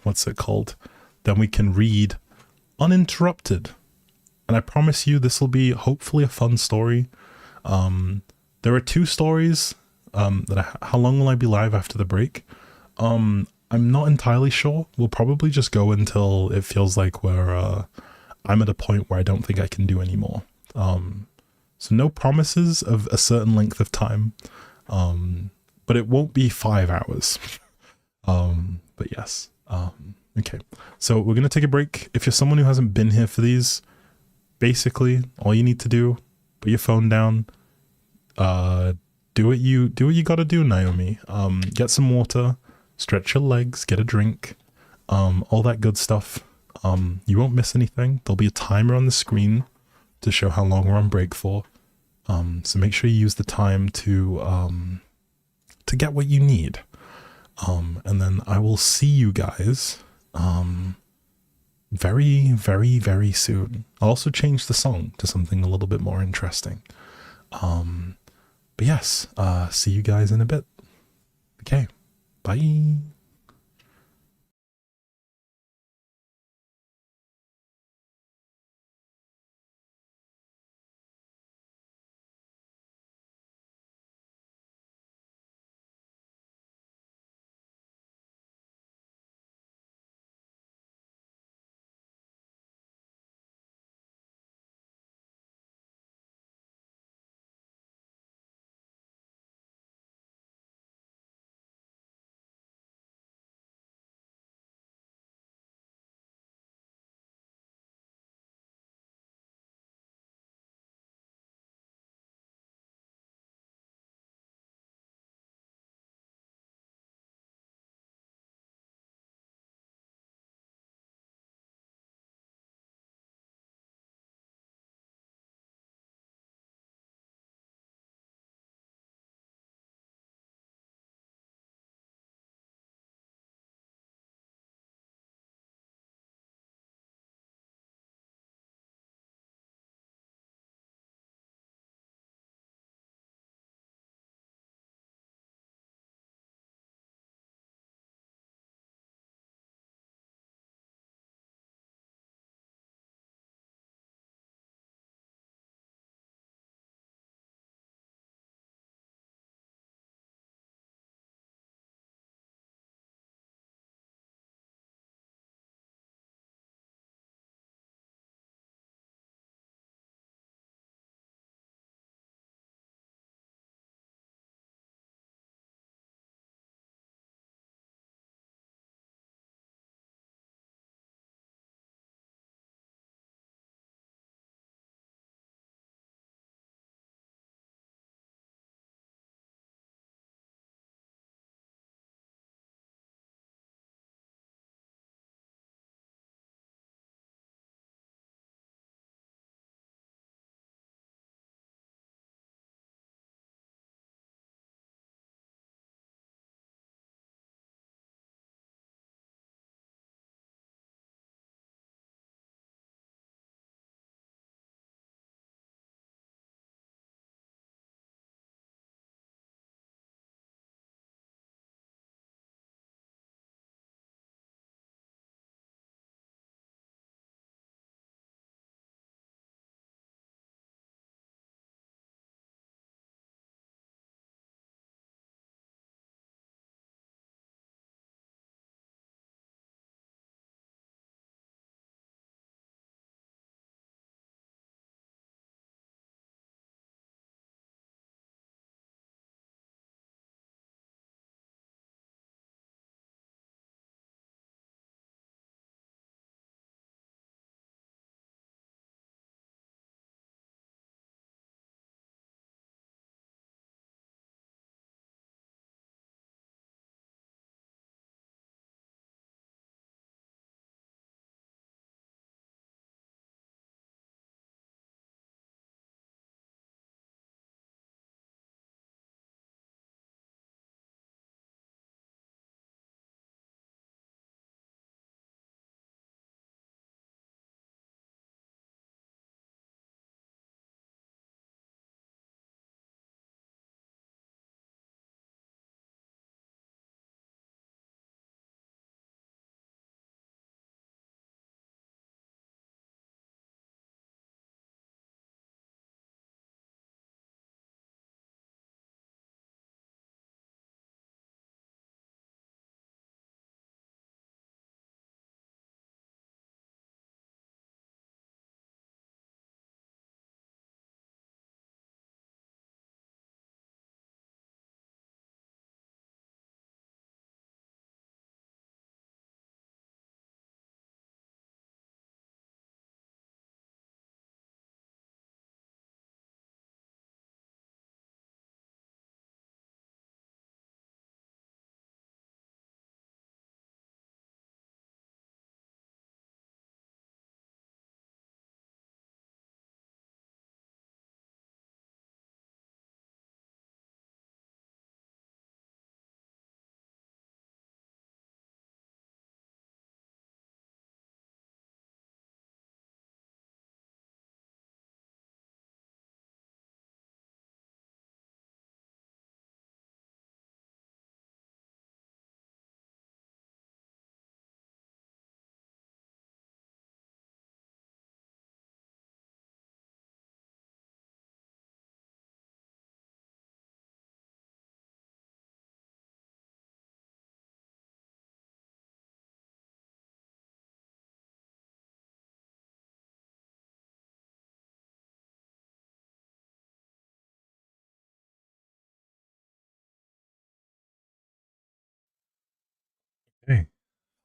what's it called? Then we can read uninterrupted. And I promise you this will be hopefully a fun story. There are 2 stories how long will I be live after the break? I'm not entirely sure. We'll probably just go until it feels like I'm at a point where I don't think I can do anymore. So no promises of a certain length of time, but it won't be 5 hours. But yes. Okay, so we're gonna take a break. If you're someone who hasn't been here for these, basically all you need to do, put your phone down, do what you gotta do, Naomi. Get some water, stretch your legs, get a drink, all that good stuff. You won't miss anything. There'll be a timer on the screen to show how long we're on break for. So make sure you use the time to get what you need. And then I will see you guys very, very, very soon. I'll also change the song to something a little bit more interesting. But yes, see you guys in a bit. Okay, bye.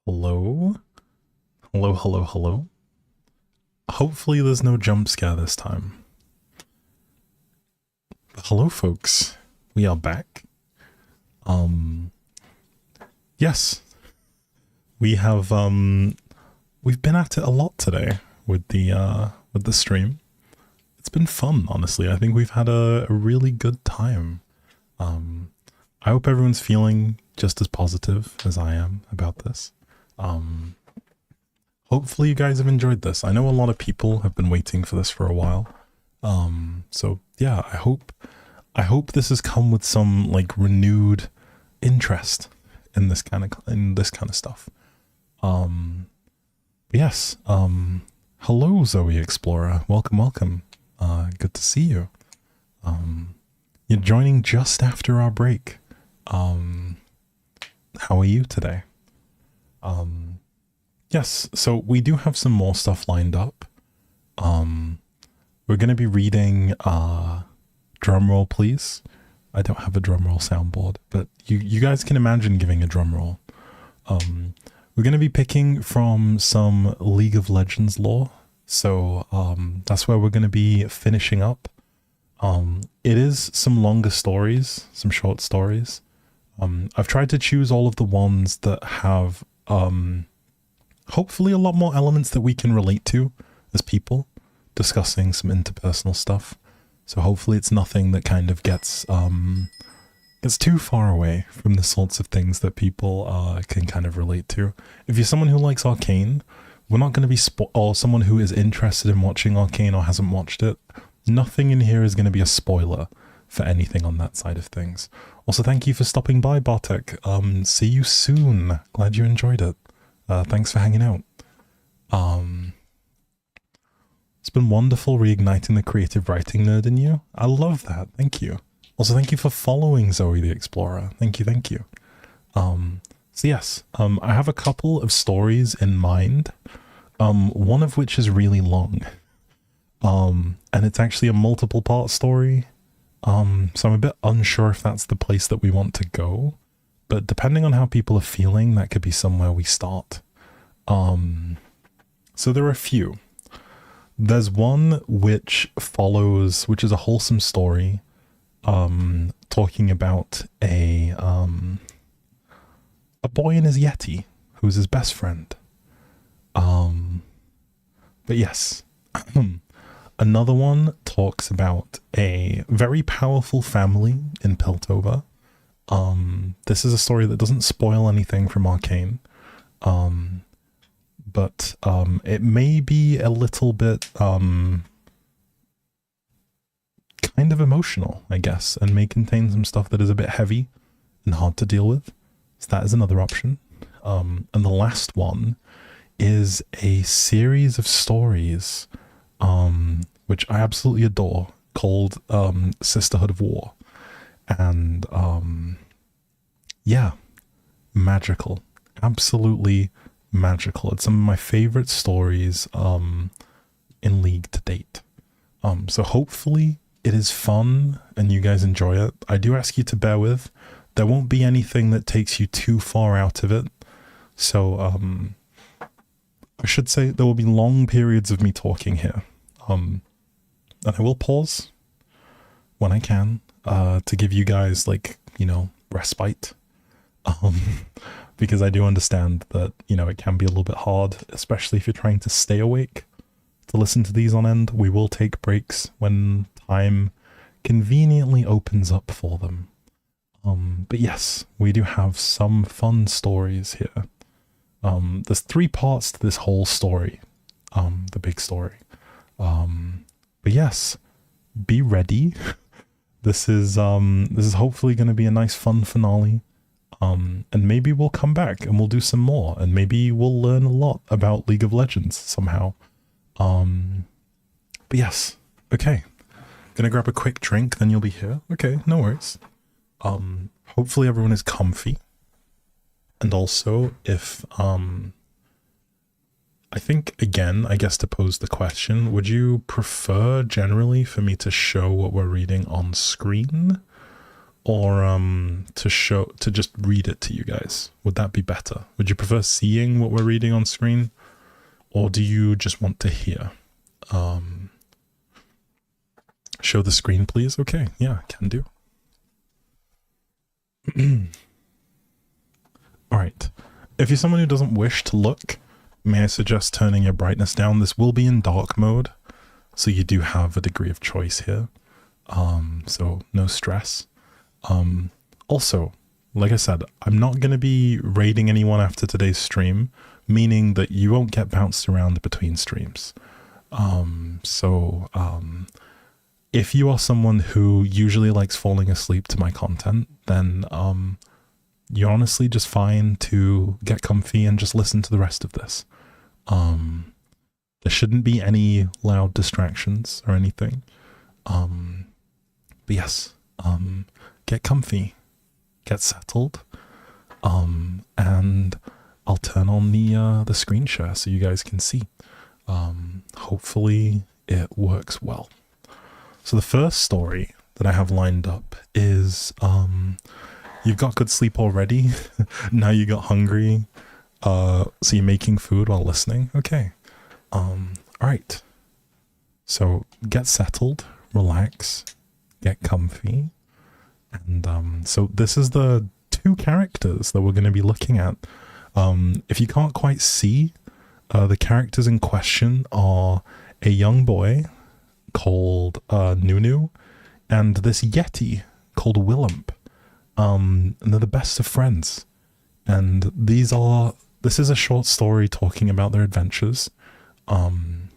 Hello? Hello, hello, hello. Hopefully there's no jump scare this time. But hello, folks. We are back. Yes. We have, we've been at it a lot today with the stream. It's been fun, honestly. I think we've had a really good time. I hope everyone's feeling just as positive as I am about this. Hopefully you guys have enjoyed this. I know a lot of people have been waiting for this for a while. So yeah, I hope this has come with some like renewed interest in this kind of stuff. Yes. Hello, Zoe Explorer. Welcome. Good to see you. You're joining just after our break. How are you today? Yes, so we do have some more stuff lined up. We're going to be reading, drumroll please. I don't have a drumroll soundboard, but you guys can imagine giving a drumroll. We're going to be picking from some League of Legends lore, so that's where we're going to be finishing up. It is some longer stories, some short stories. I've tried to choose all of the ones that have hopefully a lot more elements that we can relate to as people, discussing some interpersonal stuff. So hopefully it's nothing that kind of gets too far away from the sorts of things that people can kind of relate to. If you're someone who likes Arcane, we're not going to be or someone who is interested in watching Arcane or hasn't watched it, nothing in here is going to be a spoiler for anything on that side of things. Also, thank you for stopping by, Bartek. See you soon. Glad you enjoyed it. Thanks for hanging out. It's been wonderful reigniting the creative writing nerd in you. I love that. Thank you. Also, thank you for following Zoe the Explorer. Thank you. So yes, I have a couple of stories in mind. One of which is really long. And it's actually a multiple part story. So I'm a bit unsure if that's the place that we want to go. But depending on how people are feeling, that could be somewhere we start. So there are a few. There's one which is a wholesome story, talking about a boy and his yeti, who's his best friend. But yes, another one talks about a very powerful family in Piltover. This is a story that doesn't spoil anything from Arcane. But it may be a little bit kind of emotional, I guess, and may contain some stuff that is a bit heavy and hard to deal with. So that is another option. And the last one is a series of stories which I absolutely adore, called Sisterhood of War. And yeah, magical. Absolutely magical. It's some of my favorite stories in League to date. So hopefully it is fun and you guys enjoy it. I do ask you to bear with. There won't be anything that takes you too far out of it. So I should say there will be long periods of me talking here. And I will pause when I can to give you guys, like, you know, respite. Because I do understand that, you know, it can be a little bit hard, especially if you're trying to stay awake to listen to these on end. We will take breaks when time conveniently opens up for them. But yes, we do have some fun stories here. There's 3 parts to this whole story, the big story. But yes, be ready. This is hopefully going to be a nice fun finale. And maybe we'll come back and we'll do some more, and maybe we'll learn a lot about League of Legends somehow. But yes, okay. Gonna grab a quick drink, then you'll be here. Okay, no worries. Hopefully everyone is comfy. And also, if, I think, again, I guess to pose the question, would you prefer generally for me to show what we're reading on screen? or to just read it to you guys? Would that be better? Would you prefer seeing what we're reading on screen, or do you just want to hear? Show the screen, please. Okay, yeah, can do. All right. If you're someone who doesn't wish to look, may I suggest turning your brightness down? This will be in dark mode, so you do have a degree of choice here. So no stress. Also, like I said, I'm not going to be raiding anyone after today's stream, meaning that you won't get bounced around between streams. If you are someone who usually likes falling asleep to my content, then you're honestly just fine to get comfy and just listen to the rest of this. There shouldn't be any loud distractions or anything. But yes, get comfy, get settled, and I'll turn on the screen share so you guys can see. Hopefully it works well. So the first story that I have lined up is, you've got good sleep already, now you got hungry, so you're making food while listening? Okay. Alright. So get settled, relax, get comfy, and so this is the two characters that we're going to be looking at. If you can't quite see, the characters in question are a young boy called Nunu, and this yeti called Willump. And they're the best of friends. And this is a short story talking about their adventures. And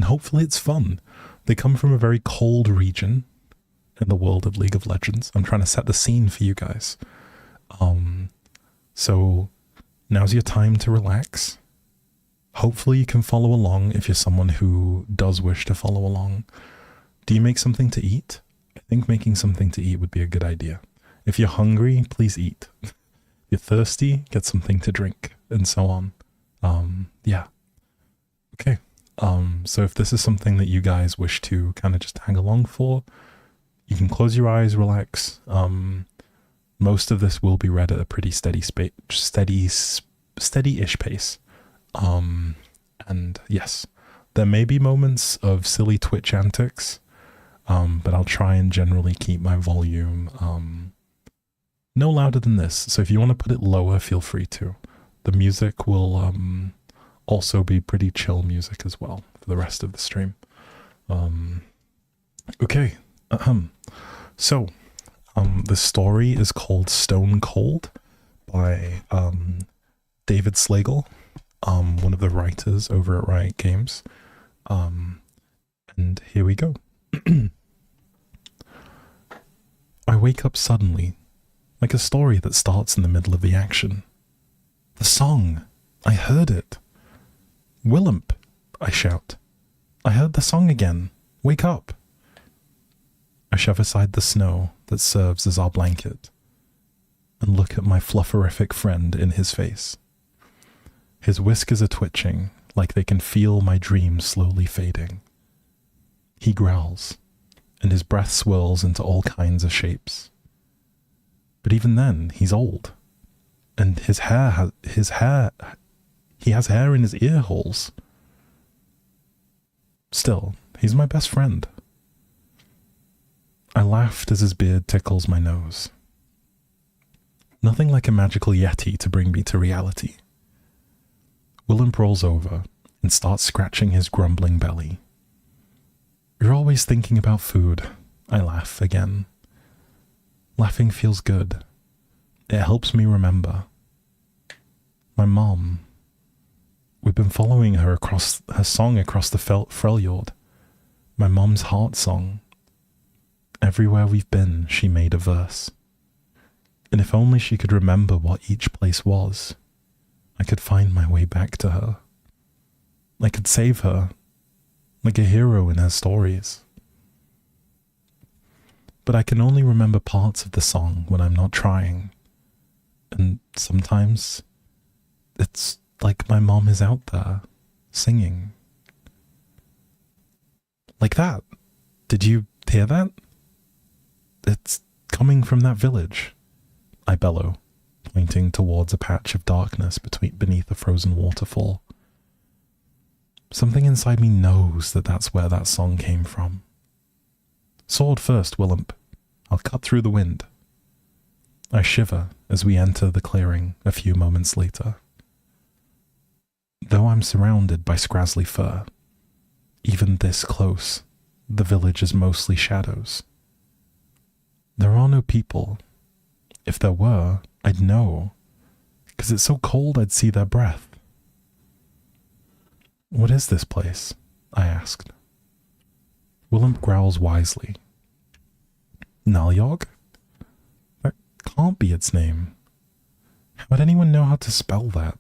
hopefully it's fun. They come from a very cold region in the world of League of Legends. I'm trying to set the scene for you guys. So now's your time to relax. Hopefully you can follow along if you're someone who does wish to follow along. Do you make something to eat? I think making something to eat would be a good idea. If you're hungry, please eat. If you're thirsty, get something to drink, and so on. Yeah. Okay. So if this is something that you guys wish to kind of just hang along for, you can close your eyes, relax. Most of this will be read at a pretty steady-ish pace. And yes, there may be moments of silly Twitch antics, but I'll try and generally keep my volume no louder than this. So if you want to put it lower, feel free to. The music will also be pretty chill music as well for the rest of the stream. Okay. So the story is called Stone Cold by David Slagle, one of the writers over at Riot Games. And here we go. I wake up suddenly, like a story that starts in the middle of the action. The song! I heard it! Willump! I shout. I heard the song again! Wake up! I shove aside the snow that serves as our blanket and look at my flufferific friend in his face. His whiskers are twitching like they can feel my dreams slowly fading. He growls, and his breath swirls into all kinds of shapes. But even then, he's old, and he has hair in his ear holes. Still, he's my best friend. I laughed as his beard tickles my nose. Nothing like a magical yeti to bring me to reality. Willump rolls over and starts scratching his grumbling belly. You're always thinking about food. I laugh again. Laughing feels good. It helps me remember. My mom. We've been following her song across the Freljord. My mom's heart song. Everywhere we've been, she made a verse. And if only she could remember what each place was, I could find my way back to her. I could save her, like a hero in her stories. But I can only remember parts of the song when I'm not trying. And sometimes it's like my mom is out there, singing. Like that. Did you hear that? It's coming from that village, I bellow, pointing towards a patch of darkness beneath a frozen waterfall. Something inside me knows that that's where that song came from. Sword first, Willump. I'll cut through the wind. I shiver as we enter the clearing a few moments later. Though I'm surrounded by scrazzly fur, even this close, the village is mostly shadows. There are no people. If there were, I'd know, 'cause it's so cold I'd see their breath. What is this place? I asked. Willump growls wisely. Nalyog? That can't be its name. How would anyone know how to spell that?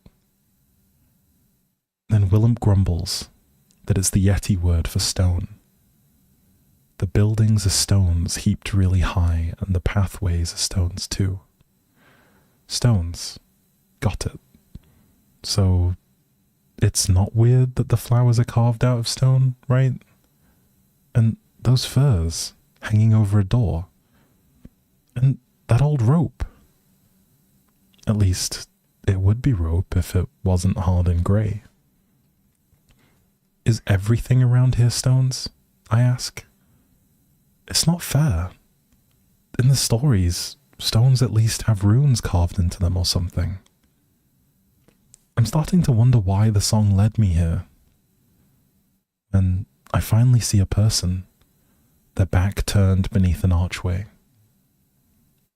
Then Willump grumbles that it's the Yeti word for stone. The buildings are stones heaped really high, and the pathways are stones too. Stones. Got it. So, it's not weird that the flowers are carved out of stone, right? And those furs hanging over a door. And that old rope. At least, it would be rope if it wasn't hard and grey. Is everything around here stones? I ask. It's not fair. In the stories, stones at least have runes carved into them or something. I'm starting to wonder why the song led me here. And I finally see a person, their back turned beneath an archway.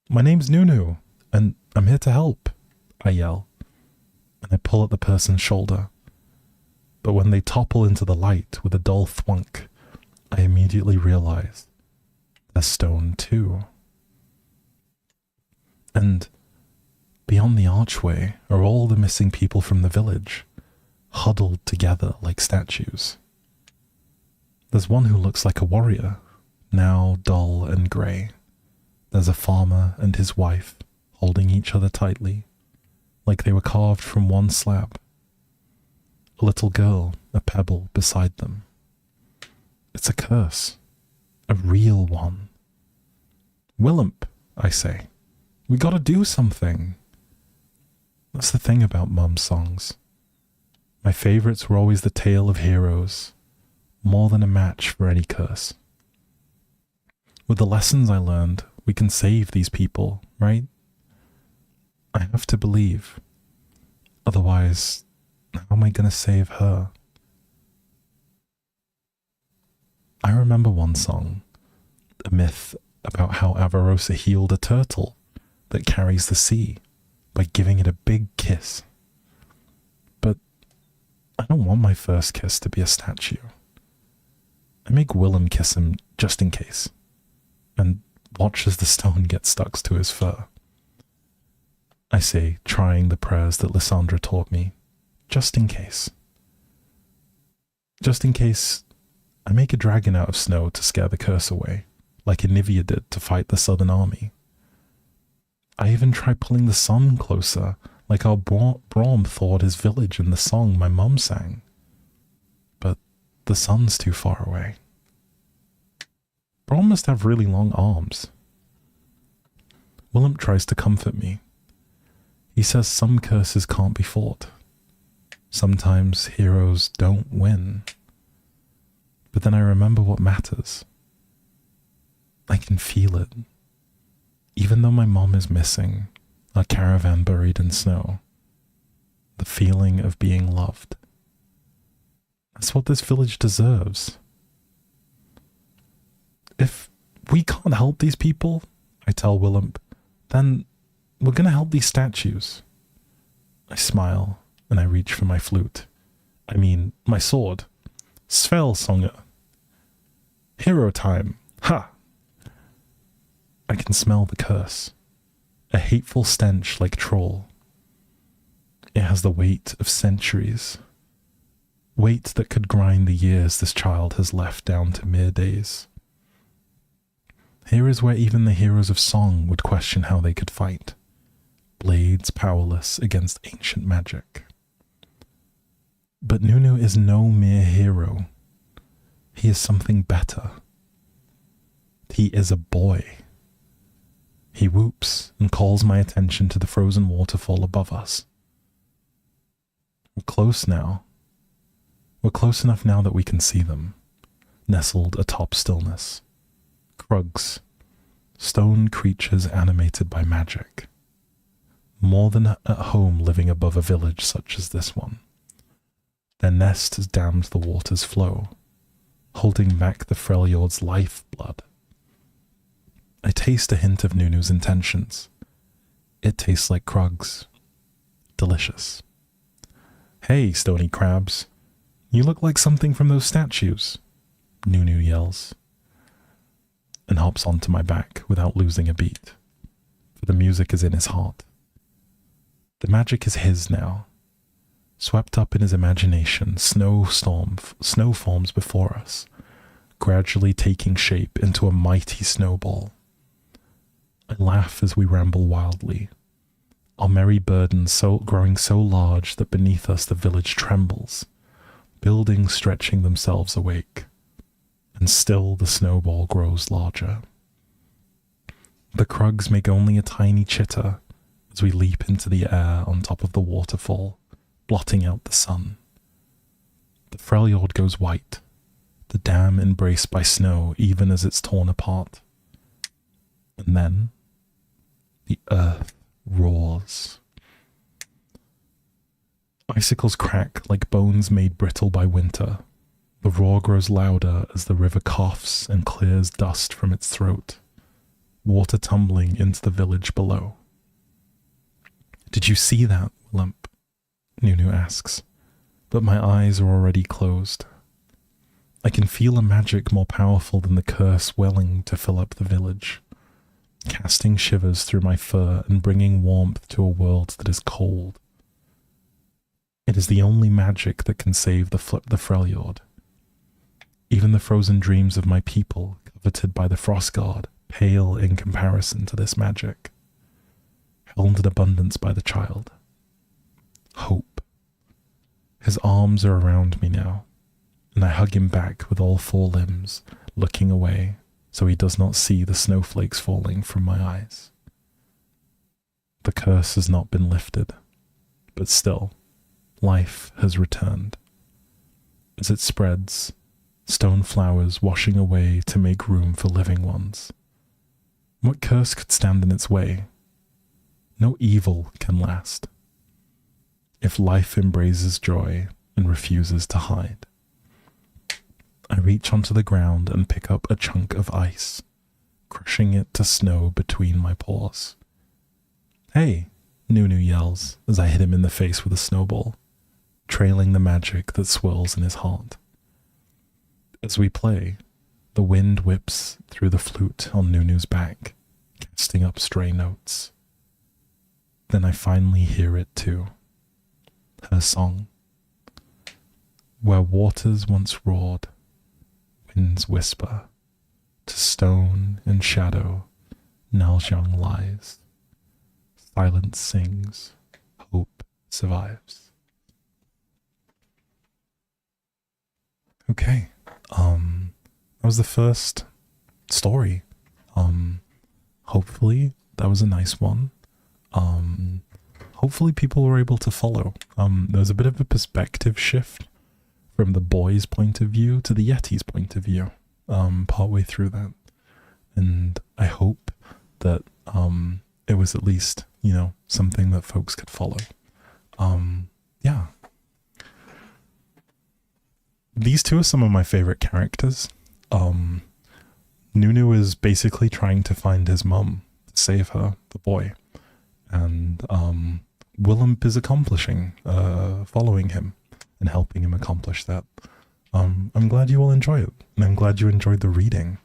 My name's Nunu, and I'm here to help, I yell, and I pull at the person's shoulder. But when they topple into the light with a dull thwunk, I immediately realize they're stone too. And beyond the archway are all the missing people from the village, huddled together like statues. There's one who looks like a warrior, now dull and grey. There's a farmer and his wife holding each other tightly, like they were carved from one slab. A little girl, a pebble beside them. It's a curse. A real one. Willump, I say. We gotta do something. That's the thing about Mum's songs. My favourites were always the tale of heroes, more than a match for any curse. With the lessons I learned, we can save these people, right? I have to believe. Otherwise, how am I going to save her? I remember one song, a myth about how Avarosa healed a turtle that carries the sea by giving it a big kiss. But I don't want my first kiss to be a statue. I make Willem kiss him just in case, and watch as the stone gets stuck to his fur. I say, trying the prayers that Lysandra taught me, just in case. Just in case, I make a dragon out of snow to scare the curse away, like Anivia did to fight the southern army. I even try pulling the sun closer, like how Braum thawed his village in the song my mum sang. But the sun's too far away. Braum must have really long arms. Willem tries to comfort me. He says some curses can't be fought. Sometimes heroes don't win. But then I remember what matters. I can feel it. Even though my mom is missing, our caravan buried in snow, the feeling of being loved. That's what this village deserves. If we can't help these people, I tell Willem, then we're gonna help these statues. I smile and I reach for my flute. I mean, my sword. Svelsonger. Hero time. Ha! I can smell the curse. A hateful stench like troll. It has the weight of centuries. Weight that could grind the years this child has left down to mere days. Here is where even the heroes of song would question how they could fight. Blades powerless against ancient magic. But Nunu is no mere hero. He is something better. He is a boy. He whoops and calls my attention to the frozen waterfall above us. We're close now. We're close enough now that we can see them, nestled atop stillness. Krugs, stone creatures animated by magic. More than at home living above a village such as this one. Their nest has dammed the water's flow, holding back the Freljord's lifeblood. I taste a hint of Nunu's intentions. It tastes like Krugs. Delicious. Hey, stony crabs. You look like something from those statues, Nunu yells, and hops onto my back without losing a beat, for the music is in his heart. The magic is his now. Swept up in his imagination, snow forms before us, gradually taking shape into a mighty snowball. I laugh as we ramble wildly, our merry burden growing so large that beneath us the village trembles, buildings stretching themselves awake, and still the snowball grows larger. The Krugs make only a tiny chitter as we leap into the air on top of the waterfall, blotting out the sun. The Freljord goes white, the dam embraced by snow even as it's torn apart. And then the earth roars. Icicles crack like bones made brittle by winter. The roar grows louder as the river coughs and clears dust from its throat, water tumbling into the village below. Did you see that, Lump? Nunu asks, but my eyes are already closed. I can feel a magic more powerful than the curse welling to fill up the village, casting shivers through my fur and bringing warmth to a world that is cold. It is the only magic that can save the Freljord. Even the frozen dreams of my people, coveted by the frost god, pale in comparison to this magic, held in abundance by the child. Hope. His arms are around me now, and I hug him back with all four limbs, looking away so he does not see the snowflakes falling from my eyes. The curse has not been lifted, but still, life has returned. As it spreads, stone flowers washing away to make room for living ones. What curse could stand in its way? No evil can last. If life embraces joy and refuses to hide. I reach onto the ground and pick up a chunk of ice, crushing it to snow between my paws. Hey, Nunu yells as I hit him in the face with a snowball, trailing the magic that swirls in his heart. As we play, the wind whips through the flute on Nunu's back, casting up stray notes. Then I finally hear it too. Her song. Where waters once roared, winds whisper, to stone and shadow, Naljung lies. Silence sings, hope survives. Okay, that was the first story. Hopefully that was a nice one. Hopefully people were able to follow. There was a bit of a perspective shift from the boy's point of view to the Yeti's point of view, partway through that. And I hope that, it was at least, something that folks could follow. Yeah. These two are some of my favorite characters. Nunu is basically trying to find his mum to save her, the boy. And Willump is accomplishing, following him and helping him accomplish that. I'm glad you all enjoy it, and I'm glad you enjoyed the reading.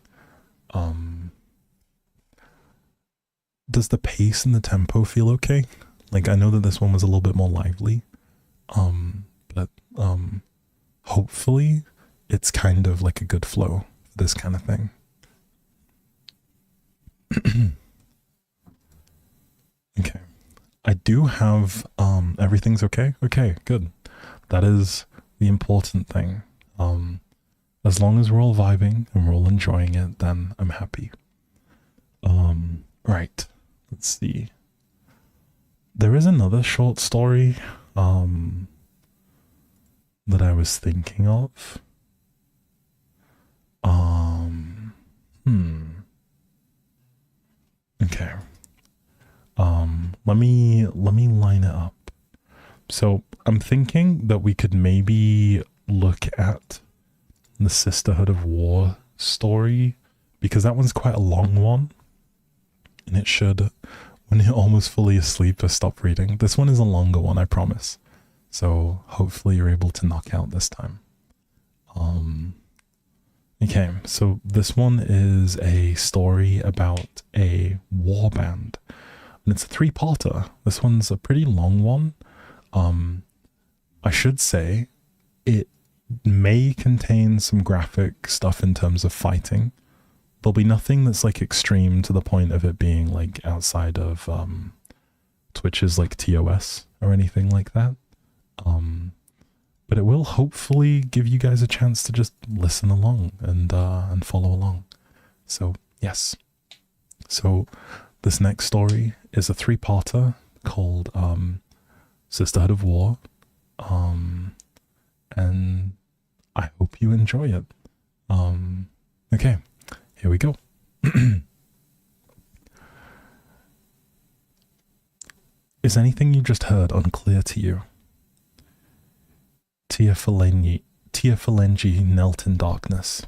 Does the pace and the tempo feel okay? Like, I know that this one was a little bit more lively, but hopefully it's kind of like a good flow for this kind of thing. Okay. I do have, everything's okay? Okay, good. That is the important thing. As long as we're all vibing and we're all enjoying it, then I'm happy. Right. let's see. There is another short story that I was thinking of. Okay. Let me line it up. So I'm thinking that we could maybe look at the Sisterhood of War story, because that one's quite a long one, and it should, when you're almost fully asleep, just stop reading. This one is a longer one, I promise. So hopefully you're able to knock out this time. Okay, so this one is a story about a war band, and it's a 3-parter. This one's a pretty long one. I should say it may contain some graphic stuff in terms of fighting. There'll be nothing that's like extreme to the point of it being like outside of Twitch's like TOS or anything like that. But it will hopefully give you guys a chance to just listen along and follow along. So yes. So this next story is a 3-parter called Sisterhood of War. And I hope you enjoy it. Okay, here we go. Is anything you just heard unclear to you? Tearphalange knelt in darkness.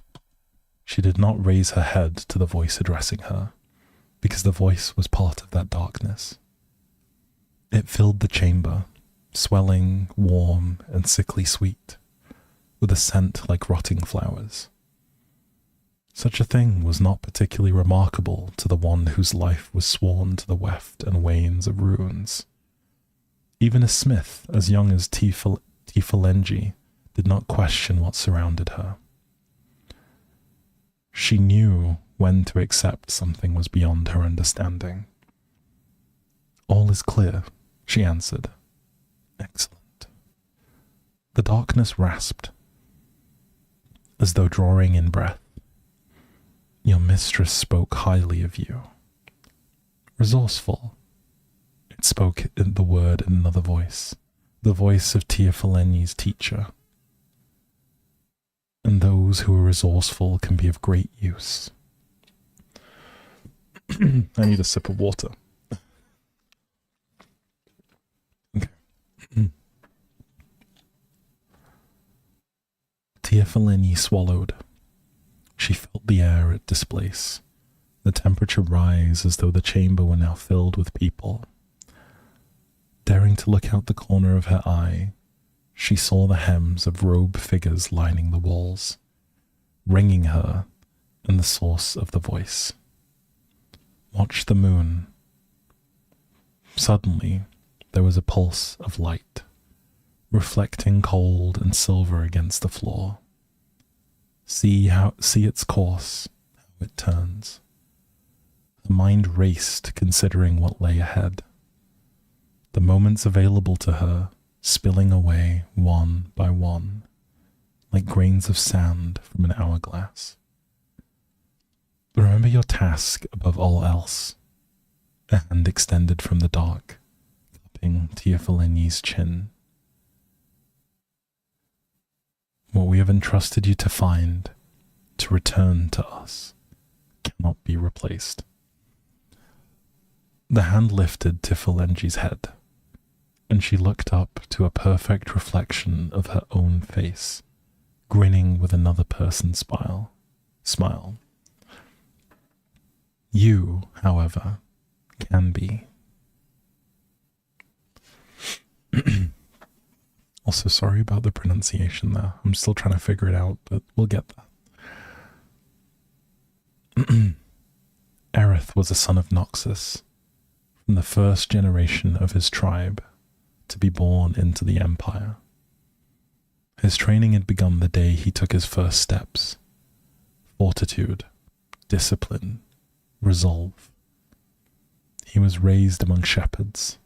She did not raise her head to the voice addressing her, because the voice was part of that darkness. It filled the chamber, swelling, warm, and sickly sweet, with a scent like rotting flowers. Such a thing was not particularly remarkable to the one whose life was sworn to the weft and wanes of ruins. Even a smith as young as Tearphalange did not question what surrounded her. She knew when to accept something was beyond her understanding. All is clear, she answered. Excellent. The darkness rasped, as though drawing in breath. Your mistress spoke highly of you. Resourceful. It spoke in the word in another voice, the voice of Tearphalange's teacher. And those who are resourceful can be of great use. I need a sip of water. Okay. Tearphalange swallowed. She felt the air displace, the temperature rise as though the chamber were now filled with people. Daring to look out the corner of her eye, she saw the hems of robed figures lining the walls, ringing her and the source of the voice. Watch the moon. Suddenly, there was a pulse of light, reflecting cold and silver against the floor. See its course, how it turns. Her mind raced, considering what lay ahead. The moments available to her spilling away one by one, like grains of sand from an hourglass. Remember your task above all else. A hand extended from the dark, cupping Tearphalange's chin. What we have entrusted you to find, to return to us, cannot be replaced. The hand lifted Tearphalange's head, and she looked up to a perfect reflection of her own face, grinning with another person's smile. You, however, can be. Also, sorry about the pronunciation there. I'm still trying to figure it out, but we'll get there. Aerith was a son of Noxus, from the first generation of his tribe to be born into the Empire. His training had begun the day he took his first steps. Fortitude, discipline, resolve. He was raised among shepherds,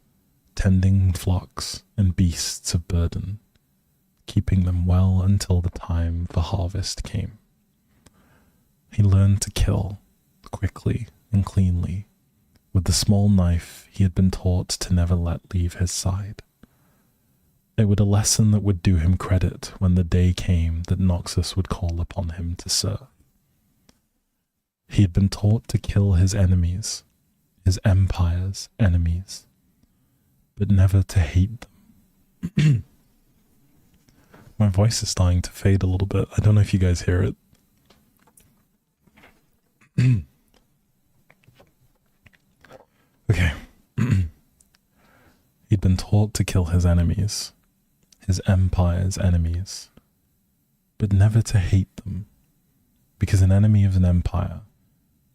tending flocks and beasts of burden, keeping them well until the time for harvest came. He learned to kill quickly and cleanly, With the small knife he had been taught to never let leave his side. It was a lesson that would do him credit when the day came that Noxus would call upon him to serve. He had been taught to kill his enemies, his empire's enemies, but never to hate them. My voice is starting to fade a little bit. I don't know if you guys hear it. Okay. He'd been taught to kill his enemies, his empire's enemies, but never to hate them, because an enemy of an empire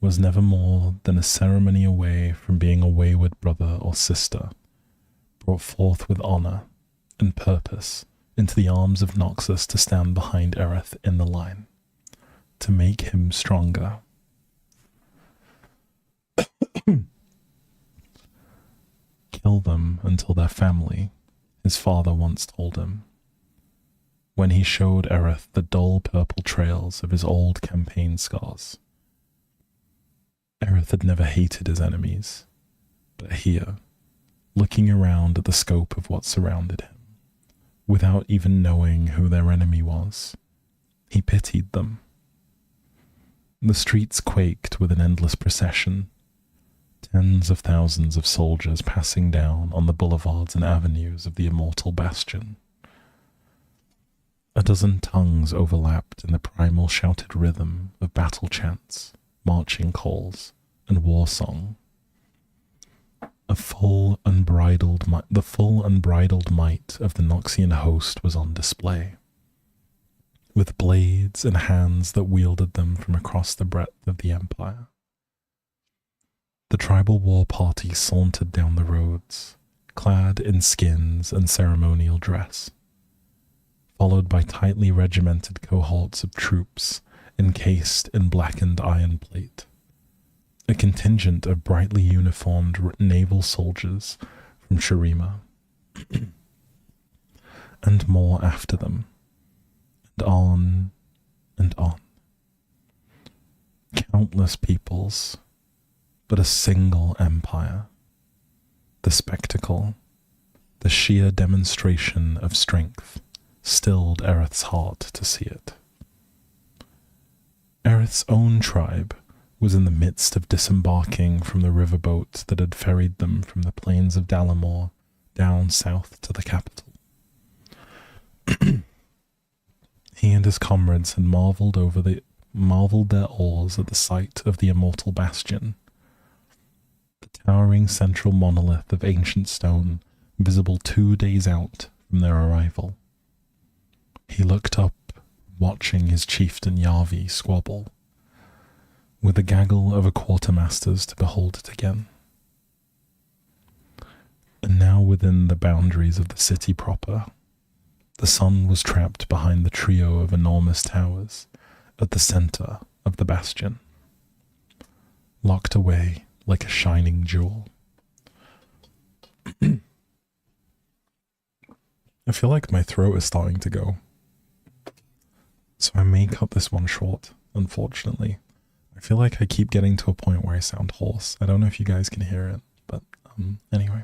was never more than a ceremony away from being a wayward brother or sister, brought forth with honor and purpose into the arms of Noxus to stand behind Aerith in the line, to make him stronger. Kill them until their family, his father once told him, when he showed Aerith the dull purple trails of his old campaign scars. Aerith had never hated his enemies, but here, looking around at the scope of what surrounded him, without even knowing who their enemy was, he pitied them. The streets quaked with an endless procession, tens of thousands of soldiers passing down on the boulevards and avenues of the immortal bastion. A dozen tongues overlapped in the primal shouted rhythm of battle chants, marching calls, and war song. The full unbridled might of the Noxian host was on display, with blades and hands that wielded them from across the breadth of the empire. The tribal war party sauntered down the roads, clad in skins and ceremonial dress, followed by tightly regimented cohorts of troops encased in blackened iron plate, a contingent of brightly uniformed naval soldiers from Shurima, and more after them, and on and on. Countless peoples, but a single empire. The spectacle, the sheer demonstration of strength, stilled Aerith's heart to see it. Aerith's own tribe was in the midst of disembarking from the riverboat that had ferried them from the plains of Dalamore down south to the capital. He and his comrades had marveled their oars at the sight of the immortal bastion, the towering central monolith of ancient stone visible 2 days out from their arrival. He looked up, watching his chieftain Yavi squabble, with the gaggle of a quartermaster's to behold it again. And now within the boundaries of the city proper, the sun was trapped behind the trio of enormous towers at the center of the bastion, locked away like a shining jewel. I feel like my throat is starting to go, so I may cut this one short, unfortunately. I feel like I keep getting to a point where I sound hoarse. I don't know if you guys can hear it, but anyway.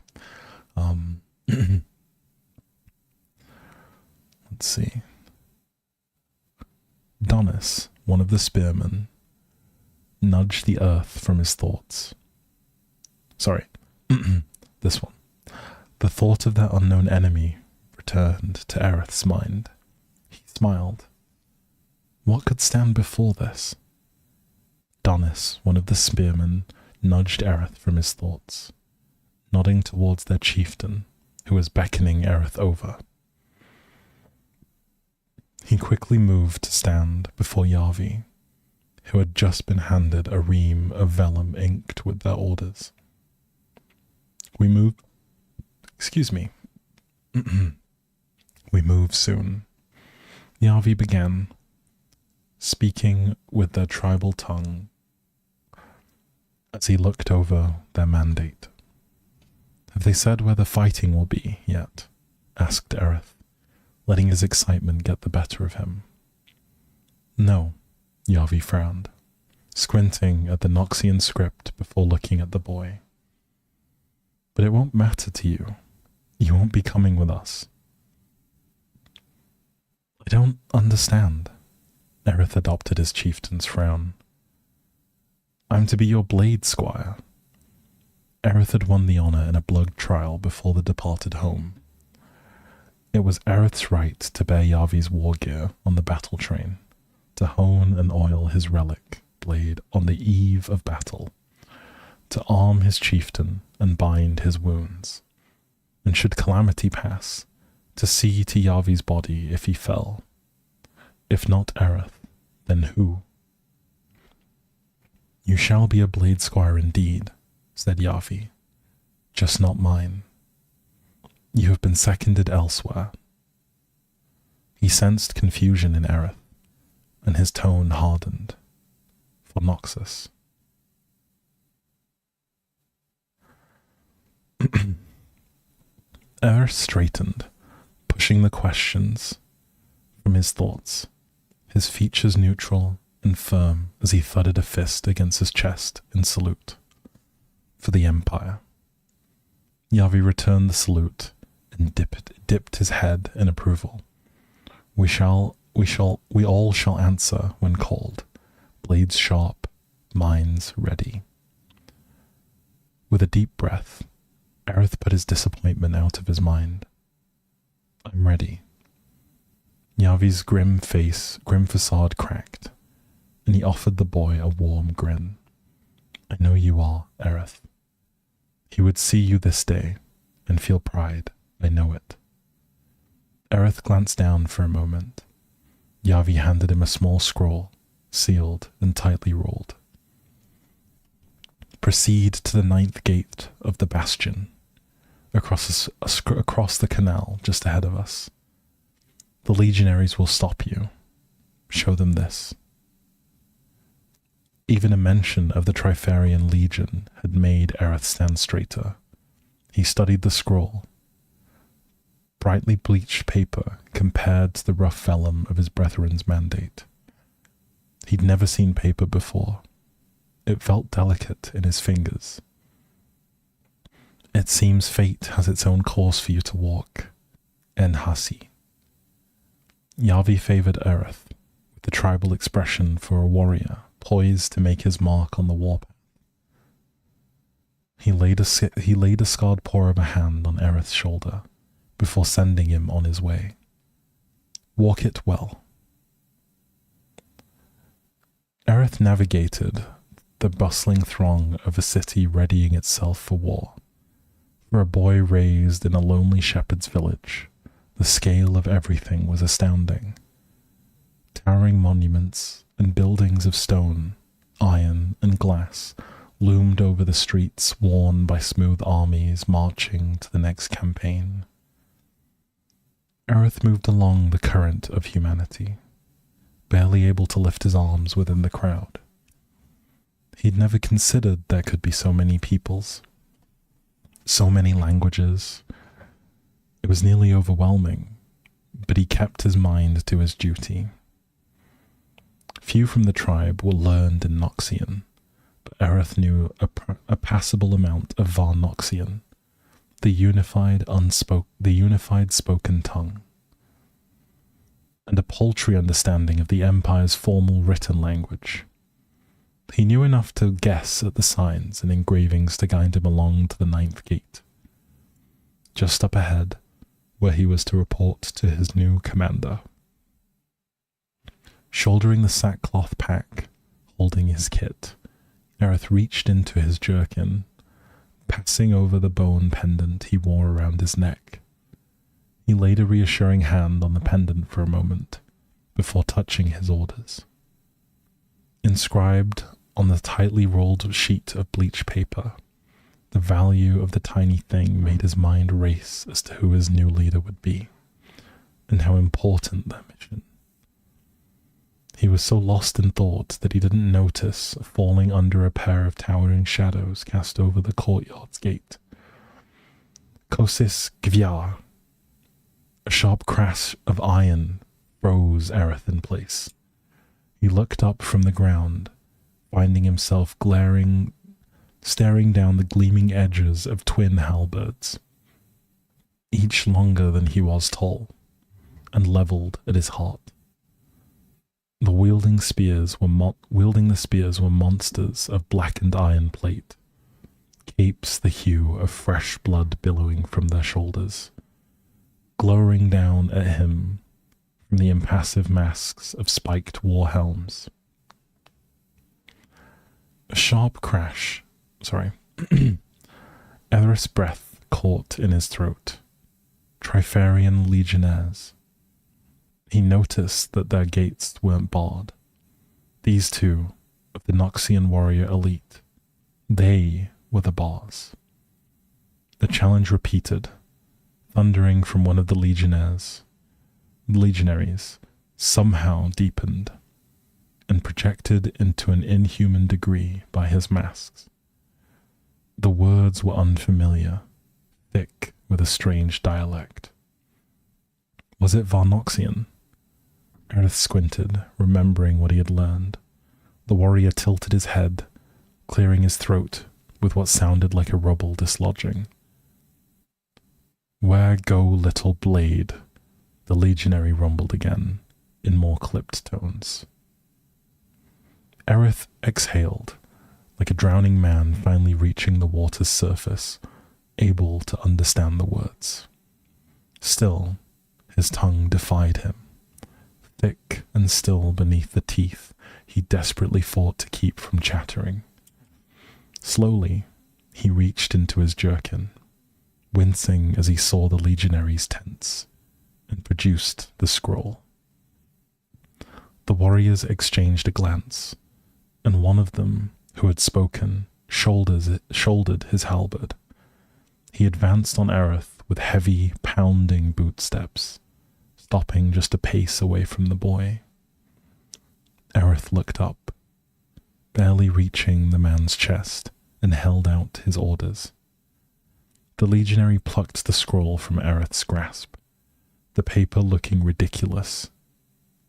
Let's see. Donis, one of the spearmen, nudged the earth from his thoughts. Sorry, this one. The thought of that unknown enemy returned to Aerith's mind. He smiled. What could stand before this? Donis, one of the spearmen, nudged Aerith from his thoughts, nodding towards their chieftain, who was beckoning Aerith over. He quickly moved to stand before Yavi, who had just been handed a ream of vellum inked with their orders. We move soon. Yavi began, speaking with their tribal tongue as he looked over their mandate. Have they said where the fighting will be yet? Asked Aerith, letting his excitement get the better of him. No, Yavi frowned, squinting at the Noxian script before looking at the boy. But it won't matter to you. You won't be coming with us. I don't understand. Aerith adopted his chieftain's frown. I'm to be your blade squire. Aerith had won the honor in a blood trial before they departed home. It was Aerith's right to bear Yavi's war gear on the battle train, to hone and oil his relic blade on the eve of battle, to arm his chieftain and bind his wounds, and should calamity pass, to see to Yavi's body if he fell. If not Aerith, then who? You shall be a blade squire indeed, said Yavi, just not mine. You have been seconded elsewhere. He sensed confusion in Aerith, and his tone hardened. For Noxus. Aerith straightened, pushing the questions from his thoughts, his features neutral and firm as he thudded a fist against his chest in salute. For the Empire. Yavi returned the salute and dipped his head in approval. We all shall answer when called, blades sharp, minds ready. With a deep breath, Aerith put his disappointment out of his mind. I'm ready. Yavi's grim facade cracked, and he offered the boy a warm grin. I know you are, Aerith. He would see you this day, and feel pride, I know it. Aerith glanced down for a moment. Yavi handed him a small scroll, sealed and tightly rolled. Proceed to the 9th gate of the bastion, across the canal just ahead of us. The legionaries will stop you. Show them this. Even a mention of the Trifarian Legion had made Aerith stand straighter. He studied the scroll. Brightly bleached paper compared to the rough vellum of his brethren's mandate. He'd never seen paper before. It felt delicate in his fingers. It seems fate has its own course for you to walk. Enhasi. Yavi favored Aerith with the tribal expression for a warrior poised to make his mark on the warpath. He laid a scarred paw of a hand on Aerith's shoulder before sending him on his way. Walk it well. Aerith navigated the bustling throng of a city readying itself for war. For a boy raised in a lonely shepherd's village, the scale of everything was astounding. Towering monuments and buildings of stone, iron, and glass loomed over the streets worn by smooth armies marching to the next campaign. Aerith moved along the current of humanity, barely able to lift his arms within the crowd. He'd never considered there could be so many peoples, so many languages. It was nearly overwhelming, but he kept his mind to his duty. Few from the tribe were learned in Noxian, but Aerith knew a passable amount of Var-Noxian, the unified spoken tongue, and a paltry understanding of the Empire's formal written language. He knew enough to guess at the signs and engravings to guide him along to the 9th gate. Just up ahead, where he was to report to his new commander. Shouldering the sackcloth pack, holding his kit, Aerith reached into his jerkin, passing over the bone pendant he wore around his neck. He laid a reassuring hand on the pendant for a moment, before touching his orders. Inscribed on the tightly rolled sheet of bleached paper, the value of the tiny thing made his mind race as to who his new leader would be, and how important their mission. He was so lost in thought that he didn't notice falling under a pair of towering shadows cast over the courtyard's gate. Kosis Gvyar. A sharp crash of iron froze Aerith in place. He looked up from the ground, finding himself glaring staring down the gleaming edges of twin halberds, each longer than he was tall, and levelled at his heart. The wielding the spears were monsters of blackened iron plate, capes the hue of fresh blood billowing from their shoulders, glowering down at him from the impassive masks of spiked war helms. A sharp crash, Eret's breath caught in his throat. Trifarian legionnaires. He noticed that their gates weren't barred. These two, of the Noxian warrior elite, they were the bars. The challenge repeated, thundering from one of the legionaries, somehow deepened, and projected into an inhuman degree by his masks. The words were unfamiliar, thick with a strange dialect. Was it Varnoxian? Aerith squinted, remembering what he had learned. The warrior tilted his head, clearing his throat with what sounded like a rubble dislodging. Where go, little blade? The legionary rumbled again, in more clipped tones. Aerith exhaled, like a drowning man finally reaching the water's surface, able to understand the words. Still, his tongue defied him. Thick and still beneath the teeth he desperately fought to keep from chattering. Slowly, he reached into his jerkin, wincing as he saw the legionaries tense, and produced the scroll. The warriors exchanged a glance, and one of them, who had spoken, shouldered his halberd. He advanced on Aerith with heavy, pounding boot steps, stopping just a pace away from the boy. Aerith looked up, barely reaching the man's chest, and held out his orders. The legionary plucked the scroll from Aerith's grasp, the paper looking ridiculous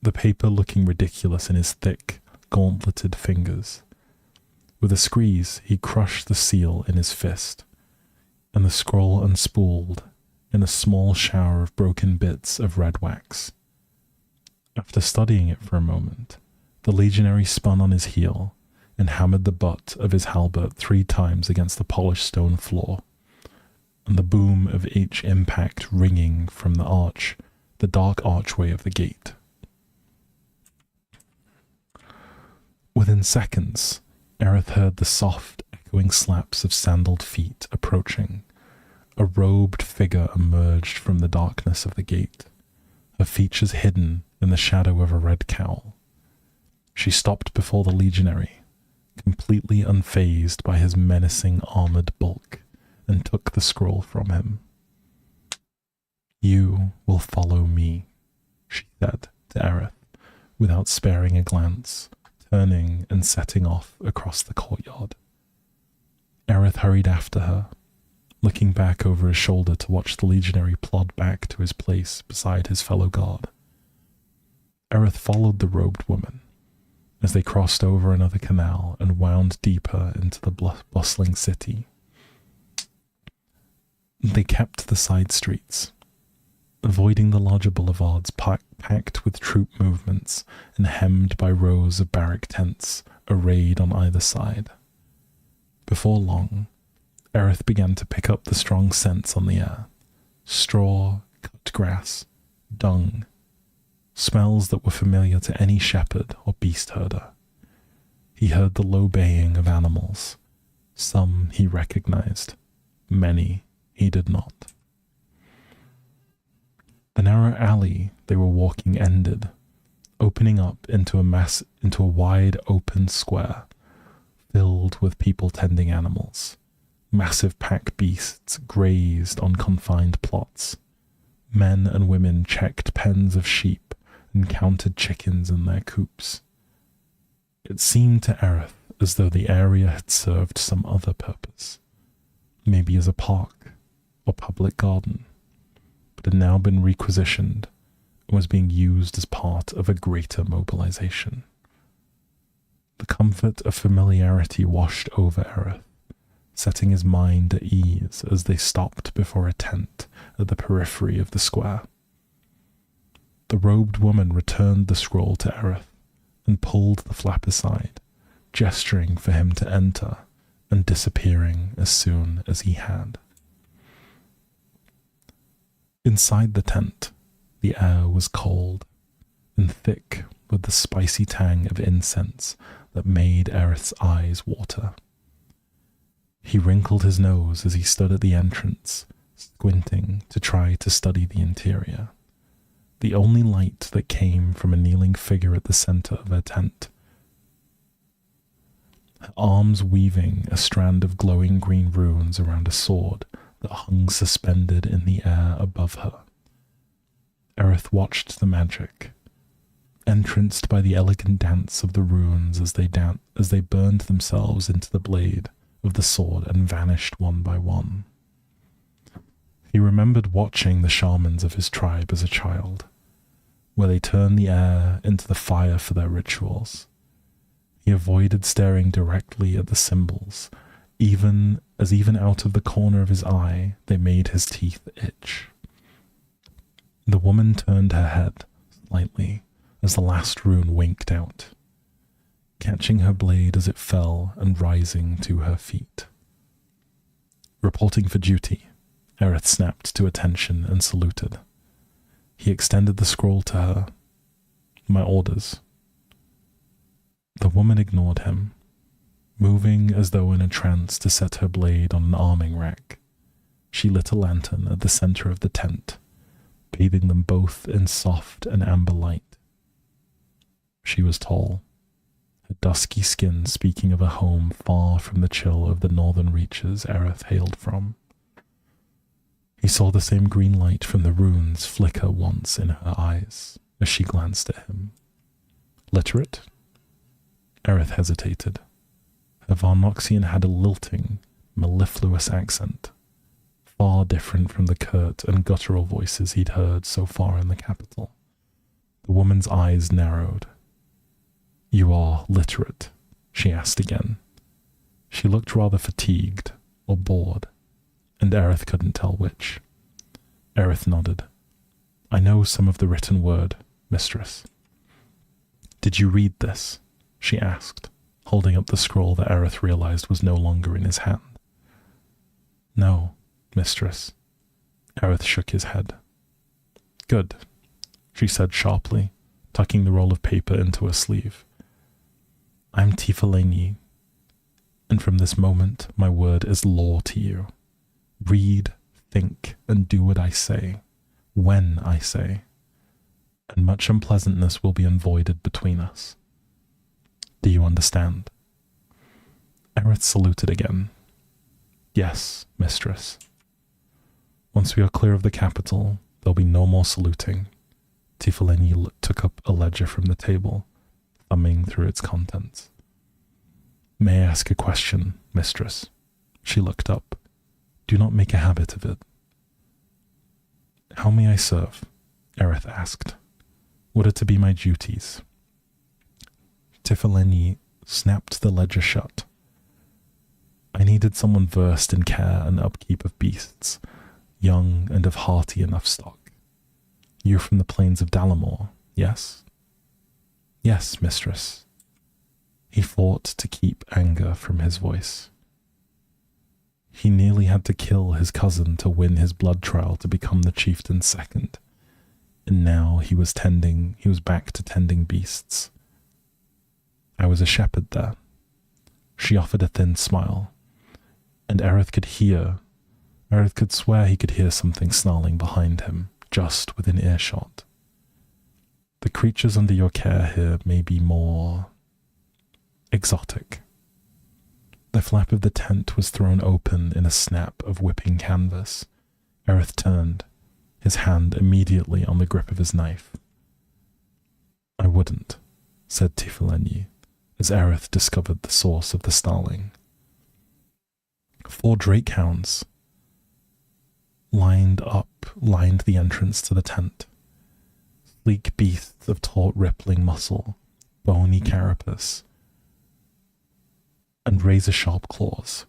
in his thick, gauntleted fingers. With a squeeze, he crushed the seal in his fist, and the scroll unspooled in a small shower of broken bits of red wax. After studying it for a moment, the legionary spun on his heel and hammered the butt of his halberd 3 times against the polished stone floor, and the boom of each impact ringing from the dark archway of the gate. Within seconds, Aerith heard the soft, echoing slaps of sandaled feet approaching. A robed figure emerged from the darkness of the gate, her features hidden in the shadow of a red cowl. She stopped before the legionary, completely unfazed by his menacing armored bulk, and took the scroll from him. "You will follow me," she said to Aerith, without sparing a glance, turning and setting off across the courtyard. Aerith hurried after her, looking back over his shoulder to watch the legionary plod back to his place beside his fellow guard. Aerith followed the robed woman as they crossed over another canal and wound deeper into the bustling city. They kept the side streets, avoiding the larger boulevards packed with troop movements and hemmed by rows of barrack tents arrayed on either side. Before long, Aerith began to pick up the strong scents on the air. Straw, cut grass, dung, smells that were familiar to any shepherd or beast herder. He heard the low baying of animals. Some he recognized, many he did not. The narrow alley they were walking ended, opening up into a wide open square, filled with people tending animals. Massive pack beasts grazed on confined plots. Men and women checked pens of sheep and counted chickens in their coops. It seemed to Aerith as though the area had served some other purpose, maybe as a park or public garden, but had now been requisitioned and was being used as part of a greater mobilization. The comfort of familiarity washed over Aerith, setting his mind at ease as they stopped before a tent at the periphery of the square. The robed woman returned the scroll to Aerith and pulled the flap aside, gesturing for him to enter and disappearing as soon as he had. Inside the tent, the air was cold and thick with the spicy tang of incense that made Aerith's eyes water. He wrinkled his nose as he stood at the entrance, squinting to try to study the interior. The only light that came from a kneeling figure at the center of her tent, her arms weaving a strand of glowing green runes around a sword that hung suspended in the air above her. Aerith watched the magic, entranced by the elegant dance of the runes as they burned themselves into the blade of the sword and vanished one by one. He remembered watching the shamans of his tribe as a child, where they turned the air into the fire for their rituals. He avoided staring directly at the symbols, even out of the corner of his eye they made his teeth itch. The woman turned her head slightly as the last rune winked out, catching her blade as it fell and rising to her feet. Reporting for duty, Aerith snapped to attention and saluted. He extended the scroll to her. My orders. The woman ignored him, moving as though in a trance to set her blade on an arming rack. She lit a lantern at the center of the tent, bathing them both in soft and amber light. She was tall, her dusky skin speaking of a home far from the chill of the northern reaches Aerith hailed from. He saw the same green light from the runes flicker once in her eyes as she glanced at him. Literate? Aerith hesitated. Her Varnoxian had a lilting, mellifluous accent, far different from the curt and guttural voices he'd heard so far in the capital. The woman's eyes narrowed. You are literate? She asked again. She looked rather fatigued or bored, and Aerith couldn't tell which. Aerith nodded. I know some of the written word, mistress. Did you read this? She asked, holding up the scroll that Aerith realized was no longer in his hand. No, mistress. Aerith shook his head. Good, she said sharply, tucking the roll of paper into her sleeve. I'm Tifaleni, and from this moment my word is law to you. Read, think, and do what I say, when I say, and much unpleasantness will be avoided between us. Do you understand? Aerith saluted again. Yes, mistress. Once we are clear of the capital, there'll be no more saluting. Tifaleni took up a ledger from the table, thumbing through its contents. May I ask a question, mistress? She looked up. Do not make a habit of it. How may I serve? Aerith asked. What are to be my duties? Tifaleni snapped the ledger shut. I needed someone versed in care and upkeep of beasts, young and of hearty enough stock. You're from the plains of Dalamore, yes? Yes, mistress. He fought to keep anger from his voice. He nearly had to kill his cousin to win his blood trial to become the chieftain's second, and now he was back to tending beasts. I was a shepherd there. She offered a thin smile, and Aerith could swear he could hear something snarling behind him, just within earshot. The creatures under your care here may be more exotic. The flap of the tent was thrown open in a snap of whipping canvas. Aerith turned, his hand immediately on the grip of his knife. I wouldn't, said Tifaleni, as Aerith discovered the source of the snarling. 4 drakehounds lined the entrance to the tent. Sleek beasts of taut rippling muscle, bony carapace, and razor-sharp claws.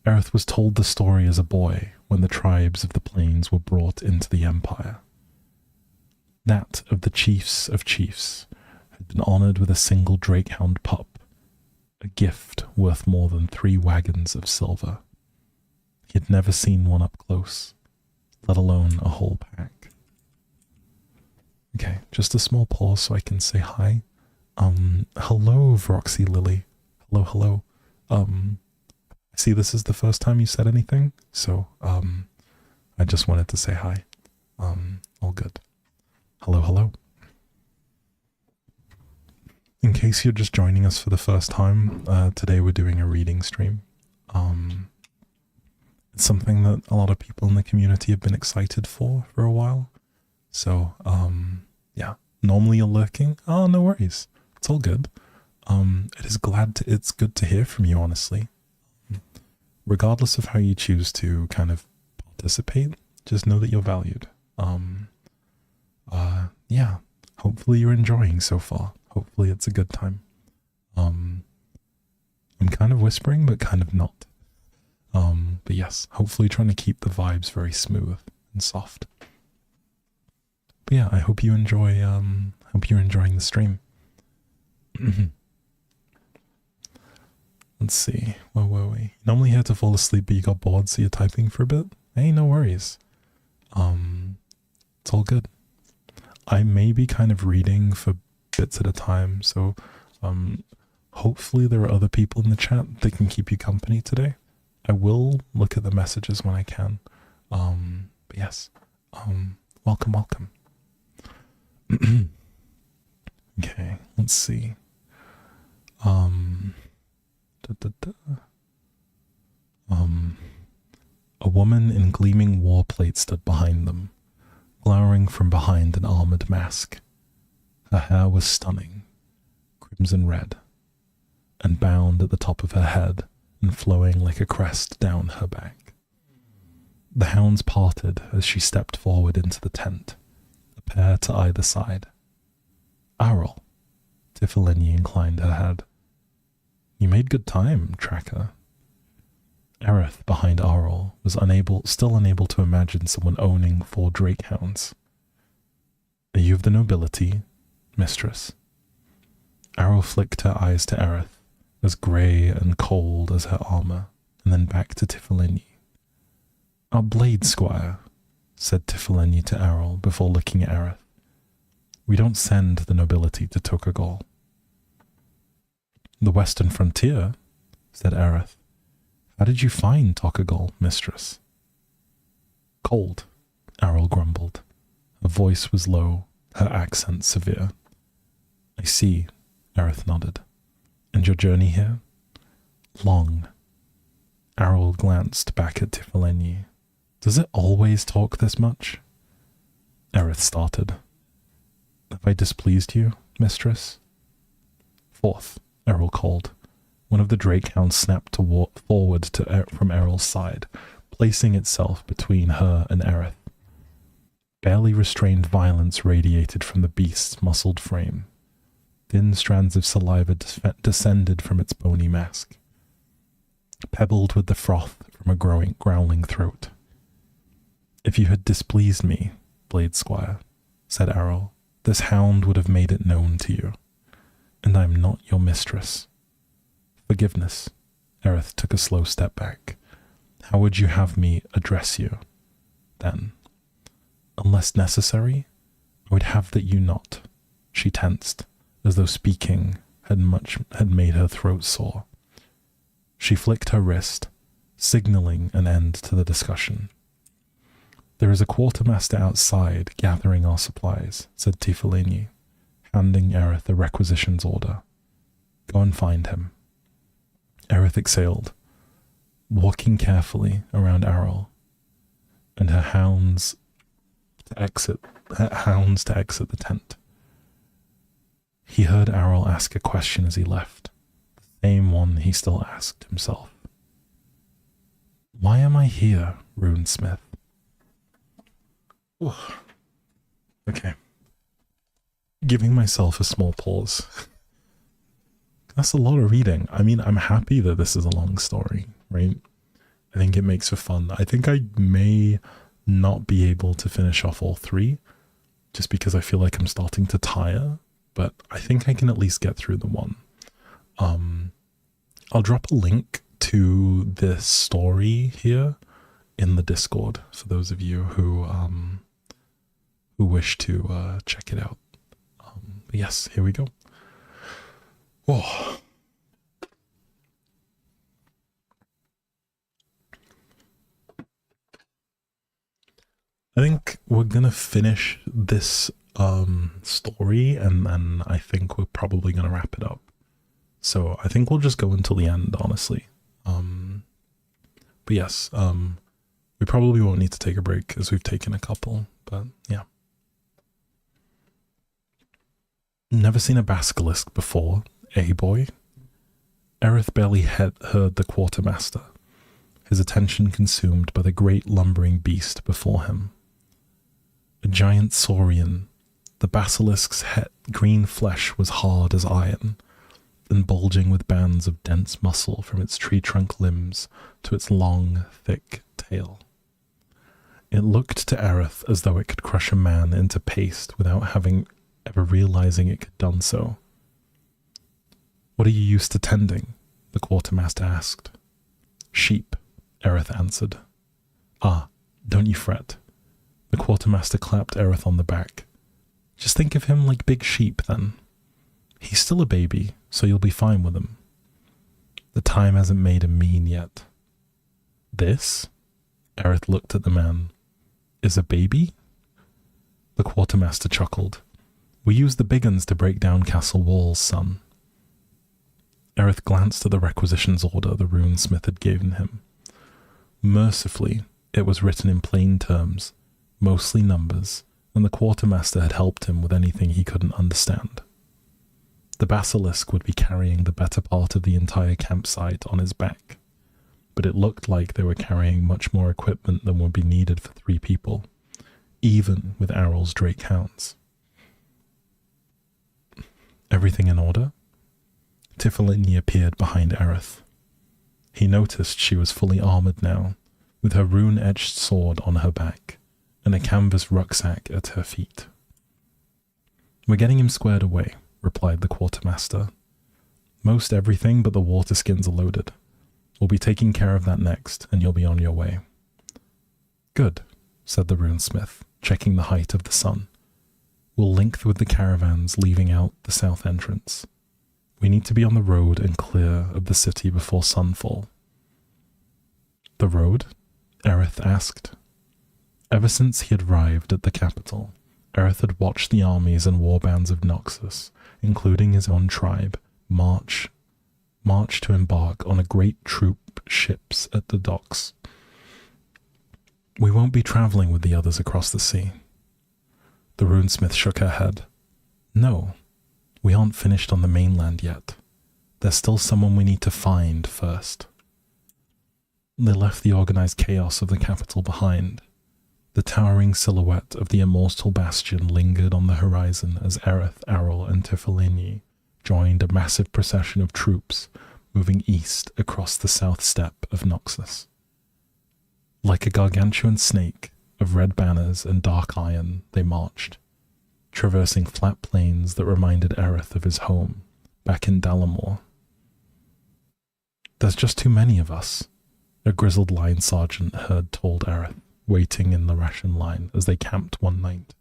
Aerith was told the story as a boy when the tribes of the plains were brought into the Empire. That of the chiefs of chiefs had been honoured with a single drakehound pup, a gift worth more than 3 wagons of silver. He had never seen one up close, let alone a whole pack. Okay, just a small pause so I can say hi. Hello, Vroxy Lily. Hello. I see this is the first time you said anything, so, I just wanted to say hi. All good. Hello. In case you're just joining us for the first time, today we're doing a reading stream. It's something that a lot of people in the community have been excited for a while. So, yeah, normally you're lurking. Oh, no worries. It's all good. It's good to hear from you, honestly. Regardless of how you choose to kind of participate, just know that you're valued. Yeah, hopefully you're enjoying so far. Hopefully it's a good time. I'm kind of whispering, but kind of not. But yes, hopefully trying to keep the vibes very smooth and soft. But yeah, I hope you enjoy, hope you're enjoying the stream. Let's see, where were we? Normally here to fall asleep, but you got bored, so you're typing for a bit? Hey, no worries. It's all good. I may be kind of reading for bits at a time, so hopefully there are other people in the chat that can keep you company today. I will look at the messages when I can. But yes, welcome. Okay, let's see. A woman in gleaming war plate stood behind them, glowering from behind an armored mask. Her hair was stunning, crimson red, and bound at the top of her head and flowing like a crest down her back. The hounds parted as she stepped forward into the tent, a pair to either side. Arrol, Tifileni inclined her head. You made good time, Tracker. Aerith, behind Arrol, was still unable to imagine someone owning 4 drakehounds. Are you of the nobility, mistress? Arrol flicked her eyes to Aerith, as grey and cold as her armour, and then back to Tifileni. Our blade squire, said Tifileni to Arrol before looking at Aerith. We don't send the nobility to Tokagol. The western frontier, said Aerith. How did you find Tokagol, mistress? Cold, Arrol grumbled. Her voice was low, her accent severe. I see, Aerith nodded. And your journey here? Long. Arrol glanced back at Tifileni. Does it always talk this much? Aerith started. Have I displeased you, mistress? Forth, Errol called. One of the drakehounds snapped forward from Errol's side, placing itself between her and Aerith. Barely restrained violence radiated from the beast's muscled frame. Thin strands of saliva descended from its bony mask, pebbled with the froth from a growling throat. If you had displeased me, Blade Squire, said Errol, this hound would have made it known to you, and I am not your mistress. Forgiveness. Aerith took a slow step back. How would you have me address you, then? Unless necessary, I would have that you not. She tensed, as though speaking had made her throat sore. She flicked her wrist, signaling an end to the discussion. There is a quartermaster outside gathering our supplies, said Tifileni, handing Aerith a requisitions order. Go and find him. Aerith exhaled, walking carefully around Arrol, and her hounds to exit the tent. He heard Arrol ask a question as he left, the same one he still asked himself. Why am I here, Runesmith? Ooh. Okay. Giving myself a small pause. That's a lot of reading. I mean, I'm happy that this is a long story, right? I think it makes for fun. I think I may not be able to finish off all three, just because I feel like I'm starting to tire, but I think I can at least get through the one. I'll drop a link to this story here in the Discord for those of you who wish to check it out. But yes, here we go. Oh. I think we're gonna finish this story, and then I think we're probably gonna wrap it up. So I think we'll just go until the end, honestly. But yes, we probably won't need to take a break as we've taken a couple, but yeah. Never seen a basilisk before, eh, boy? Aerith barely heard the quartermaster, his attention consumed by the great lumbering beast before him. A giant saurian, the basilisk's green flesh was hard as iron, and bulging with bands of dense muscle from its tree trunk limbs to its long, thick tail. It looked to Aerith as though it could crush a man into paste without having ever realizing it could done so. What are you used to tending? The quartermaster asked. Sheep, Aerith answered. Ah, don't you fret. The quartermaster clapped Aerith on the back. Just think of him like big sheep, then. He's still a baby, so you'll be fine with him. The time hasn't made him mean yet. This? Aerith looked at the man. Is a baby? The quartermaster chuckled. We use the big uns to break down castle walls, son. Aerith glanced at the requisitions order the runesmith had given him. Mercifully, it was written in plain terms, mostly numbers, and the quartermaster had helped him with anything he couldn't understand. The basilisk would be carrying the better part of the entire campsite on his back, but it looked like they were carrying much more equipment than would be needed for 3 people, even with Aryl's Drake hounds. Everything in order? Tiflini appeared behind Aerith. He noticed she was fully armoured now, with her rune-etched sword on her back, and a canvas rucksack at her feet. We're getting him squared away, replied the quartermaster. Most everything but the water skins are loaded. We'll be taking care of that next, and you'll be on your way. Good, said the runesmith, checking the height of the sun. We'll link with the caravans leaving out the south entrance. We need to be on the road and clear of the city before sunfall. The road? Aerith asked. Ever since he had arrived at the capital, Aerith had watched the armies and warbands of Noxus, including his own tribe, march to embark on a great troop ships at the docks. We won't be travelling with the others across the sea. The runesmith shook her head. No, we aren't finished on the mainland yet. There's still someone we need to find first. They left the organized chaos of the capital behind. The towering silhouette of the immortal bastion lingered on the horizon as Aerith, Aryl, and Tiflini joined a massive procession of troops moving east across the south steppe of Noxus. Like a gargantuan snake of red banners and dark iron, they marched, traversing flat plains that reminded Aerith of his home back in Dalamore. There's just too many of us, a grizzled line sergeant heard told Aerith, waiting in the ration line as they camped one night.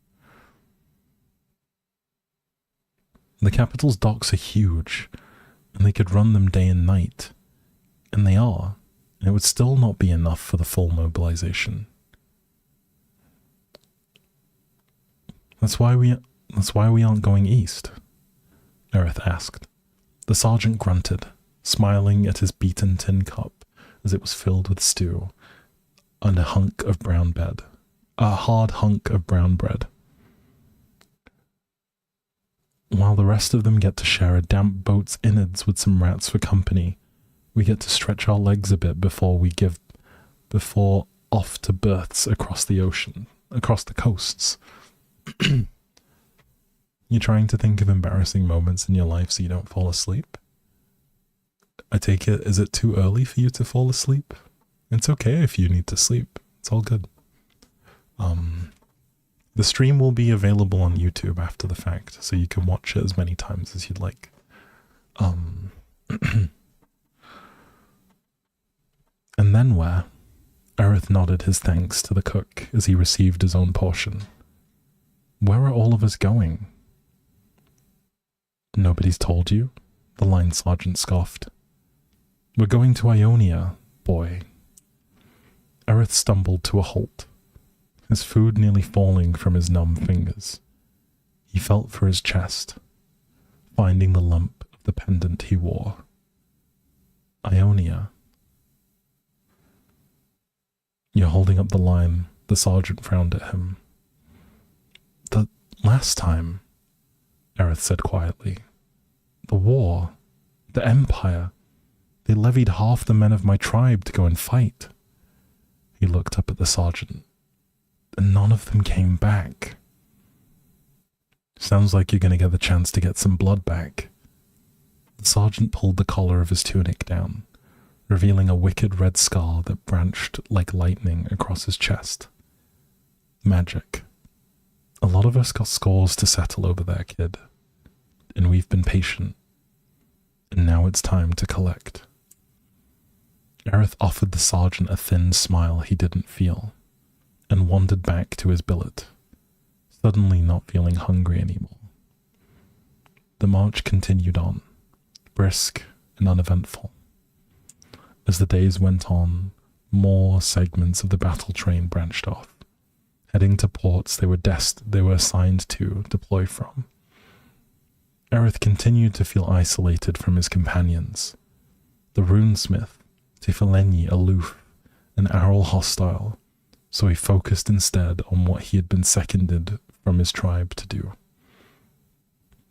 The capital's docks are huge, and they could run them day and night, and they are, and it would still not be enough for the full mobilization. That's why we aren't going east, Aerith asked. The sergeant grunted, smiling at his beaten tin cup as it was filled with stew and a hard hunk of brown bread. While the rest of them get to share a damp boat's innards with some rats for company, we get to stretch our legs a bit before off to berths across the coasts. You're trying to think of embarrassing moments in your life so you don't fall asleep? I take it, is it too early for you to fall asleep? It's okay if you need to sleep. It's all good. The stream will be available on YouTube after the fact, so you can watch it as many times as you'd like. And then where? Aerith nodded his thanks to the cook as he received his own portion. Where are all of us going? Nobody's told you? The line sergeant scoffed. We're going to Ionia, boy. Aerith stumbled to a halt, his food nearly falling from his numb fingers. He felt for his chest, finding the lump of the pendant he wore. Ionia. You're holding up the line, the sergeant frowned at him. The last time, Aerith said quietly. The war, the Empire, they levied half the men of my tribe to go and fight. He looked up at the sergeant, and none of them came back. Sounds like you're going to get the chance to get some blood back. The sergeant pulled the collar of his tunic down, revealing a wicked red scar that branched like lightning across his chest. Magic. A lot of us got scores to settle over there, kid. And we've been patient. And now it's time to collect. Aerith offered the sergeant a thin smile he didn't feel, and wandered back to his billet, suddenly not feeling hungry anymore. The march continued on, brisk and uneventful. As the days went on, more segments of the battle train branched off, heading to ports they were assigned to deploy from. Aerith continued to feel isolated from his companions. The runesmith, Tifleni aloof, and Arrel hostile, so he focused instead on what he had been seconded from his tribe to do.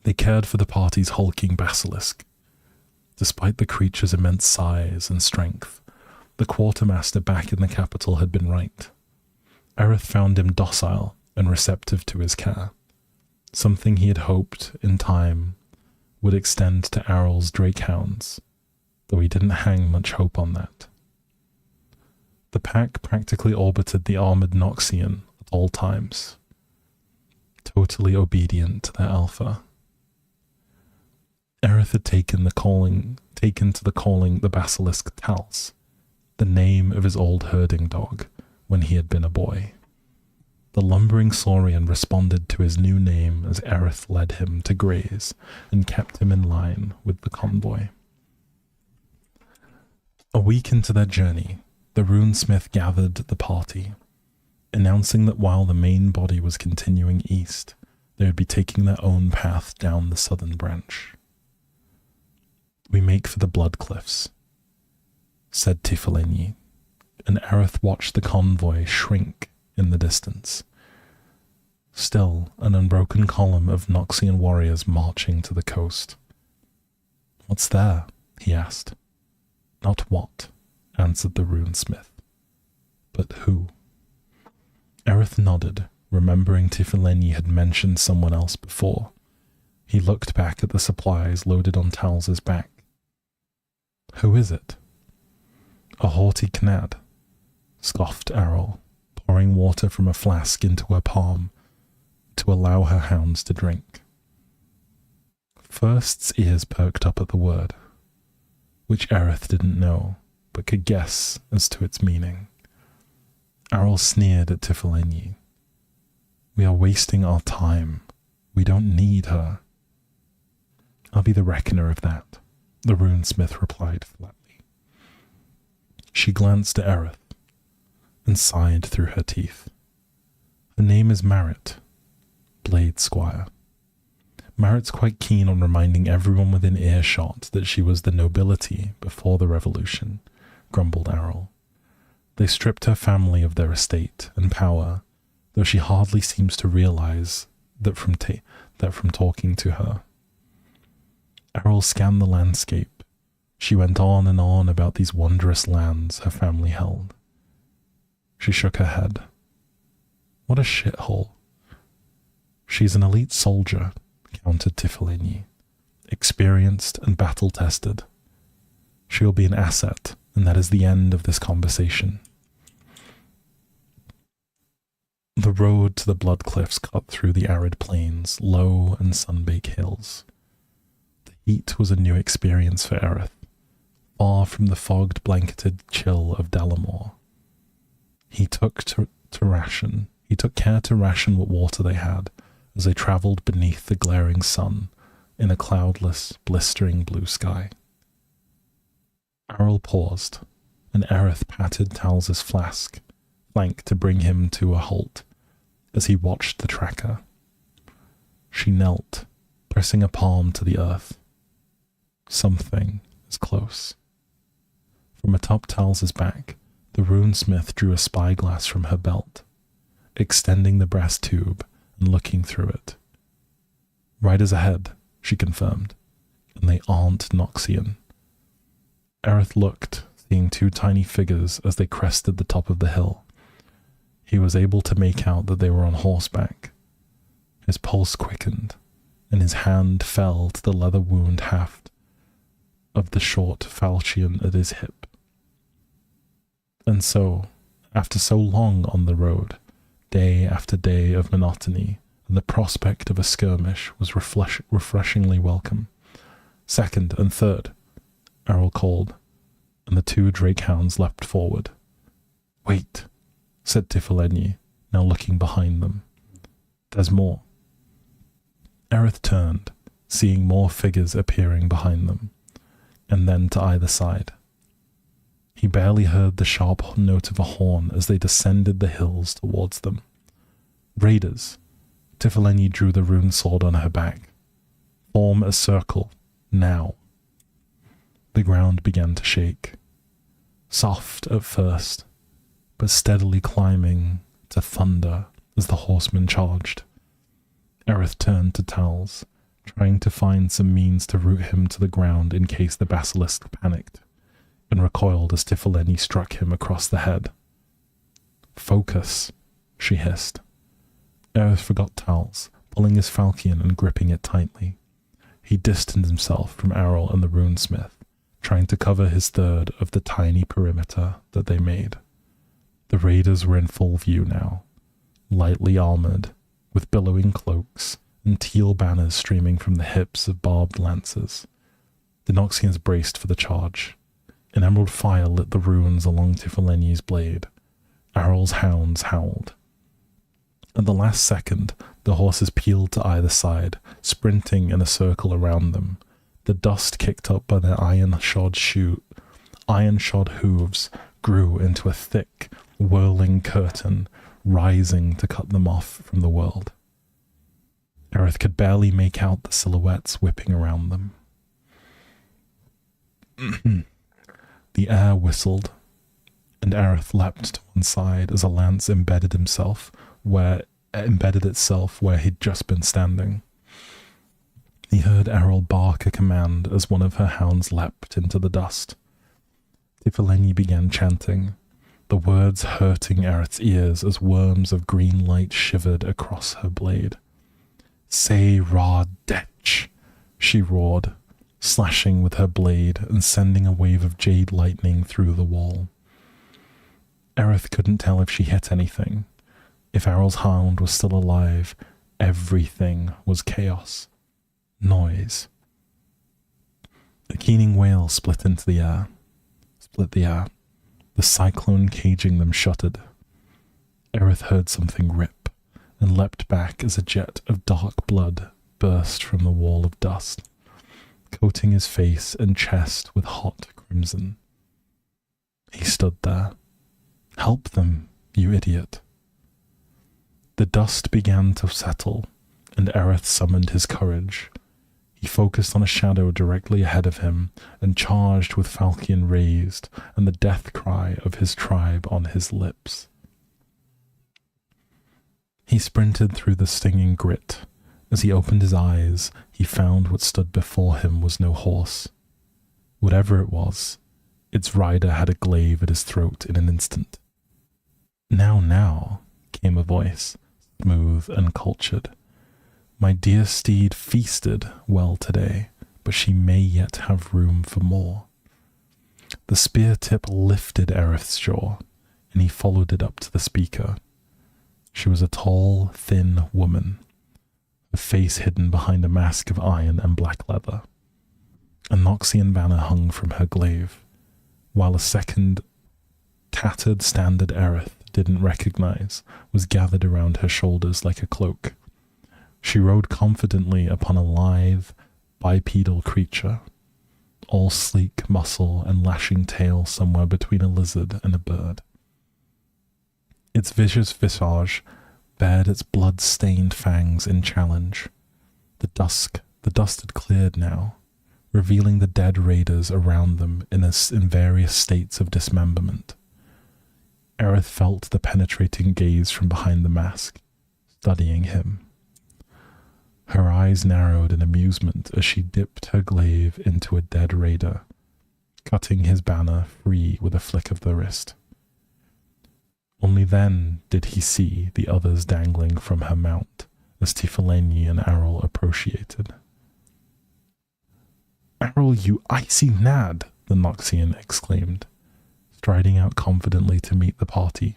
They cared for the party's hulking basilisk. Despite the creature's immense size and strength, the quartermaster back in the capital had been right. Aerith found him docile and receptive to his care, something he had hoped, in time, would extend to Arrel's drakehounds, though he didn't hang much hope on that. The pack practically orbited the armored Noxian at all times, totally obedient to their alpha. Aerith had taken to the calling the basilisk Tals, the name of his old herding dog when he had been a boy. The lumbering saurian responded to his new name as Aerith led him to graze and kept him in line with the convoy. A week into their journey, the runesmith gathered the party, announcing that while the main body was continuing east, they would be taking their own path down the southern branch. We make for the Blood Cliffs, said Tifleni, and Aerith watched the convoy shrink in the distance. Still, an unbroken column of Noxian warriors marching to the coast. What's there? He asked. Not what, answered the runesmith, but who. Aerith nodded, remembering Tifleni had mentioned someone else before. He looked back at the supplies loaded on Tals's back. Who is it? A haughty Knad, scoffed Arrel, pouring water from a flask into her palm to allow her hounds to drink. First's ears perked up at the word, which Aerith didn't know, but could guess as to its meaning. Arrel sneered at Tifleni. We are wasting our time. We don't need her. I'll be the reckoner of that, the runesmith replied flatly. She glanced at Aerith and sighed through her teeth. Her name is Marit, Blade Squire. Marit's quite keen on reminding everyone within earshot that she was the nobility before the revolution, grumbled Arrel. They stripped her family of their estate and power, though she hardly seems to realize that from talking to her. Arrel scanned the landscape. She went on and on about these wondrous lands her family held. She shook her head. What a shithole. She's an elite soldier, countered Tifleni, experienced and battle-tested. She'll be an asset And that is the end of this conversation. The road to the blood cliffs cut through the arid plains, low and sunbaked hills. The heat was a new experience for Aerith, far from the fogged, blanketed chill of Dalamore. He took care to ration what water they had as they travelled beneath the glaring sun in a cloudless, blistering blue sky. Aryll paused, and Aerith patted Tal's flank to bring him to a halt as he watched the tracker. She knelt, pressing a palm to the earth. Something is close. From atop Tal's back, the runesmith drew a spyglass from her belt, extending the brass tube and looking through it. Riders ahead, she confirmed, and they aren't Noxian. Aerith looked, seeing two tiny figures as they crested the top of the hill. He was able to make out that they were on horseback. His pulse quickened, and his hand fell to the leather wound haft of the short falchion at his hip. And so, after so long on the road, day after day of monotony, and the prospect of a skirmish was refreshingly welcome. Second and third, Aryll called, and the two drakehounds leapt forward. "Wait," said Tifleni, now looking behind them. "There's more." Aerith turned, seeing more figures appearing behind them, and then to either side. He barely heard the sharp note of a horn as they descended the hills towards them. "Raiders!" Tifleni drew the rune sword on her back. "Form a circle, now." The ground began to shake. Soft at first, but steadily climbing to thunder as the horsemen charged. Aerith turned to Tals, trying to find some means to root him to the ground in case the basilisk panicked, and recoiled as Tifleni struck him across the head. "Focus," she hissed. Aerith forgot Tals, pulling his falchion and gripping it tightly. He distanced himself from Aryll and the runesmith, trying to cover his third of the tiny perimeter that they made. The raiders were in full view now, lightly armoured, with billowing cloaks and teal banners streaming from the hips of barbed lances. The Noxians braced for the charge. An emerald fire lit the runes along Tifleni's blade. Aryll's hounds howled. At the last second, the horses peeled to either side, sprinting in a circle around them. The dust kicked up by their iron-shod hooves grew into a thick, whirling curtain, rising to cut them off from the world. Aerith could barely make out the silhouettes whipping around them. The air whistled, and Aerith leapt to one side as a lance embedded itself where he'd just been standing. He heard Aryll bark a command as one of her hounds leapt into the dust. Tifleni began chanting, the words hurting Aerith's ears as worms of green light shivered across her blade. "Say Ra Detch," she roared, slashing with her blade and sending a wave of jade lightning through the wall. Aerith couldn't tell if she hit anything. If Aryll's hound was still alive, everything was chaos. Noise. A keening wail split the air. The cyclone caging them shuddered. Aerith heard something rip, and leapt back as a jet of dark blood burst from the wall of dust, coating his face and chest with hot crimson. He stood there. "Help them, you idiot." The dust began to settle, and Aerith summoned his courage. He focused on a shadow directly ahead of him and charged with falchion raised and the death cry of his tribe on his lips. He sprinted through the stinging grit. As he opened his eyes, he found what stood before him was no horse. Whatever it was, its rider had a glaive at his throat in an instant. Now, came a voice, smooth and cultured. "My dear steed feasted well today, but she may yet have room for more." The spear tip lifted Aerith's jaw, and he followed it up to the speaker. She was a tall, thin woman, her face hidden behind a mask of iron and black leather. A Noxian banner hung from her glaive, while a second tattered standard Aerith didn't recognize was gathered around her shoulders like a cloak. She rode confidently upon a lithe, bipedal creature, all sleek muscle and lashing tail somewhere between a lizard and a bird. Its vicious visage bared its blood-stained fangs in challenge. The dust had cleared now, revealing the dead raiders around them in various states of dismemberment. Aerith felt the penetrating gaze from behind the mask, studying him. Her eyes narrowed in amusement as she dipped her glaive into a dead raider, cutting his banner free with a flick of the wrist. Only then did he see the others dangling from her mount as Tifaleni and Arrel appropriated. "Arrel, you icy nad!" the Noxian exclaimed, striding out confidently to meet the party.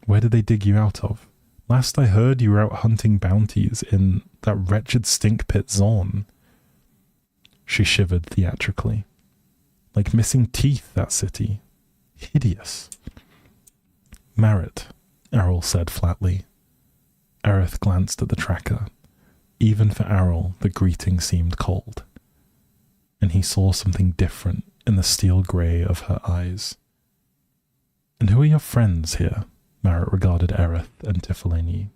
"Where did they dig you out of? Last I heard you were out hunting bounties in that wretched stink pit Zorn." She shivered theatrically. "Like missing teeth, that city. Hideous." "Merit," Arrel said flatly. Aerith glanced at the tracker. Even for Arrel, the greeting seemed cold, and he saw something different in the steel grey of her eyes. "And who are your friends here?" Merit regarded Aerith and Tifaleni.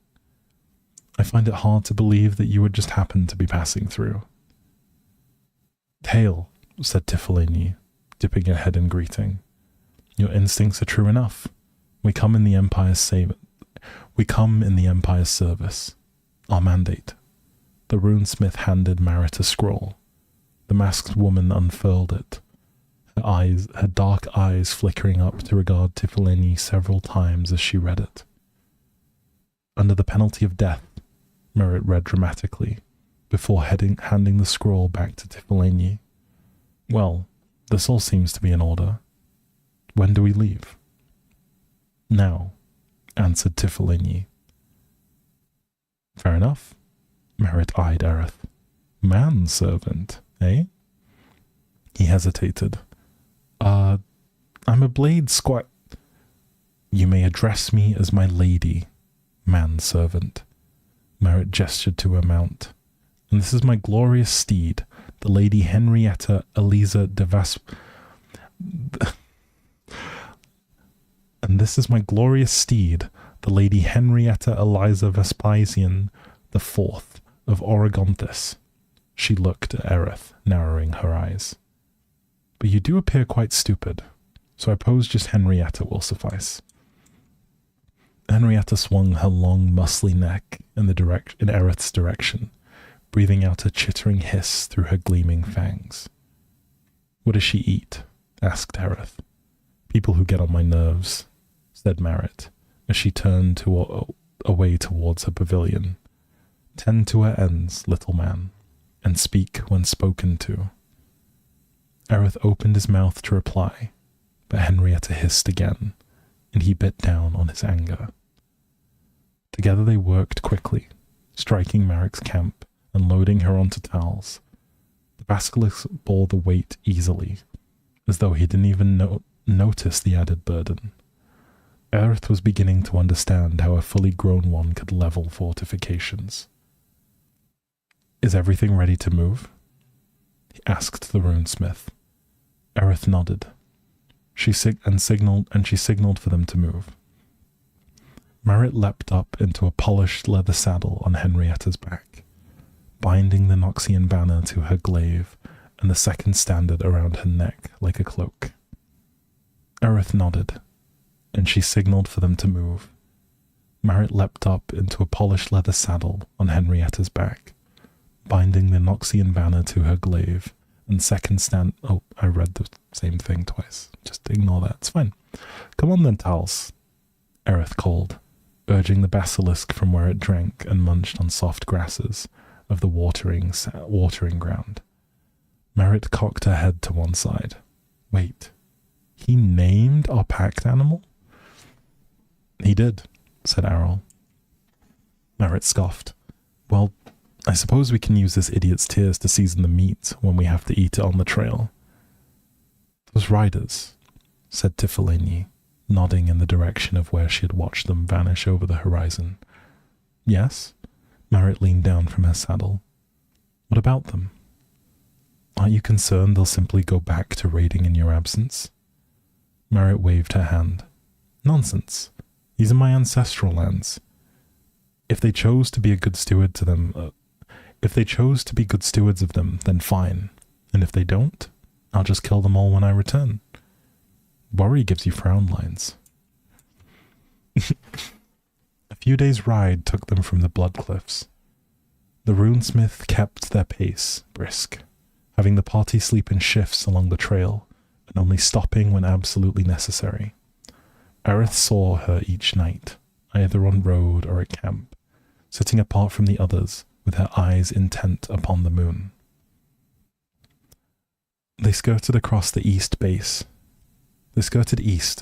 "I find it hard to believe that you would just happen to be passing through." "Hail," said Tifaleni, dipping her head in greeting. "Your instincts are true enough. We come in the Empire's service. Our mandate." The runesmith handed Merit a scroll. The masked woman unfurled it, her dark eyes flickering up to regard Tifaleni several times as she read it. "Under the penalty of death," Merit read dramatically, before handing the scroll back to Tifaleni. "Well, this all seems to be in order. When do we leave?" "Now," answered Tifaleni. "Fair enough." Merit eyed Aerith. "Manservant, eh?" He hesitated. I'm a blade squire." "You may address me as my lady, manservant." Merit gestured to her mount. "And this is my glorious steed, the Lady Henrietta Eliza de And this is my glorious steed, the Lady Henrietta Eliza Vespasian the Fourth of Oregonthus." She looked at Aerith, narrowing her eyes. "But you do appear quite stupid, so I suppose just Henrietta will suffice." Henrietta swung her long, muscly neck in Aerith's direction, breathing out a chittering hiss through her gleaming fangs. "What does she eat?" asked Aerith. "People who get on my nerves," said Merit, as she turned away towards her pavilion. "Tend to her ends, little man, and speak when spoken to." Aerith opened his mouth to reply, but Henrietta hissed again, and he bit down on his anger. Together they worked quickly, striking Merrick's camp and loading her onto towels. The basilisk bore the weight easily, as though he didn't even notice the added burden. Aerith was beginning to understand how a fully grown one could level fortifications. "Is everything ready to move?" he asked the runesmith. Aerith nodded. She signaled for them to move. Merit leapt up into a polished leather saddle on Henrietta's back, binding the Noxian banner to her glaive and the second standard around her neck like a cloak. Aerith nodded, and she signaled for them to move. Merit leapt up into a polished leather saddle on Henrietta's back, binding the Noxian banner to her glaive and second stand... Oh, I read the same thing twice. Just ignore that. It's fine. "Come on then, Tals," Aerith called, urging the basilisk from where it drank and munched on soft grasses of the watering ground. Merit cocked her head to one side. "Wait," He named our packed animal? He did, said Errol. Merritt scoffed. Well, I suppose we can use this idiot's tears to season the meat when we have to eat it on the trail. Those riders, said Tifaleni, nodding in the direction of where she had watched them vanish over the horizon. Yes? Merritt leaned down from her saddle. What about them? Aren't you concerned they'll simply go back to raiding in your absence? Merritt waved her hand. Nonsense. These are my ancestral lands. If they chose to be a good steward to them, if they chose to be good stewards of them, then fine. And if they don't, I'll just kill them all when I return. Worry gives you frown lines. A few days' ride took them from the Blood Cliffs. The runesmith kept their pace brisk, having the party sleep in shifts along the trail, and only stopping when absolutely necessary. Aerith saw her each night, either on road or at camp, sitting apart from the others, with her eyes intent upon the moon. They skirted east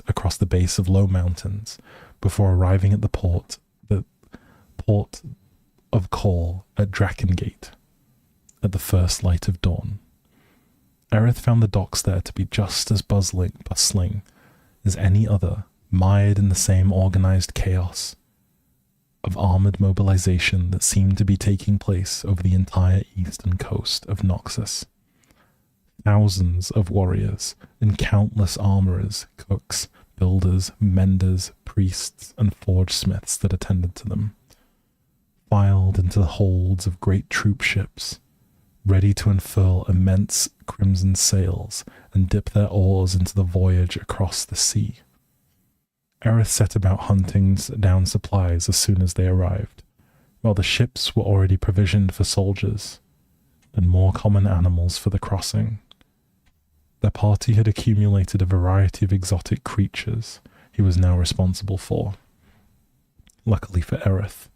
across the base of low mountains before arriving at the port of call at Drakengate at the first light of dawn. Aerith found the docks there to be just as bustling as any other, mired in the same organized chaos of armored mobilization that seemed to be taking place over the entire eastern coast of Noxus. Thousands of warriors and countless armorers, cooks, builders, menders, priests, and forge smiths that attended to them, filed into the holds of great troop ships, ready to unfurl immense crimson sails and dip their oars into the voyage across the sea. Aerith set about hunting down supplies as soon as they arrived, while the ships were already provisioned for soldiers and more common animals for the crossing. Their party had accumulated a variety of exotic creatures he was now responsible for. Luckily for Aerith,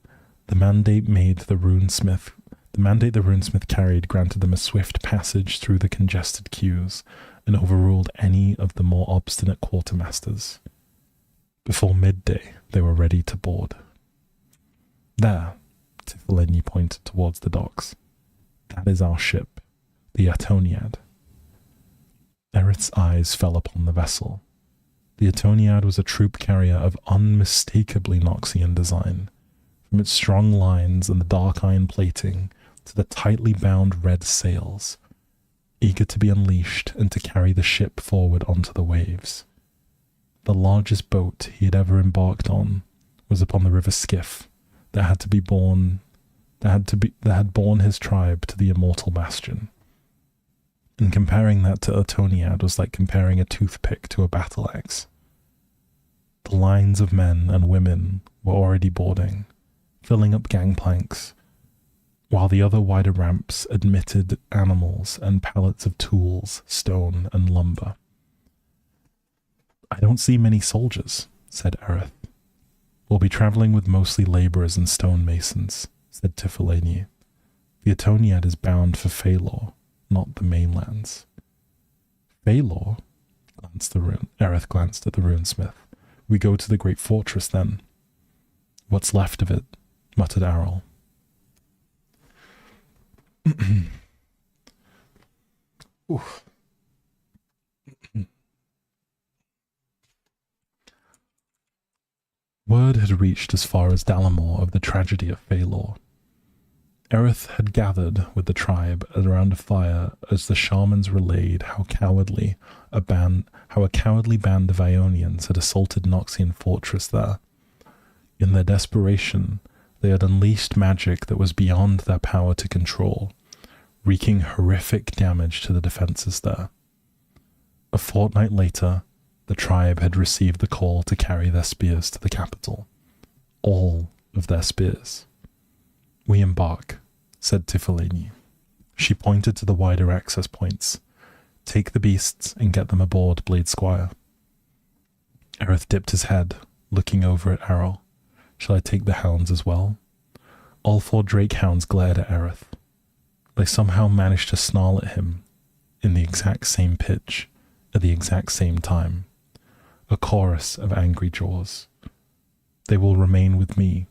the mandate the runesmith carried granted them a swift passage through the congested queues and overruled any of the more obstinate quartermasters. Before midday, they were ready to board. There, Tifaleni pointed towards the docks. That is our ship, the Atoniad. Aerith's eyes fell upon the vessel. The Atoniad was a troop carrier of unmistakably Noxian design, from its strong lines and the dark iron plating to the tightly bound red sails, eager to be unleashed and to carry the ship forward onto the waves. The largest boat he had ever embarked on was upon the river skiff that had borne his tribe to the immortal bastion. And comparing that to Atoniad was like comparing a toothpick to a battle axe. The lines of men and women were already boarding, filling up gangplanks, while the other wider ramps admitted animals and pallets of tools, stone, and lumber. I don't see many soldiers, said Aerith. We'll be traveling with mostly laborers and stonemasons, said Tifaleni. The Atoniad is bound for Phalor, not the mainlands. Phalor? Aerith glanced at the runesmith. We go to the great fortress then. What's left of it, muttered Errol. Word had reached as far as Dalamore of the tragedy of Phalor. Aerith had gathered with the tribe around a fire as the shamans relayed how a cowardly band of Ionians had assaulted Noxian fortress there. In their desperation, they had unleashed magic that was beyond their power to control, wreaking horrific damage to the defenses there. A fortnight later, the tribe had received the call to carry their spears to the capital. All of their spears. We embark, said Tifaleni. She pointed to the wider access points. Take the beasts and get them aboard, Blade Squire. Aerith dipped his head, looking over at Errol. Shall I take the hounds as well? All 4 drake hounds glared at Aerith. They somehow managed to snarl at him in the exact same pitch, at the exact same time. a chorus of angry jaws. They will remain with me.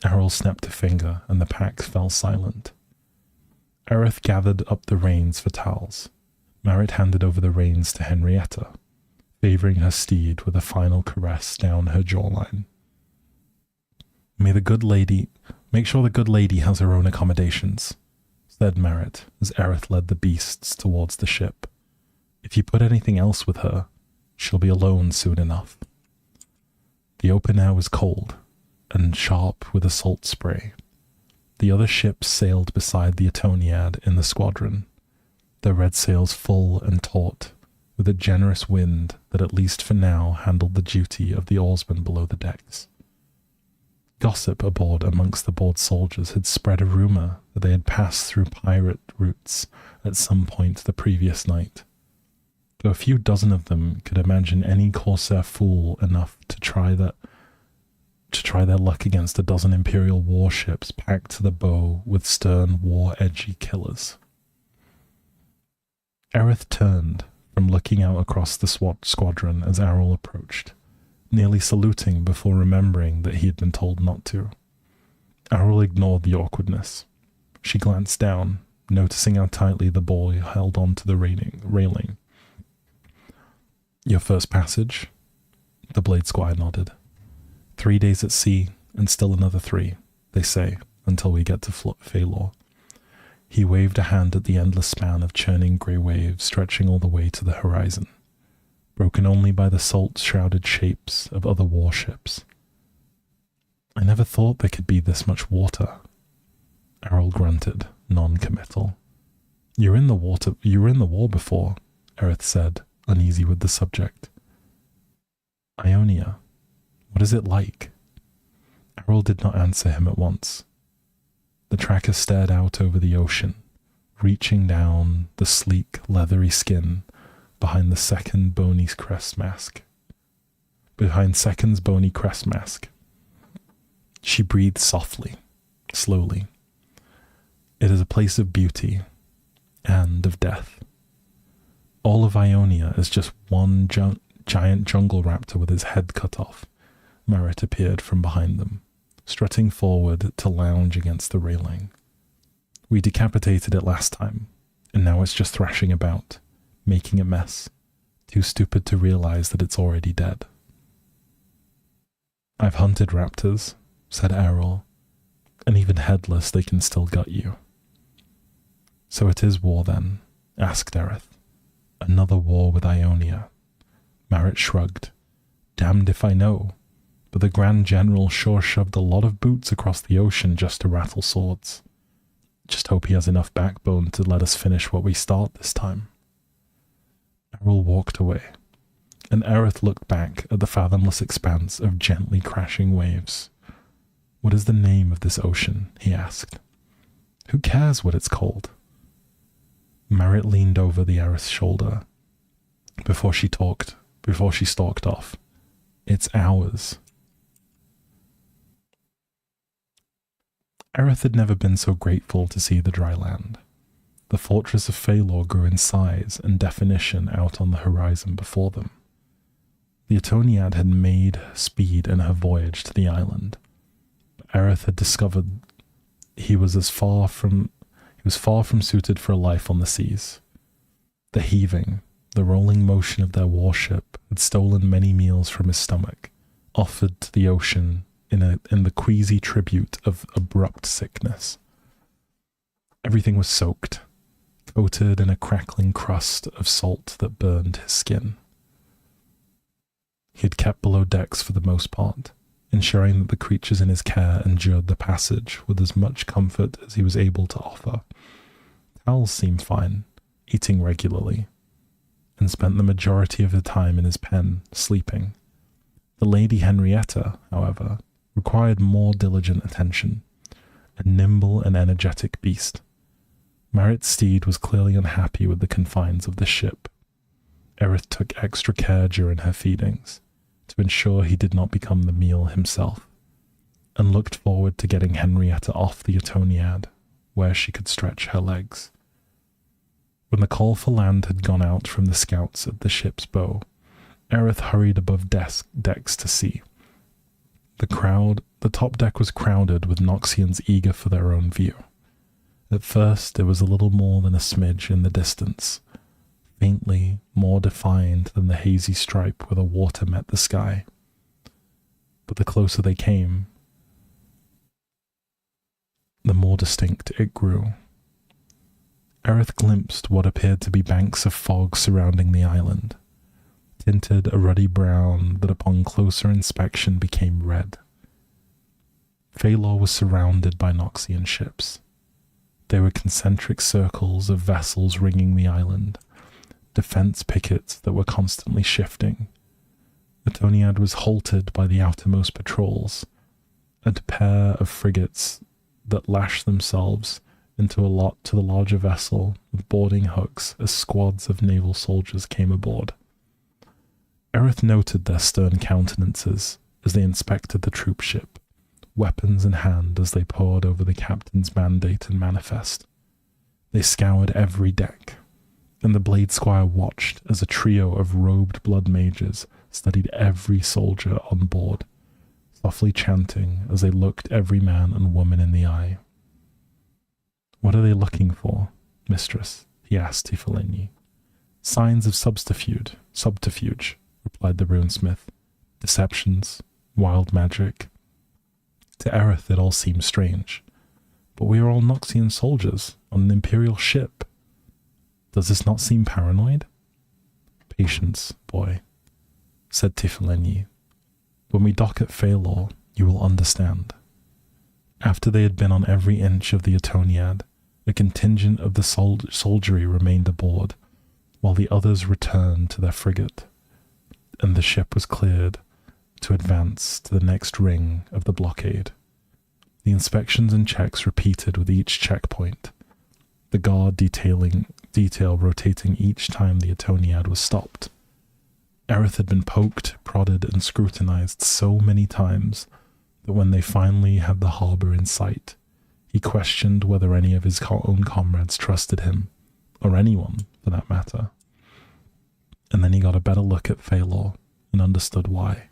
Errol snapped a finger, and the pack fell silent. Aerith gathered up the reins for Tals. Marit handed over the reins to Henrietta, favouring her steed with a final caress down her jawline. Make sure the good lady has her own accommodations, said Marit as Aerith led the beasts towards the ship. If you put anything else with her, she'll be alone soon enough. The open air was cold and sharp with a salt spray. The other ships sailed beside the Atoniad in the squadron, their red sails full and taut, with a generous wind that at least for now handled the duty of the oarsmen below the decks. Gossip aboard amongst the board soldiers had spread a rumour that they had passed through pirate routes at some point the previous night, though a few dozen of them could imagine any corsair fool enough to try their luck against a dozen Imperial warships packed to the bow with stern, war-edgy killers. Aerith turned from looking out across the SWAT squadron as Errol approached, nearly saluting before remembering that he had been told not to. Errol ignored the awkwardness. She glanced down, noticing how tightly the boy held onto the railing. Your first passage? The Blade Squire nodded. 3 days at sea, and still another 3, they say, until we get to Phalor. He waved a hand at the endless span of churning grey waves stretching all the way to the horizon, broken only by the salt-shrouded shapes of other warships. I never thought there could be this much water. Errol grunted, non-committal. You were in the war before, Aerith said, uneasy with the subject. Ionia. What is it like? Errol did not answer him at once. The tracker stared out over the ocean, reaching down the sleek, leathery skin behind Second's bony crest mask. She breathed softly, slowly. It is a place of beauty and of death. All of Ionia is just one giant jungle raptor with his head cut off. Marit appeared from behind them, strutting forward to lounge against the railing. We decapitated it last time, and now it's just thrashing about, making a mess, too stupid to realize that it's already dead. I've hunted raptors, said Errol, and even headless they can still gut you. So it is war then, asked Aerith. Another war with Ionia. Marit shrugged. Damned if I know. But the Grand General sure shoved a lot of boots across the ocean just to rattle swords. Just hope he has enough backbone to let us finish what we start this time. Errol walked away, and Aerith looked back at the fathomless expanse of gently crashing waves. What is the name of this ocean? He asked. Who cares what it's called? Marit leaned over the Aerith's shoulder before she stalked off. It's ours. Aerith had never been so grateful to see the dry land. The fortress of Phalor grew in size and definition out on the horizon before them. The Atoniad had made speed in her voyage to the island. But Aerith had discovered he was far from suited for a life on the seas. The heaving, the rolling motion of their warship had stolen many meals from his stomach, offered to the ocean in the queasy tribute of abrupt sickness. Everything was soaked, coated in a crackling crust of salt that burned his skin. He had kept below decks for the most part, ensuring that the creatures in his care endured the passage with as much comfort as he was able to offer. Tals seemed fine, eating regularly, and spent the majority of the time in his pen, sleeping. The Lady Henrietta, however, required more diligent attention, a nimble and energetic beast. Marit's steed was clearly unhappy with the confines of the ship. Aerith took extra care during her feedings, to ensure he did not become the meal himself, and looked forward to getting Henrietta off the Atoniad, where she could stretch her legs. When the call for land had gone out from the scouts at the ship's bow, Aerith hurried above decks to see. The top deck was crowded with Noxians eager for their own view. At first, it was a little more than a smidge in the distance, faintly more defined than the hazy stripe where the water met the sky. But the closer they came, the more distinct it grew. Aerith glimpsed what appeared to be banks of fog surrounding the island, tinted a ruddy brown that upon closer inspection became red. Phalor was surrounded by Noxian ships. They were concentric circles of vessels ringing the island, defense pickets that were constantly shifting. Atoniad was halted by the outermost patrols, a pair of frigates that lashed themselves into the larger vessel with boarding hooks as squads of naval soldiers came aboard. Aerith noted their stern countenances as they inspected the troop ship, weapons in hand as they pored over the captain's mandate and manifest. They scoured every deck, and the Blade Squire watched as a trio of robed blood mages studied every soldier on board, softly chanting as they looked every man and woman in the eye. "What are they looking for, mistress?" he asked Tiefenlinie. "Signs of subterfuge, replied the runesmith. "Deceptions, wild magic." To Aerith it all seemed strange. "But we are all Noxian soldiers on an Imperial ship. Does this not seem paranoid?" "Patience, boy," said Tiefenlinie. "When we dock at Phalor, you will understand." After they had been on every inch of the Atoniad, a contingent of the soldiery remained aboard, while the others returned to their frigate, and the ship was cleared to advance to the next ring of the blockade. The inspections and checks repeated with each checkpoint, the guard detail rotating each time the Atoniad was stopped. Aerith had been poked, prodded, and scrutinized so many times that when they finally had the harbour in sight, he questioned whether any of his own comrades trusted him, or anyone for that matter. And then he got a better look at Phalor and understood why.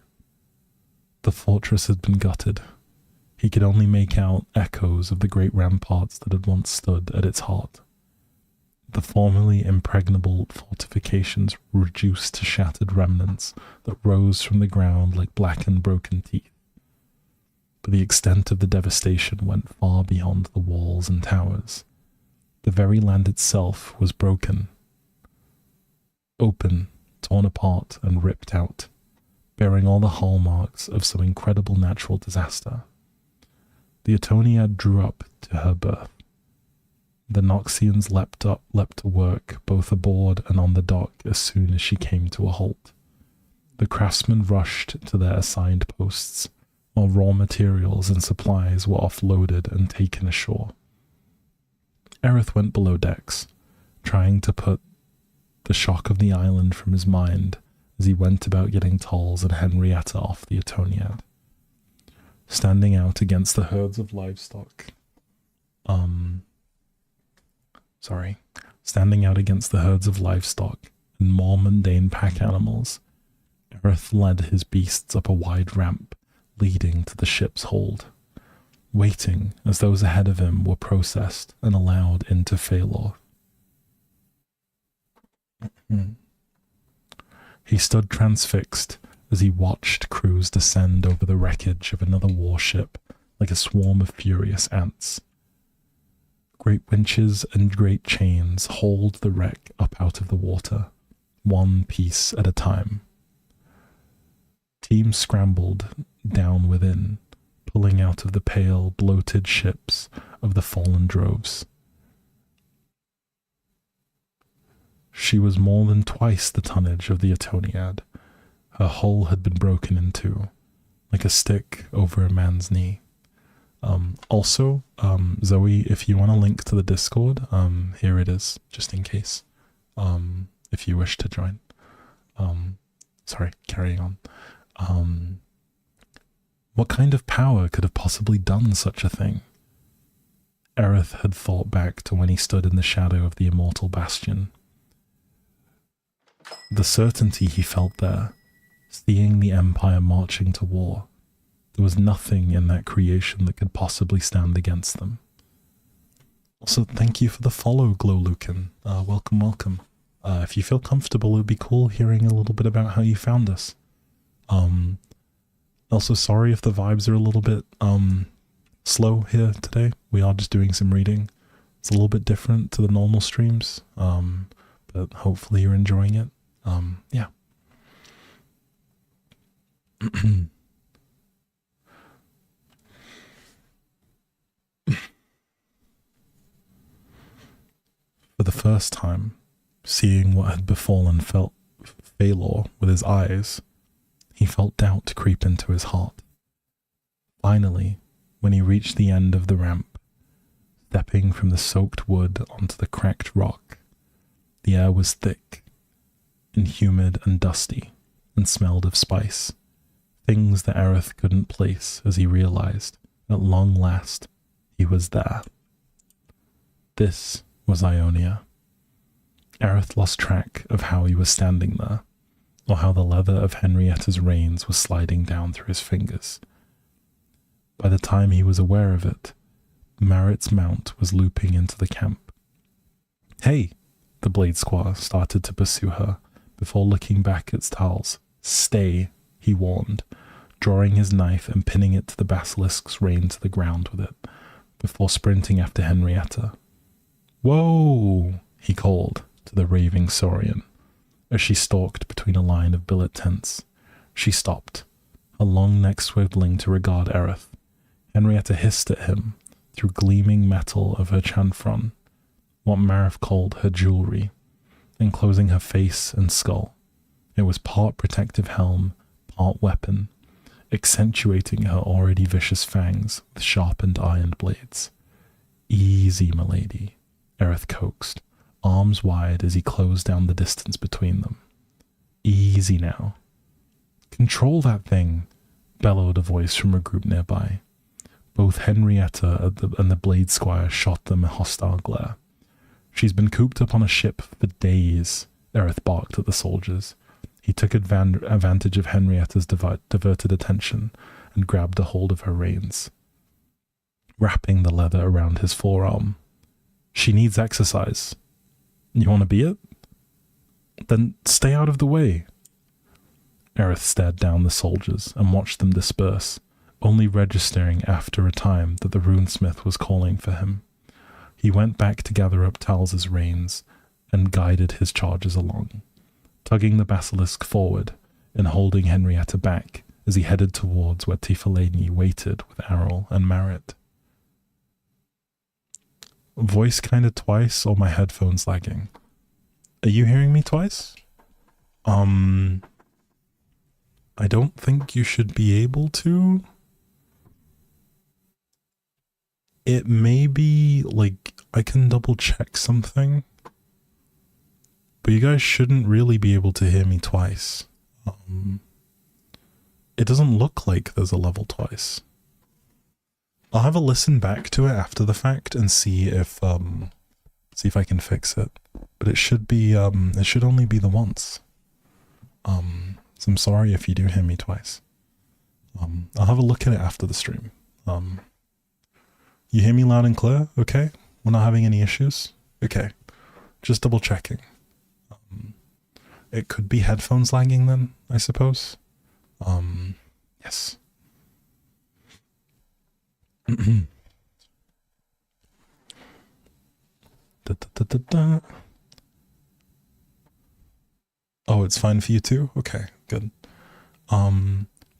The fortress had been gutted. He could only make out echoes of the great ramparts that had once stood at its heart. The formerly impregnable fortifications reduced to shattered remnants that rose from the ground like blackened broken teeth. But the extent of the devastation went far beyond the walls and towers. The very land itself was broken, open, torn apart, and ripped out, bearing all the hallmarks of some incredible natural disaster. The Atoniad drew up to her berth. The Noxians leapt to work, both aboard and on the dock, as soon as she came to a halt. The craftsmen rushed to their assigned posts, while raw materials and supplies were offloaded and taken ashore. Aerith went below decks, trying to put the shock of the island from his mind as he went about getting Tolls and Henrietta off the Atoniad. Standing out against the herds of livestock, and more mundane pack animals, Aerith led his beasts up a wide ramp leading to the ship's hold, waiting as those ahead of him were processed and allowed into Phalor. He stood transfixed as he watched crews descend over the wreckage of another warship like a swarm of furious ants. Great winches and great chains hauled the wreck up out of the water, one piece at a time. Teams scrambled down within, pulling out of the pale, bloated ships of the fallen droves. She was more than twice the tonnage of the Atoniad. Her hull had been broken in two, like a stick over a man's knee. Zoe, if you want to link to the Discord, here it is, just in case, if you wish to join. Carrying on. What kind of power could have possibly done such a thing? Aerith had thought back to when he stood in the shadow of the immortal bastion. The certainty he felt there, seeing the Empire marching to war. There was nothing in that creation that could possibly stand against them. Also, thank you for the follow, Glowlucan. Welcome, welcome. If you feel comfortable, it would be cool hearing a little bit about how you found us. Also, sorry if the vibes are a little bit slow here today. We are just doing some reading. It's a little bit different to the normal streams, but hopefully you're enjoying it. Yeah. For the first time, seeing what had befallen Phalor with his eyes, he felt doubt creep into his heart. Finally, when he reached the end of the ramp, stepping from the soaked wood onto the cracked rock, the air was thick and humid and dusty and smelled of spice, things that Aerith couldn't place as he realized, at long last, he was there. This was Ionia. Aerith lost track of how he was standing there, or how the leather of Henrietta's reins was sliding down through his fingers. By the time he was aware of it, Marit's mount was looping into the camp. "Hey!" the blade squire started to pursue her, before looking back at Tal's. "Stay," he warned, drawing his knife and pinning it to the basilisk's rein to the ground with it, before sprinting after Henrietta. "Whoa!" he called to the raving Saurian, as she stalked between a line of billet tents. She stopped, her long neck swiveling to regard Aerith. Henrietta hissed at him through gleaming metal of her chanfron, what Marith called her jewelry, enclosing her face and skull. It was part protective helm, part weapon, accentuating her already vicious fangs with sharpened iron blades. "Easy, milady," Aerith coaxed, arms wide as he closed down the distance between them. "Easy now." "Control that thing," bellowed a voice from a group nearby. Both Henrietta and the blade squire shot them a hostile glare. "She's been cooped up on a ship for days," Aerith barked at the soldiers. He took advantage of Henrietta's diverted attention and grabbed a hold of her reins, wrapping the leather around his forearm. "She needs exercise. You want to be it? Then stay out of the way." Aerith stared down the soldiers and watched them disperse, only registering after a time that the runesmith was calling for him. He went back to gather up Tal's reins and guided his chargers along, tugging the basilisk forward and holding Henrietta back as he headed towards where Tifaleni waited with Errol and Marit. Voice kinda twice, or my headphones lagging? Are you hearing me twice? I don't think you should be able to. It may be, like, I can double check something, but you guys shouldn't really be able to hear me twice. It doesn't look like there's a level twice. I'll have a listen back to it after the fact and see if I can fix it. But it should be, it should only be the once. So I'm sorry if you do hear me twice. I'll have a look at it after the stream. You hear me loud and clear? Okay? We're not having any issues? Okay. Just double checking. It could be headphones lagging then, I suppose. Yes. Oh, it's fine for you too? Okay, good.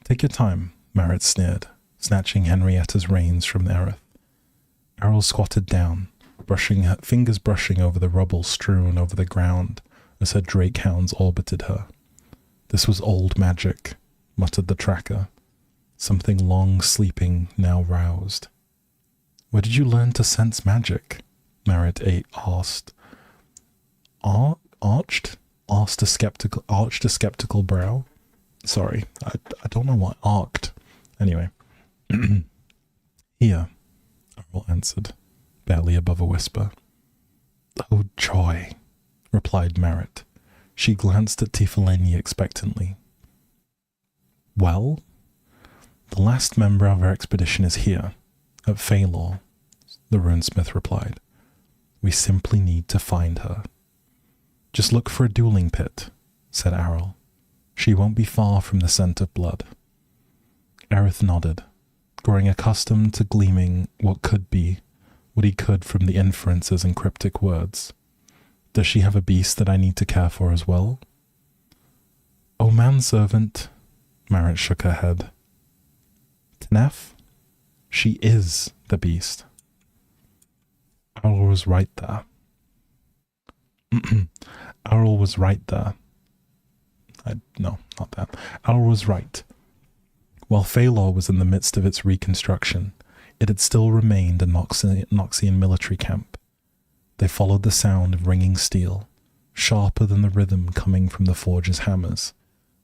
Take your time, Marit sneered, snatching Henrietta's reins from Aerith. Errol squatted down, fingers brushing over the rubble strewn over the ground as her drake hounds orbited her. "This was old magic," muttered the tracker. Something long sleeping now roused. "Where did you learn to sense magic?" Marit asked. Arched a skeptical brow. Sorry, I don't know what arced. Anyway. "Here," Errol answered, barely above a whisper. "Oh, joy," replied Marit. She glanced at Tifaleni expectantly. Well, the last member of our expedition is here, at Phalor, the runesmith replied. We simply need to find her. Just look for a dueling pit, said Errol. She won't be far from the scent of blood. Aerith nodded, growing accustomed to gleaming what he could from the inferences and cryptic words. Does she have a beast that I need to care for as well? Oh, manservant, Marit shook her head. Tenef? She is the beast. Errol was right there. Errol was right there. No, not that. Errol was right. While Phalor was in the midst of its reconstruction, it had still remained a Noxian military camp. They followed the sound of ringing steel, sharper than the rhythm coming from the forge's hammers,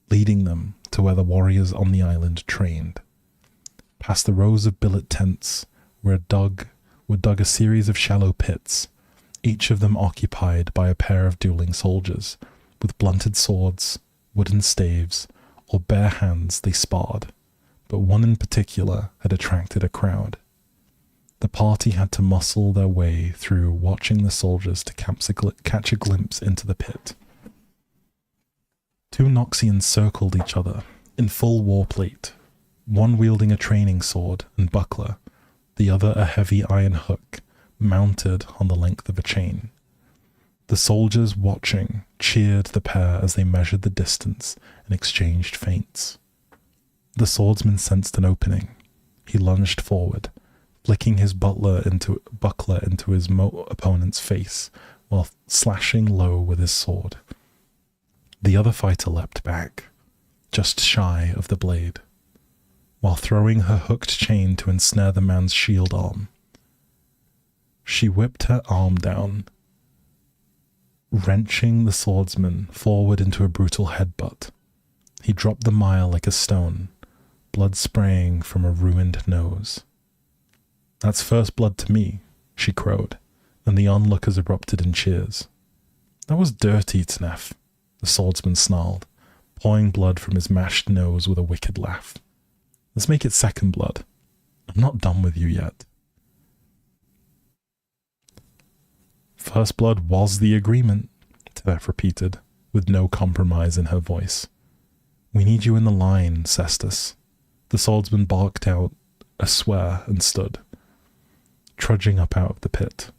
leading them to where the warriors on the island trained. Past the rows of billet tents were dug a series of shallow pits, each of them occupied by a pair of dueling soldiers, with blunted swords, wooden staves, or bare hands they sparred, but one in particular had attracted a crowd. The party had to muscle their way through watching the soldiers to catch a glimpse into the pit. Two Noxians circled each other, in full war plate, one wielding a training sword and buckler, the other a heavy iron hook mounted on the length of a chain. The soldiers watching cheered the pair as they measured the distance and exchanged feints. The swordsman sensed an opening. He lunged forward, flicking his buckler into his opponent's face while slashing low with his sword. The other fighter leapt back, just shy of the blade, while throwing her hooked chain to ensnare the man's shield arm. She whipped her arm down, wrenching the swordsman forward into a brutal headbutt. He dropped the mile like a stone, blood spraying from a ruined nose. That's first blood to me, she crowed, and the onlookers erupted in cheers. That was dirty, Tenef, the swordsman snarled, pouring blood from his mashed nose with a wicked laugh. Let's make it second blood. I'm not done with you yet. First blood was the agreement, Tenef repeated, with no compromise in her voice. We need you in the line, Cestus. The swordsman barked out a swear and stood, trudging up out of the pit.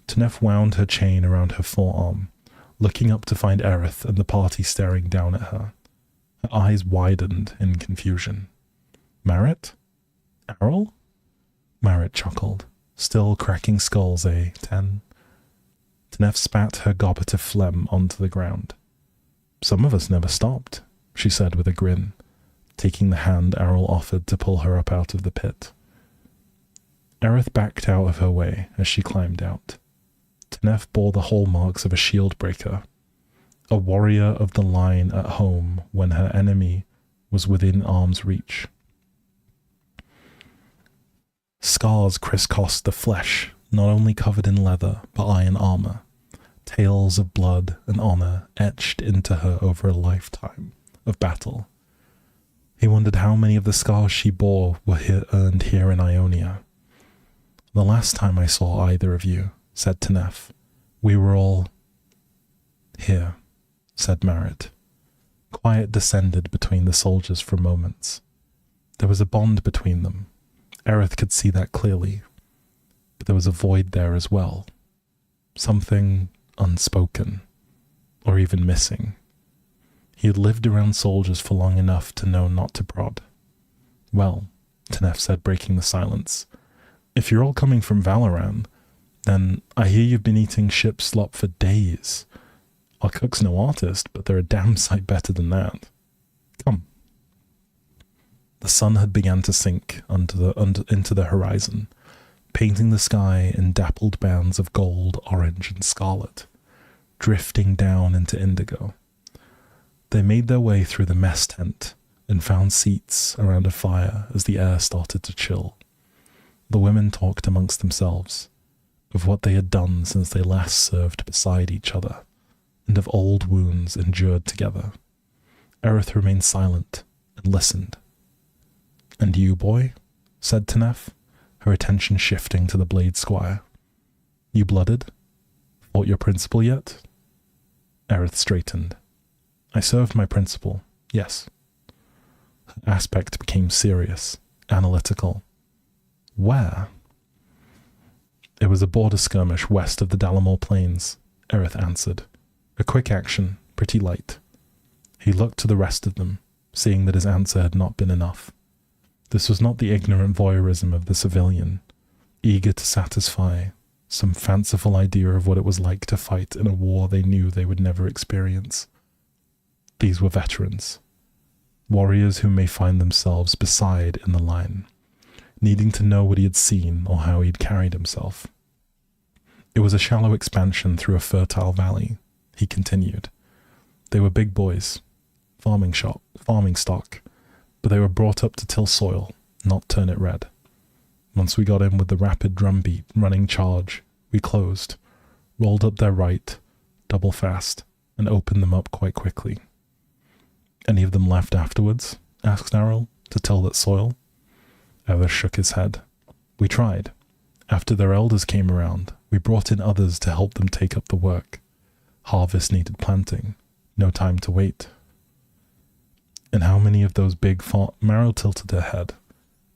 Tenef wound her chain around her forearm, looking up to find Aerith and the party staring down at her. Her eyes widened in confusion. Marit? Errol? Marit chuckled, still cracking skulls, eh, Ten? Tenef spat her goblet of phlegm onto the ground. Some of us never stopped, she said with a grin, taking the hand Errol offered to pull her up out of the pit. Aerith backed out of her way as she climbed out. Tenef bore the hallmarks of a shield breaker, a warrior of the line at home when her enemy was within arm's reach. Scars crisscrossed the flesh, not only covered in leather, but iron armor, tales of blood and honor etched into her over a lifetime of battle. He wondered how many of the scars she bore were earned here in Ionia. The last time I saw either of you, said Tenef, we were all... Here, said Marit. Quiet descended between the soldiers for moments. There was a bond between them. Aerith could see that clearly. But there was a void there as well. Something unspoken, or even missing. He had lived around soldiers for long enough to know not to prod. Well, Tenef said, breaking the silence, if you're all coming from Valoran, then I hear you've been eating ship slop for days. Our cook's no artist, but they're a damn sight better than that. Come. The sun had begun to sink into the horizon, painting the sky in dappled bands of gold, orange, and scarlet, drifting down into indigo. They made their way through the mess tent and found seats around a fire as the air started to chill. The women talked amongst themselves of what they had done since they last served beside each other, and of old wounds endured together. Aerith remained silent and listened. "And you, boy?" said Tenef, her attention shifting to the Blade Squire. "You blooded? Fought your principal yet?" Aerith straightened. "I served my principal, yes." Her aspect became serious, analytical. "Where?" "It was a border skirmish west of the Dalamore Plains," Aerith answered. "A quick action, pretty light." He looked to the rest of them, seeing that his answer had not been enough. This was not the ignorant voyeurism of the civilian, eager to satisfy some fanciful idea of what it was like to fight in a war they knew they would never experience. These were veterans, warriors who may find themselves beside in the line, needing to know what he had seen or how he'd carried himself. It was a shallow expansion through a fertile valley, he continued. They were big boys, farming stock, but they were brought up to till soil, not turn it red. Once we got in with the rapid drumbeat running charge, we closed, rolled up their right, double fast, and opened them up quite quickly. "Any of them left afterwards?" asked Narrell, "to till that soil?" Ever shook his head. "We tried. After their elders came around, we brought in others to help them take up the work. Harvest needed planting. No time to wait." "And how many of those big Marrow tilted her head.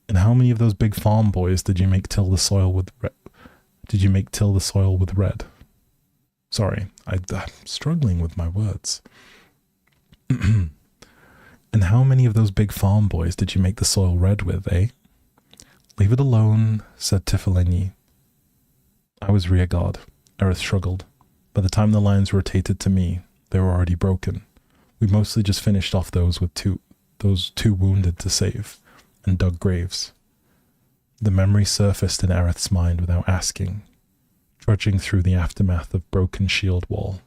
"And how many of those big farm boys did you make till the soil with red? Sorry, I'm struggling with my words. "And how many of those big farm boys did you make the soil red with, eh?" "Leave it alone," said Tifleni. "I was rear guard," Aerith shrugged. "By the time the lines rotated to me, they were already broken. We mostly just finished off those two wounded to save, and dug graves." The memory surfaced in Aerith's mind without asking, trudging through the aftermath of broken shield wall,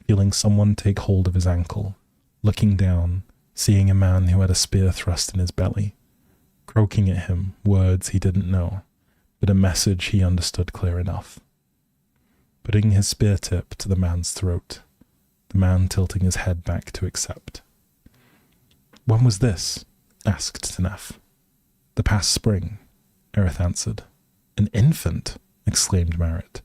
feeling someone take hold of his ankle, looking down, seeing a man who had a spear thrust in his belly, croaking at him words he didn't know, but a message he understood clear enough. Putting his spear tip to the man's throat, the man tilting his head back to accept. "When was this?" asked Tenef. "The past spring," Aerith answered. "An infant!" exclaimed Merritt.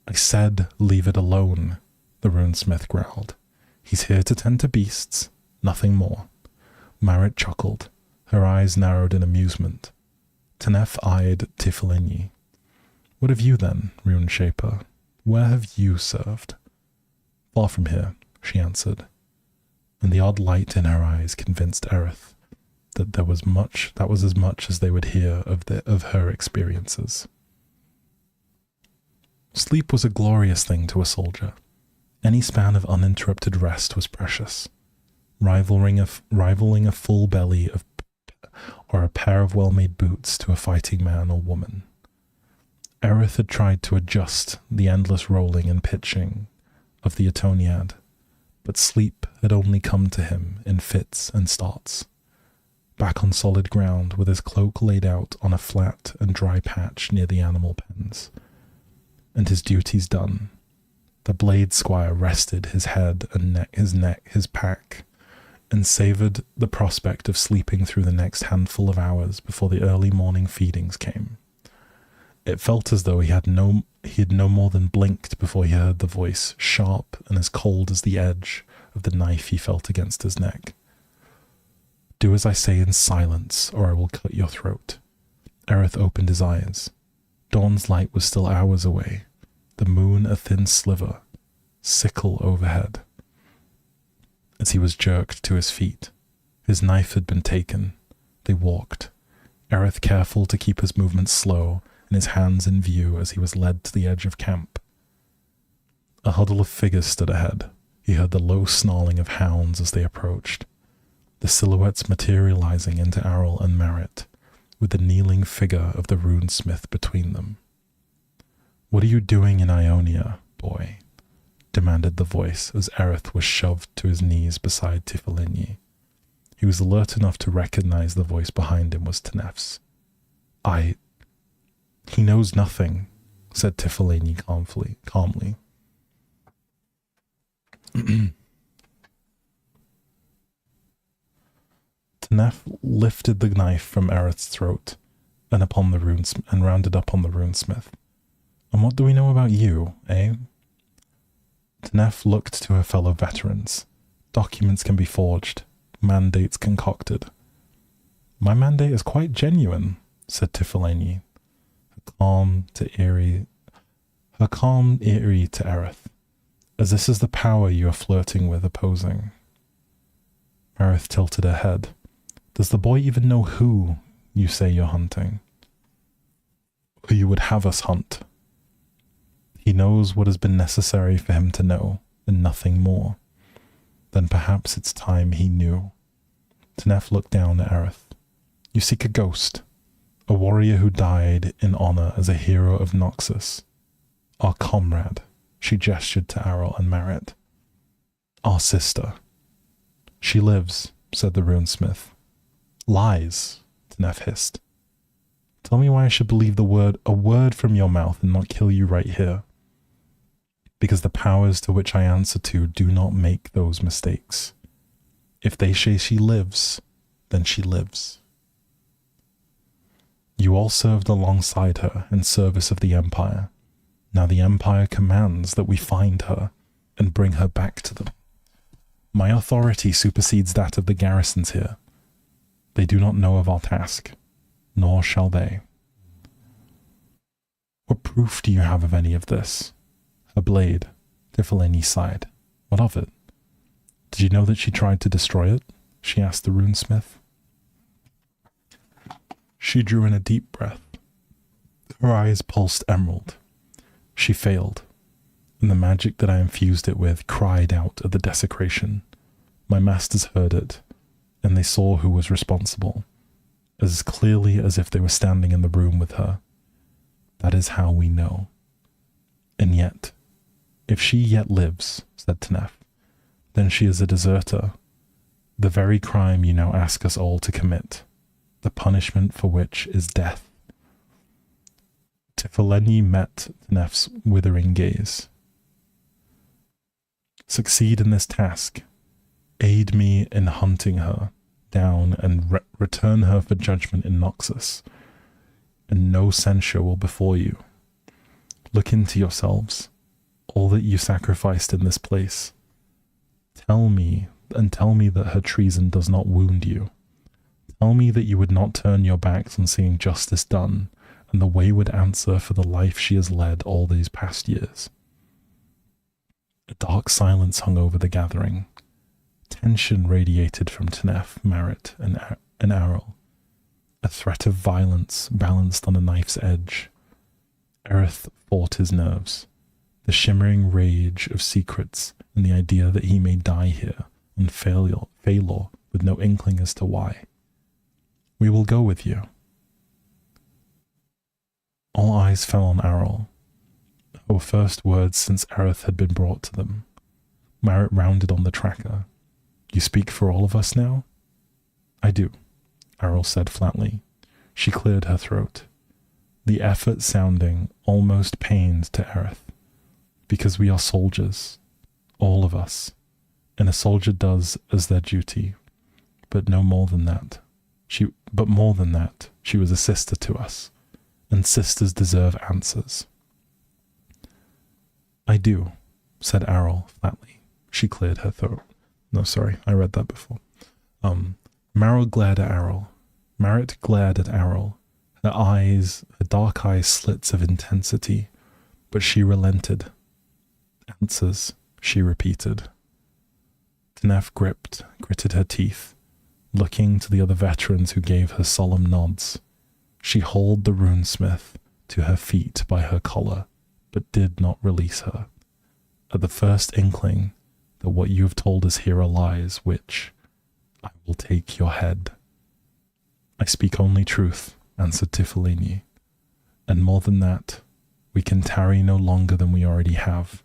"I said leave it alone," the runesmith growled. "He's here to tend to beasts, nothing more." Merritt chuckled, her eyes narrowed in amusement. Tenef eyed Tifleni. "What have you then, Rune Shaper? Where have you served?" "Far from here," she answered, and the odd light in her eyes convinced Aerith that that was as much as they would hear of her experiences. Sleep was a glorious thing to a soldier. Any span of uninterrupted rest was precious, rivaling a full belly or a pair of well-made boots to a fighting man or woman. Aerith had tried to adjust the endless rolling and pitching of the Etoniad, but sleep had only come to him in fits and starts. Back on solid ground, with his cloak laid out on a flat and dry patch near the animal pens, and his duties done, the Blade Squire rested his head and his pack, and savoured the prospect of sleeping through the next handful of hours before the early morning feedings came. It felt as though he had no more than blinked before he heard the voice, sharp and as cold as the edge of the knife he felt against his neck. "Do as I say in silence, or I will cut your throat." Aerith opened his eyes. Dawn's light was still hours away, the moon a thin sliver, sickle overhead. As he was jerked to his feet, his knife had been taken. They walked, Aerith careful to keep his movements slow and his hands in view as he was led to the edge of camp. A huddle of figures stood ahead. He heard the low snarling of hounds as they approached, the silhouettes materializing into Arrel and Merritt, with the kneeling figure of the runesmith between them. "What are you doing in Ionia, boy?" demanded the voice as Aerith was shoved to his knees beside Tifleni. He was alert enough to recognize the voice behind him was Tenef's. "He knows nothing," said Tifleni calmly. Neff lifted the knife from Aerith's throat and rounded up on the runesmith. And what do we know about you, eh? Neff looked to her fellow veterans. Documents can be forged, mandates concocted. My mandate is quite genuine, said Tiflani, her calm eerie to Aerith, as this is the power you are flirting with opposing. Aerith tilted her head. Does the boy even know who you say you're hunting? Who you would have us hunt? He knows what has been necessary for him to know, and nothing more. Then perhaps it's time he knew. Tenef looked down at Aerith. You seek a ghost, a warrior who died in honor as a hero of Noxus. Our comrade, she gestured to Arrel and Marit. Our sister. She lives, said the runesmith. Lies, Tenef hissed. Tell me why I should believe a word from your mouth and not kill you right here. Because the powers to which I answer to do not make those mistakes. If they say she lives, then she lives. You all served alongside her in service of the Empire. Now the Empire commands that we find her and bring her back to them. My authority supersedes that of the garrisons here. They do not know of our task, nor shall they. What proof do you have of any of this? Her blade, Tiflani sighed. What of it? Did you know that she tried to destroy it? She asked the runesmith. She drew in a deep breath. Her eyes pulsed emerald. She failed, and the magic that I infused it with cried out at the desecration. My masters heard it, and they saw who was responsible, as clearly as if they were standing in the room with her. That is how we know. And yet, if she yet lives, said Tenef, then she is a deserter, the very crime you now ask us all to commit, the punishment for which is death. Tiflani met Tenef's withering gaze. Succeed in this task. Aid me in hunting her down and return her for judgment in Noxus, and no censure will befall you. Look into yourselves, all that you sacrificed in this place. Tell me that her treason does not wound you. Tell me that you would not turn your backs on seeing justice done, and the wayward answer for the life she has led all these past years. A dark silence hung over the gathering. Tension radiated from Tenef, Marit, and Arrel. A threat of violence balanced on a knife's edge. Aerith fought his nerves. The shimmering rage of secrets and the idea that he may die here on Phalor with no inkling as to why. We will go with you. All eyes fell on Arrel. Her first words since Aerith had been brought to them. Marit rounded on the tracker. You speak for all of us now? I do, Arrel said flatly. She cleared her throat, the effort sounding almost pained to Aerith. Because we are soldiers, all of us, and a soldier does as their duty, but no more than that. She was a sister to us, and sisters deserve answers. I do, said Arrel flatly. She cleared her throat. No, sorry, I read that before. Marit glared at Arrel. Her dark eyes slits of intensity, but she relented. Answers, she repeated. Tenef gritted her teeth, looking to the other veterans who gave her solemn nods. She hauled the runesmith to her feet by her collar, but did not release her. At the first inkling that what you have told us here are lies, which I will take your head. I speak only truth, answered Tiflani, and more than that, we can tarry no longer than we already have.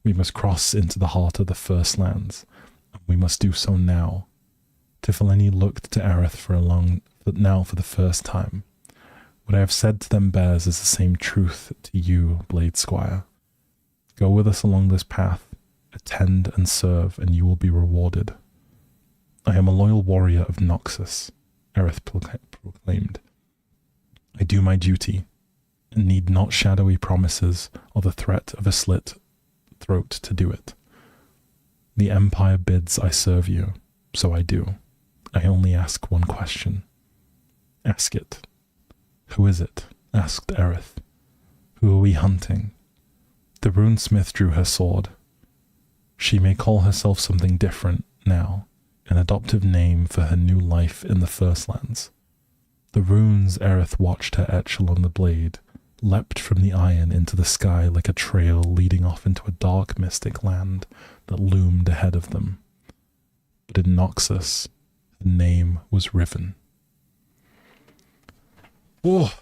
We must cross into the heart of the First Lands, and we must do so now. Tiflani looked to Aerith for the first time. What I have said to them bears is the same truth to you, Blade Squire. Go with us along this path, attend and serve, and you will be rewarded. I am a loyal warrior of Noxus, Aerith proclaimed. I do my duty, and need not shadowy promises or the threat of a slit throat to do it. The Empire bids I serve you, so I do. I only ask one question. Ask it. Who is it? Asked Aerith. Who are we hunting? The runesmith drew her sword. She may call herself something different now, an adoptive name for her new life in the First Lands. The runes Aerith watched her etch along the blade leapt from the iron into the sky like a trail leading off into a dark mystic land that loomed ahead of them. But in Noxus, the name was Riven. Oh,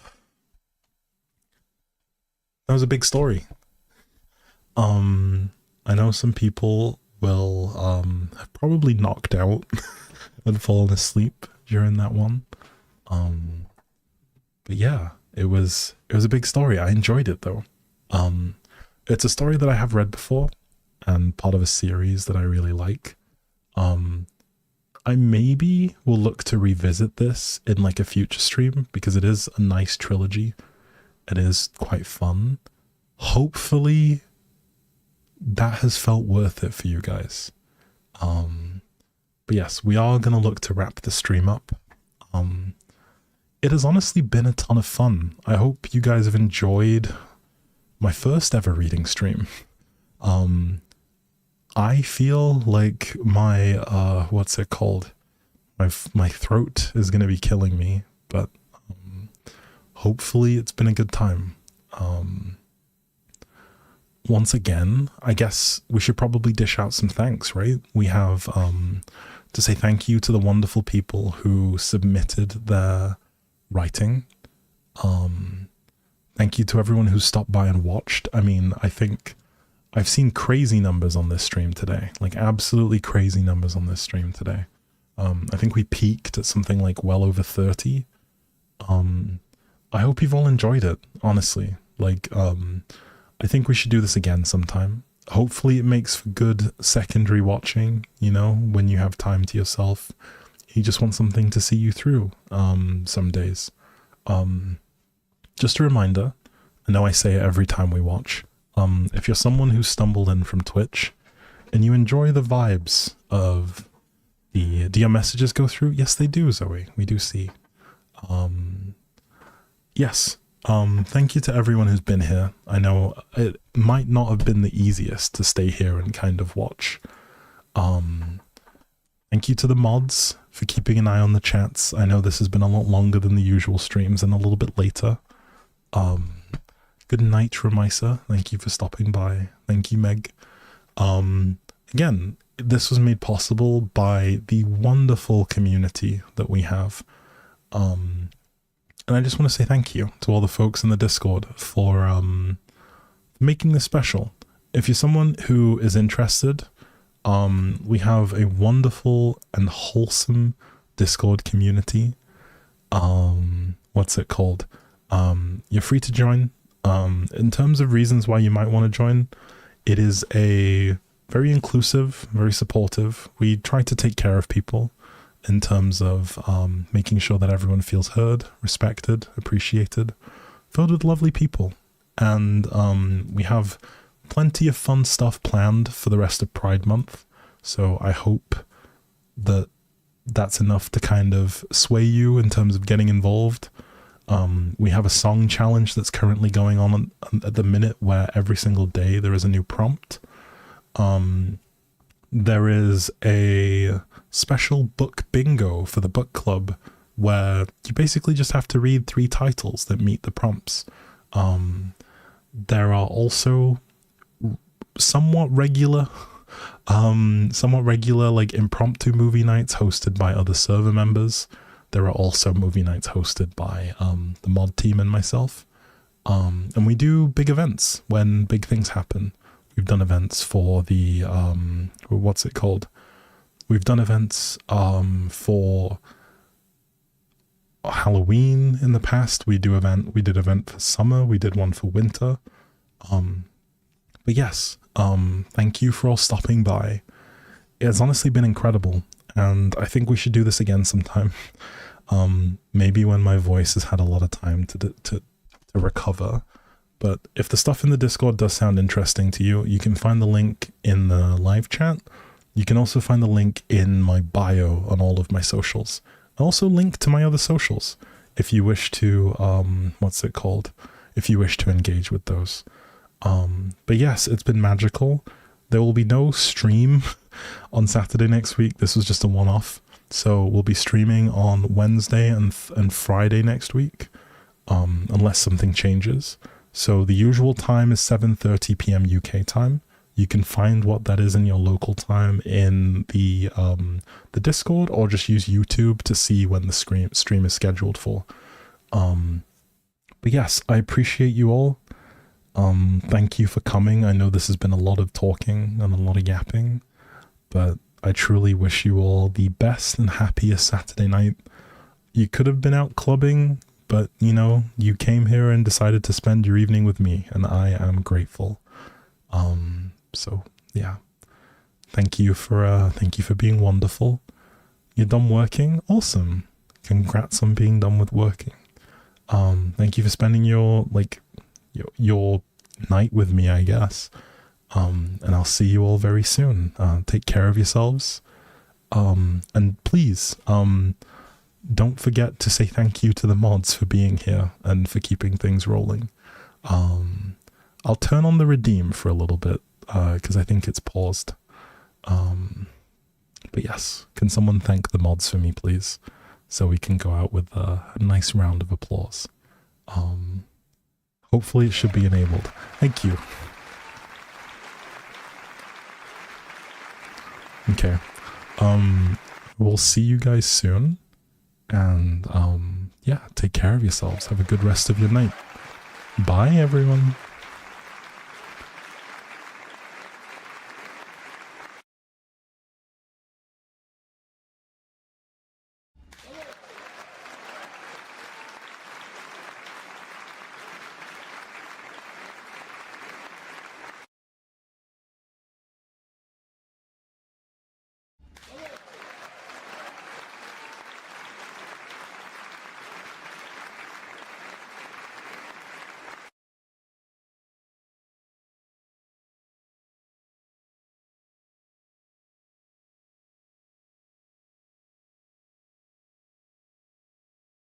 that was a big story. I know some people will have probably knocked out and fallen asleep during that one. But yeah, it was a big story. I enjoyed it though. It's a story that I have read before and part of a series that I really like. I maybe will look to revisit this in like a future stream because it is a nice trilogy. It is quite fun. Hopefully that has felt worth it for you guys. But yes, we are going to look to wrap the stream up. It has honestly been a ton of fun. I hope you guys have enjoyed my first ever reading stream. I feel like my, what's it called? My throat is going to be killing me, but hopefully it's been a good time. Once again, I guess we should probably dish out some thanks, right? We have to say thank you to the wonderful people who submitted their writing. Thank you to everyone who stopped by and watched. I mean, I think I've seen crazy numbers on this stream today, like absolutely crazy numbers on this stream today. I think we peaked at something like well over 30. I hope you've all enjoyed it, honestly. Like, I think we should do this again sometime. Hopefully it makes for good secondary watching, you know, when you have time to yourself. You just want something to see you through some days. Just a reminder, I know I say it every time we watch, if you're someone who stumbled in from Twitch and you enjoy the vibes of do your messages go through? Yes, they do, Zoe. We do see. Yes. Thank you to everyone who's been here. I know it might not have been the easiest to stay here and kind of watch. Thank you to the mods for keeping an eye on the chats. I know this has been a lot longer than the usual streams and a little bit later. Good night, Ramisa. Thank you for stopping by. Thank you, Meg. Again, this was made possible by the wonderful community that we have. And I just want to say thank you to all the folks in the Discord for making this special. If you're someone who is interested, we have a wonderful and wholesome Discord community. What's it called? You're free to join. In terms of reasons why you might want to join, it is a very inclusive, very supportive. We try to take care of people in terms of making sure that everyone feels heard, respected, appreciated, filled with lovely people. And we have plenty of fun stuff planned for the rest of Pride Month. So I hope that that's enough to kind of sway you in terms of getting involved. We have a song challenge that's currently going on at the minute where every single day there is a new prompt. There is a special book bingo for the book club where you basically just have to read 3 titles that meet the prompts. There are also somewhat regular like impromptu movie nights hosted by other server members. There are also movie nights hosted by the mod team and myself. And we do big events when big things happen. We've done events for the what's it called? We've done events for Halloween in the past. We did event for summer. We did one for winter. But yes, thank you for all stopping by. It's honestly been incredible, and I think we should do this again sometime. Maybe when my voice has had a lot of time to recover. But if the stuff in the Discord does sound interesting to you, you can find the link in the live chat. You can also find the link in my bio on all of my socials. I also link to my other socials if you wish to, what's it called? If you wish to engage with those. But yes, it's been magical. There will be no stream on Saturday next week. This was just a one-off. So we'll be streaming on Wednesday and Friday next week, unless something changes. So the usual time is 7:30 p.m. UK time. You can find what that is in your local time in the Discord, or just use YouTube to see when the stream is scheduled for. But yes, I appreciate you all. Thank you for coming. I know this has been a lot of talking and a lot of yapping, but I truly wish you all the best and happiest Saturday night. You could have been out clubbing, but you know, you came here and decided to spend your evening with me, and I am grateful. So yeah, thank you for being wonderful. You're done working? Awesome. Congrats on being done with working. Thank you for spending your night with me, I guess. And I'll see you all very soon. Take care of yourselves. And please, don't forget to say thank you to the mods for being here and for keeping things rolling. I'll turn on the redeem for a little bit, because I think it's paused. But yes, can someone thank the mods for me, please? So we can go out with a nice round of applause. Hopefully it should be enabled. Thank you. Okay. We'll see you guys soon. And yeah, take care of yourselves. Have a good rest of your night. Bye, everyone.